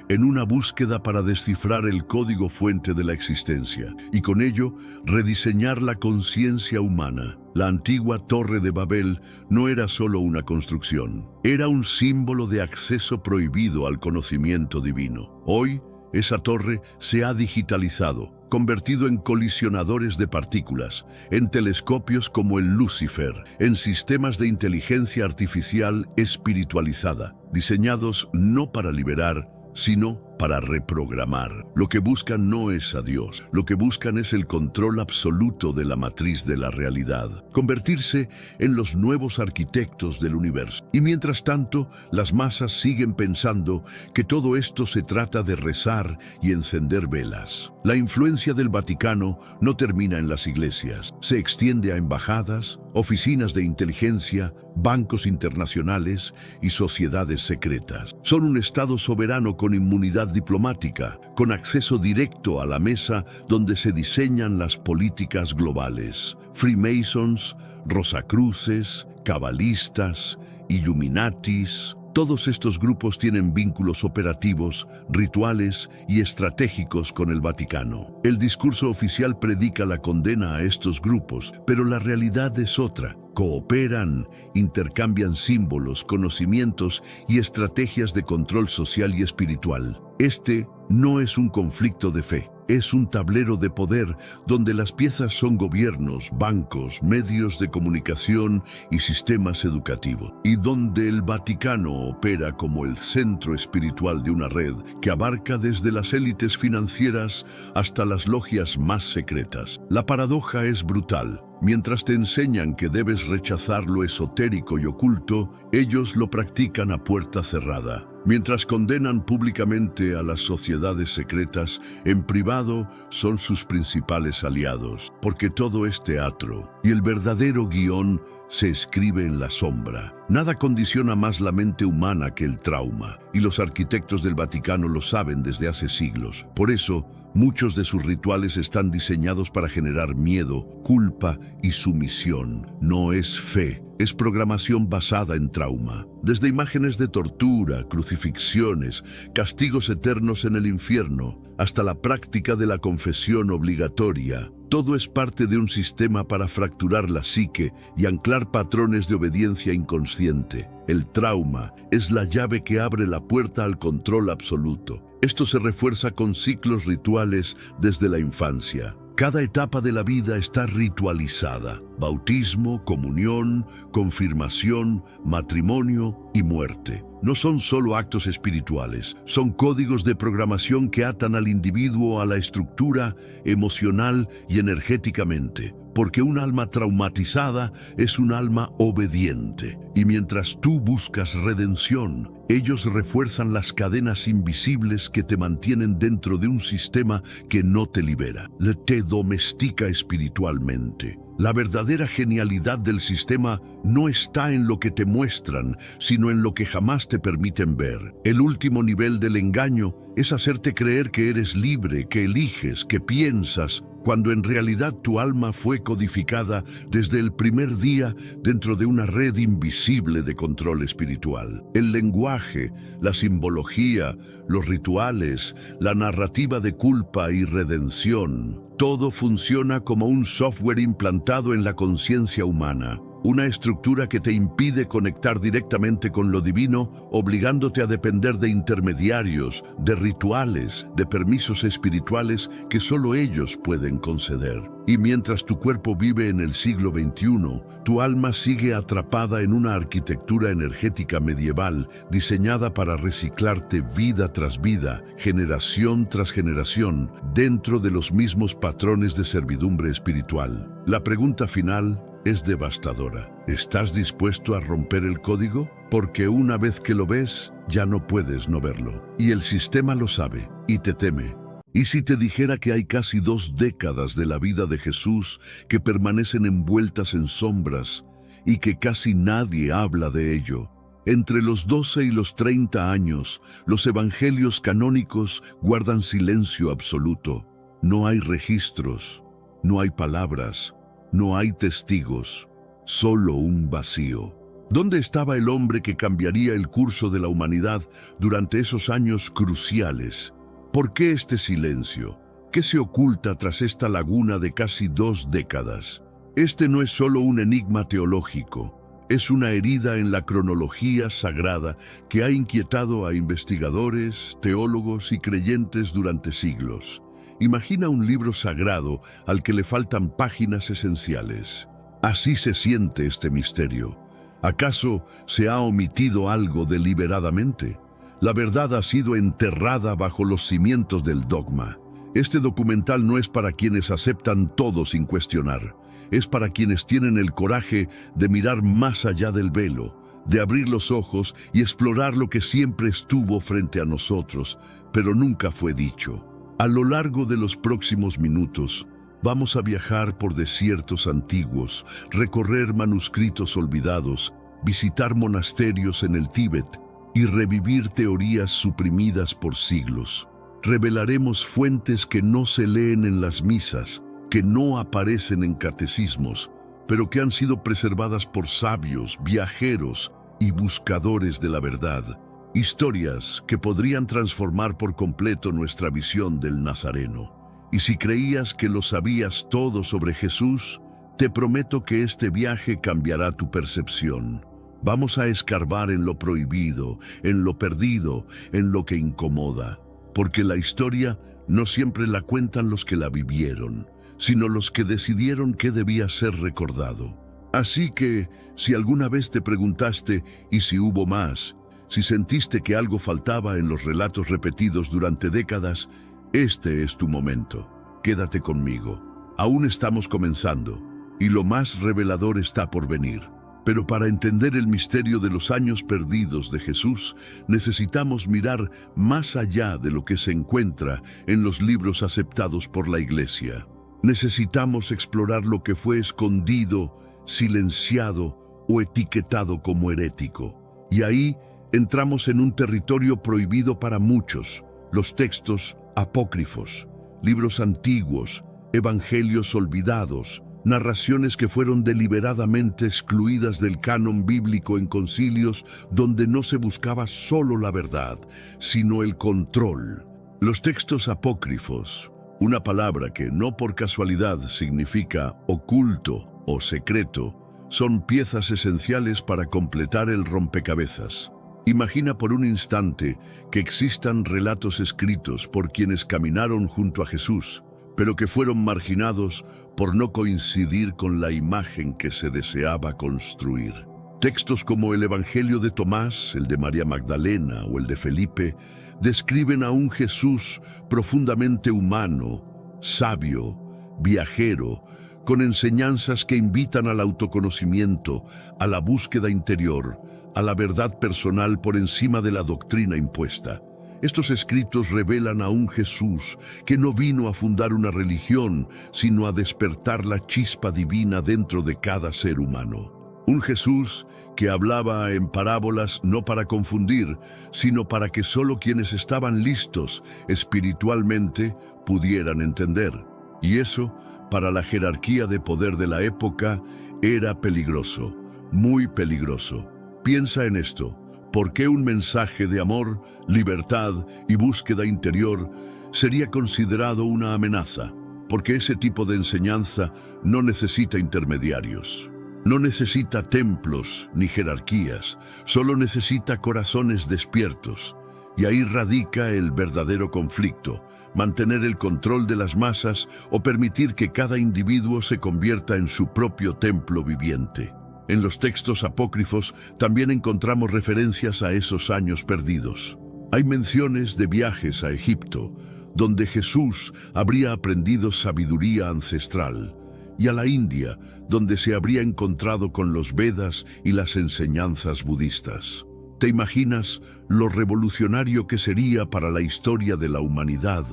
en una búsqueda para descifrar el código fuente de la existencia y con ello rediseñar la conciencia humana. La antigua Torre de Babel no era solo una construcción, era un símbolo de acceso prohibido al conocimiento divino. Hoy, esa torre se ha digitalizado, convertido en colisionadores de partículas, en telescopios como el Lucifer, en sistemas de inteligencia artificial espiritualizada, diseñados no para liberar, sino para reprogramar. Lo que buscan no es a Dios, lo que buscan es el control absoluto de la matriz de la realidad, convertirse en los nuevos arquitectos del universo. Y mientras tanto, las masas siguen pensando que todo esto se trata de rezar y encender velas. La influencia del Vaticano no termina en las iglesias, se extiende a embajadas, oficinas de inteligencia, bancos internacionales y sociedades secretas. Son un Estado soberano con inmunidad diplomática, con acceso directo a la mesa donde se diseñan las políticas globales. Freemasons, Rosacruces, cabalistas, Illuminatis, todos estos grupos tienen vínculos operativos, rituales y estratégicos con el Vaticano. El discurso oficial predica la condena a estos grupos, pero la realidad es otra. Cooperan, intercambian símbolos, conocimientos y estrategias de control social y espiritual. Este no es un conflicto de fe, es un tablero de poder donde las piezas son gobiernos, bancos, medios de comunicación y sistemas educativos, y donde el Vaticano opera como el centro espiritual de una red que abarca desde las élites financieras hasta las logias más secretas. La paradoja es brutal. Mientras te enseñan que debes rechazar lo esotérico y oculto, ellos lo practican a puerta cerrada. Mientras condenan públicamente a las sociedades secretas, en privado son sus principales aliados, porque todo es teatro, y el verdadero guión se escribe en la sombra. Nada condiciona más la mente humana que el trauma, y los arquitectos del Vaticano lo saben desde hace siglos. Por eso, muchos de sus rituales están diseñados para generar miedo, culpa y sumisión. No es fe, es programación basada en trauma. Desde imágenes de tortura, crucifixiones, castigos eternos en el infierno, hasta la práctica de la confesión obligatoria, todo es parte de un sistema para fracturar la psique y anclar patrones de obediencia inconsciente. El trauma es la llave que abre la puerta al control absoluto. Esto se refuerza con ciclos rituales desde la infancia. Cada etapa de la vida está ritualizada: bautismo, comunión, confirmación, matrimonio y muerte. No son solo actos espirituales, son códigos de programación que atan al individuo a la estructura emocional y energéticamente, porque un alma traumatizada es un alma obediente. Y mientras tú buscas redención, ellos refuerzan las cadenas invisibles que te mantienen dentro de un sistema que no te libera, te domestica espiritualmente. La verdadera genialidad del sistema no está en lo que te muestran, sino en lo que jamás te permiten ver. El último nivel del engaño es hacerte creer que eres libre, que eliges, que piensas, cuando en realidad tu alma fue codificada desde el primer día dentro de una red invisible de control espiritual. El lenguaje, la simbología, los rituales, la narrativa de culpa y redención, todo funciona como un software implantado en la conciencia humana. Una estructura que te impide conectar directamente con lo divino, obligándote a depender de intermediarios, de rituales, de permisos espirituales que solo ellos pueden conceder. Y mientras tu cuerpo vive en el siglo XXI, tu alma sigue atrapada en una arquitectura energética medieval diseñada para reciclarte vida tras vida, generación tras generación, dentro de los mismos patrones de servidumbre espiritual. La pregunta final es devastadora. ¿Estás dispuesto a romper el código? Porque una vez que lo ves, ya no puedes no verlo. Y el sistema lo sabe y te teme. ¿Y si te dijera que hay casi 2 décadas de la vida de Jesús que permanecen envueltas en sombras y que casi nadie habla de ello? Entre los 12 y los 30 años, los evangelios canónicos guardan silencio absoluto. No hay registros, no hay palabras, no hay testigos, solo un vacío. ¿Dónde estaba el hombre que cambiaría el curso de la humanidad durante esos años cruciales? ¿Por qué este silencio? ¿Qué se oculta tras esta laguna de casi 2 décadas? Este no es solo un enigma teológico, es una herida en la cronología sagrada que ha inquietado a investigadores, teólogos y creyentes durante siglos. Imagina un libro sagrado al que le faltan páginas esenciales. Así se siente este misterio. ¿Acaso se ha omitido algo deliberadamente? La verdad ha sido enterrada bajo los cimientos del dogma. Este documental no es para quienes aceptan todo sin cuestionar. Es para quienes tienen el coraje de mirar más allá del velo, de abrir los ojos y explorar lo que siempre estuvo frente a nosotros, pero nunca fue dicho. A lo largo de los próximos minutos, vamos a viajar por desiertos antiguos, recorrer manuscritos olvidados, visitar monasterios en el Tíbet y revivir teorías suprimidas por siglos. Revelaremos fuentes que no se leen en las misas, que no aparecen en catecismos, pero que han sido preservadas por sabios, viajeros y buscadores de la verdad. Historias que podrían transformar por completo nuestra visión del Nazareno. Y si creías que lo sabías todo sobre Jesús, te prometo que este viaje cambiará tu percepción. Vamos a escarbar en lo prohibido, en lo perdido, en lo que incomoda, porque la historia no siempre la cuentan los que la vivieron, sino los que decidieron qué debía ser recordado. Así que, si alguna vez te preguntaste ¿y si hubo más?, si sentiste que algo faltaba en los relatos repetidos durante décadas, este es tu momento. Quédate conmigo. Aún estamos comenzando, y lo más revelador está por venir. Pero para entender el misterio de los años perdidos de Jesús, necesitamos mirar más allá de lo que se encuentra en los libros aceptados por la Iglesia. Necesitamos explorar lo que fue escondido, silenciado o etiquetado como herético. Y ahí entramos en un territorio prohibido para muchos: los textos apócrifos, libros antiguos, evangelios olvidados, narraciones que fueron deliberadamente excluidas del canon bíblico en concilios donde no se buscaba solo la verdad, sino el control. Los textos apócrifos, una palabra que no por casualidad significa oculto o secreto, son piezas esenciales para completar el rompecabezas. Imagina por un instante que existan relatos escritos por quienes caminaron junto a Jesús, pero que fueron marginados por no coincidir con la imagen que se deseaba construir. Textos como el Evangelio de Tomás, el de María Magdalena o el de Felipe describen a un Jesús profundamente humano, sabio, viajero, con enseñanzas que invitan al autoconocimiento, a la búsqueda interior, a la verdad personal por encima de la doctrina impuesta. Estos escritos revelan a un Jesús que no vino a fundar una religión, sino a despertar la chispa divina dentro de cada ser humano. Un Jesús que hablaba en parábolas no para confundir, sino para que solo quienes estaban listos espiritualmente pudieran entender. Y eso, para la jerarquía de poder de la época, era peligroso, muy peligroso. Piensa en esto. ¿Por qué un mensaje de amor, libertad y búsqueda interior sería considerado una amenaza? Porque ese tipo de enseñanza no necesita intermediarios. No necesita templos ni jerarquías, solo necesita corazones despiertos. Y ahí radica el verdadero conflicto: mantener el control de las masas o permitir que cada individuo se convierta en su propio templo viviente. En los textos apócrifos también encontramos referencias a esos años perdidos. Hay menciones de viajes a Egipto, donde Jesús habría aprendido sabiduría ancestral, y a la India, donde se habría encontrado con los Vedas y las enseñanzas budistas. ¿Te imaginas lo revolucionario que sería para la historia de la humanidad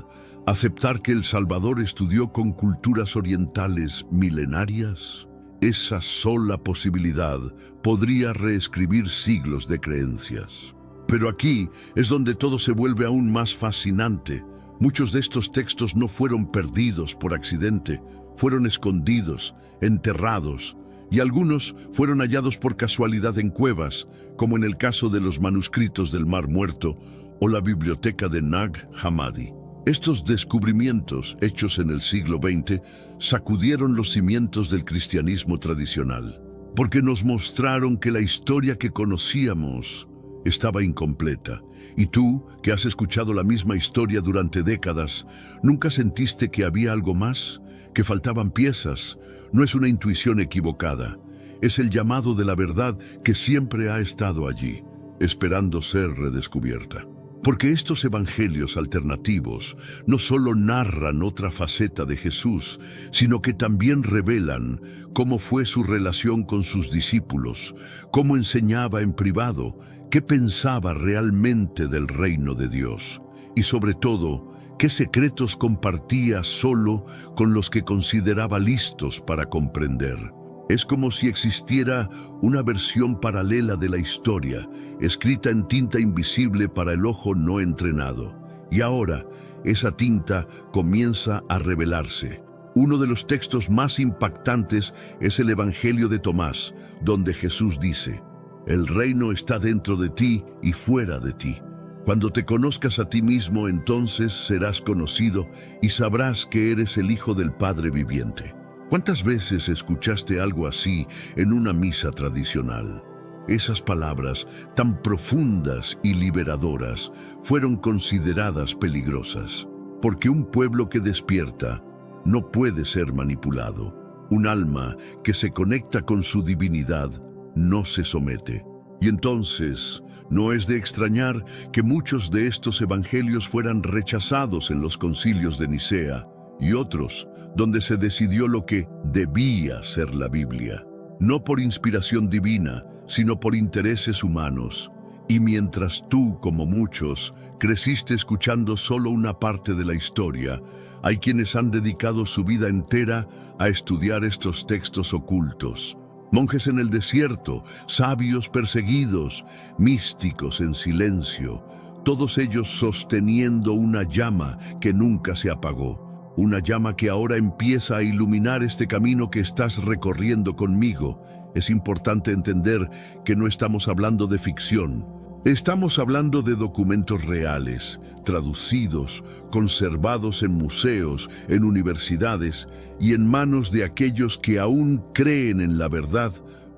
aceptar que el Salvador estudió con culturas orientales milenarias? Esa sola posibilidad podría reescribir siglos de creencias. Pero aquí es donde todo se vuelve aún más fascinante. Muchos de estos textos no fueron perdidos por accidente, fueron escondidos, enterrados, y algunos fueron hallados por casualidad en cuevas, como en el caso de los manuscritos del Mar Muerto o la biblioteca de Nag Hammadi. Estos descubrimientos, hechos en el siglo XX, sacudieron los cimientos del cristianismo tradicional, porque nos mostraron que la historia que conocíamos estaba incompleta. Y tú, que has escuchado la misma historia durante décadas, ¿nunca sentiste que había algo más? ¿Que faltaban piezas? No es una intuición equivocada, es el llamado de la verdad que siempre ha estado allí, esperando ser redescubierta. Porque estos evangelios alternativos no solo narran otra faceta de Jesús, sino que también revelan cómo fue su relación con sus discípulos, cómo enseñaba en privado, qué pensaba realmente del reino de Dios y, sobre todo, qué secretos compartía solo con los que consideraba listos para comprender. Es como si existiera una versión paralela de la historia, escrita en tinta invisible para el ojo no entrenado. Y ahora, esa tinta comienza a revelarse. Uno de los textos más impactantes es el Evangelio de Tomás, donde Jesús dice: «El reino está dentro de ti y fuera de ti. Cuando te conozcas a ti mismo, entonces serás conocido y sabrás que eres el Hijo del Padre viviente». ¿Cuántas veces escuchaste algo así en una misa tradicional? Esas palabras, tan profundas y liberadoras, fueron consideradas peligrosas. porque un pueblo que despierta no puede ser manipulado. Un alma que se conecta con su divinidad no se somete. Y entonces, no es de extrañar que muchos de estos evangelios fueran rechazados en los concilios de Nicea y otros donde se decidió lo que debía ser la Biblia, no por inspiración divina, sino por intereses humanos. Y mientras tú, como muchos, creciste escuchando solo una parte de la historia, hay quienes han dedicado su vida entera a estudiar estos textos ocultos. Monjes en el desierto, sabios perseguidos, místicos en silencio, todos ellos sosteniendo una llama que nunca se apagó. Una llama que ahora empieza a iluminar este camino que estás recorriendo conmigo. Es importante entender que no estamos hablando de ficción. Estamos hablando de documentos reales, traducidos, conservados en museos, en universidades y en manos de aquellos que aún creen en la verdad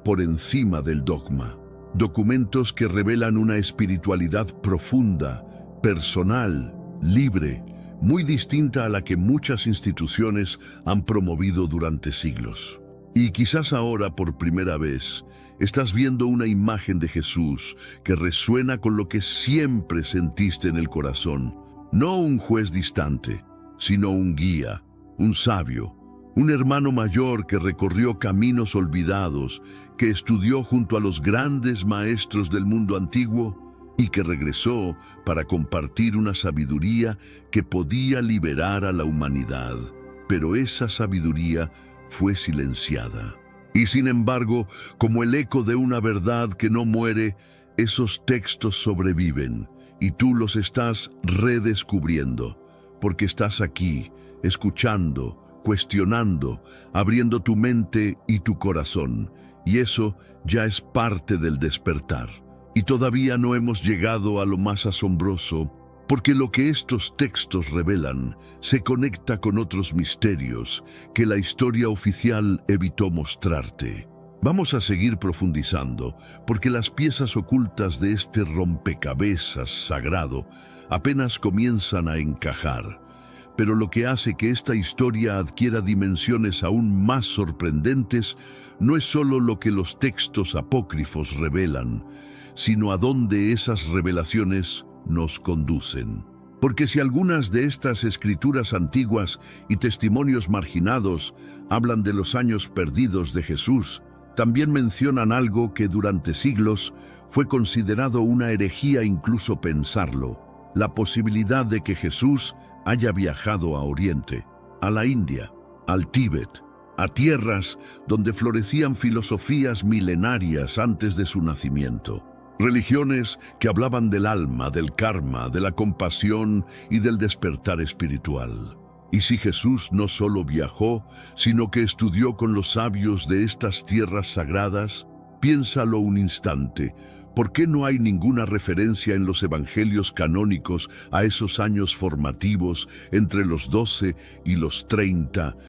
por encima del dogma. Documentos que revelan una espiritualidad profunda, personal, libre, muy distinta a la que muchas instituciones han promovido durante siglos. Y quizás ahora, por primera vez, estás viendo una imagen de Jesús que resuena con lo que siempre sentiste en el corazón. No un juez distante, sino un guía, un sabio, un hermano mayor que recorrió caminos olvidados, que estudió junto a los grandes maestros del mundo antiguo y que regresó para compartir una sabiduría que podía liberar a la humanidad. Pero esa sabiduría fue silenciada. Y sin embargo, como el eco de una verdad que no muere, esos textos sobreviven y tú los estás redescubriendo, porque estás aquí, escuchando, cuestionando, abriendo tu mente y tu corazón, y eso ya es parte del despertar. Y todavía no hemos llegado a lo más asombroso, porque lo que estos textos revelan se conecta con otros misterios que la historia oficial evitó mostrarte. Vamos a seguir profundizando, porque las piezas ocultas de este rompecabezas sagrado apenas comienzan a encajar. Pero lo que hace que esta historia adquiera dimensiones aún más sorprendentes no es solo lo que los textos apócrifos revelan, sino a dónde esas revelaciones nos conducen. Porque si algunas de estas escrituras antiguas y testimonios marginados hablan de los años perdidos de Jesús, también mencionan algo que durante siglos fue considerado una herejía incluso pensarlo: la posibilidad de que Jesús haya viajado a Oriente, a la India, al Tíbet, a tierras donde florecían filosofías milenarias antes de su nacimiento. Religiones que hablaban del alma, del karma, de la compasión y del despertar espiritual. Y si Jesús no solo viajó, sino que estudió con los sabios de estas tierras sagradas, piénsalo un instante. ¿Por qué no hay ninguna referencia en los evangelios canónicos a esos años formativos entre los 12 y los 30,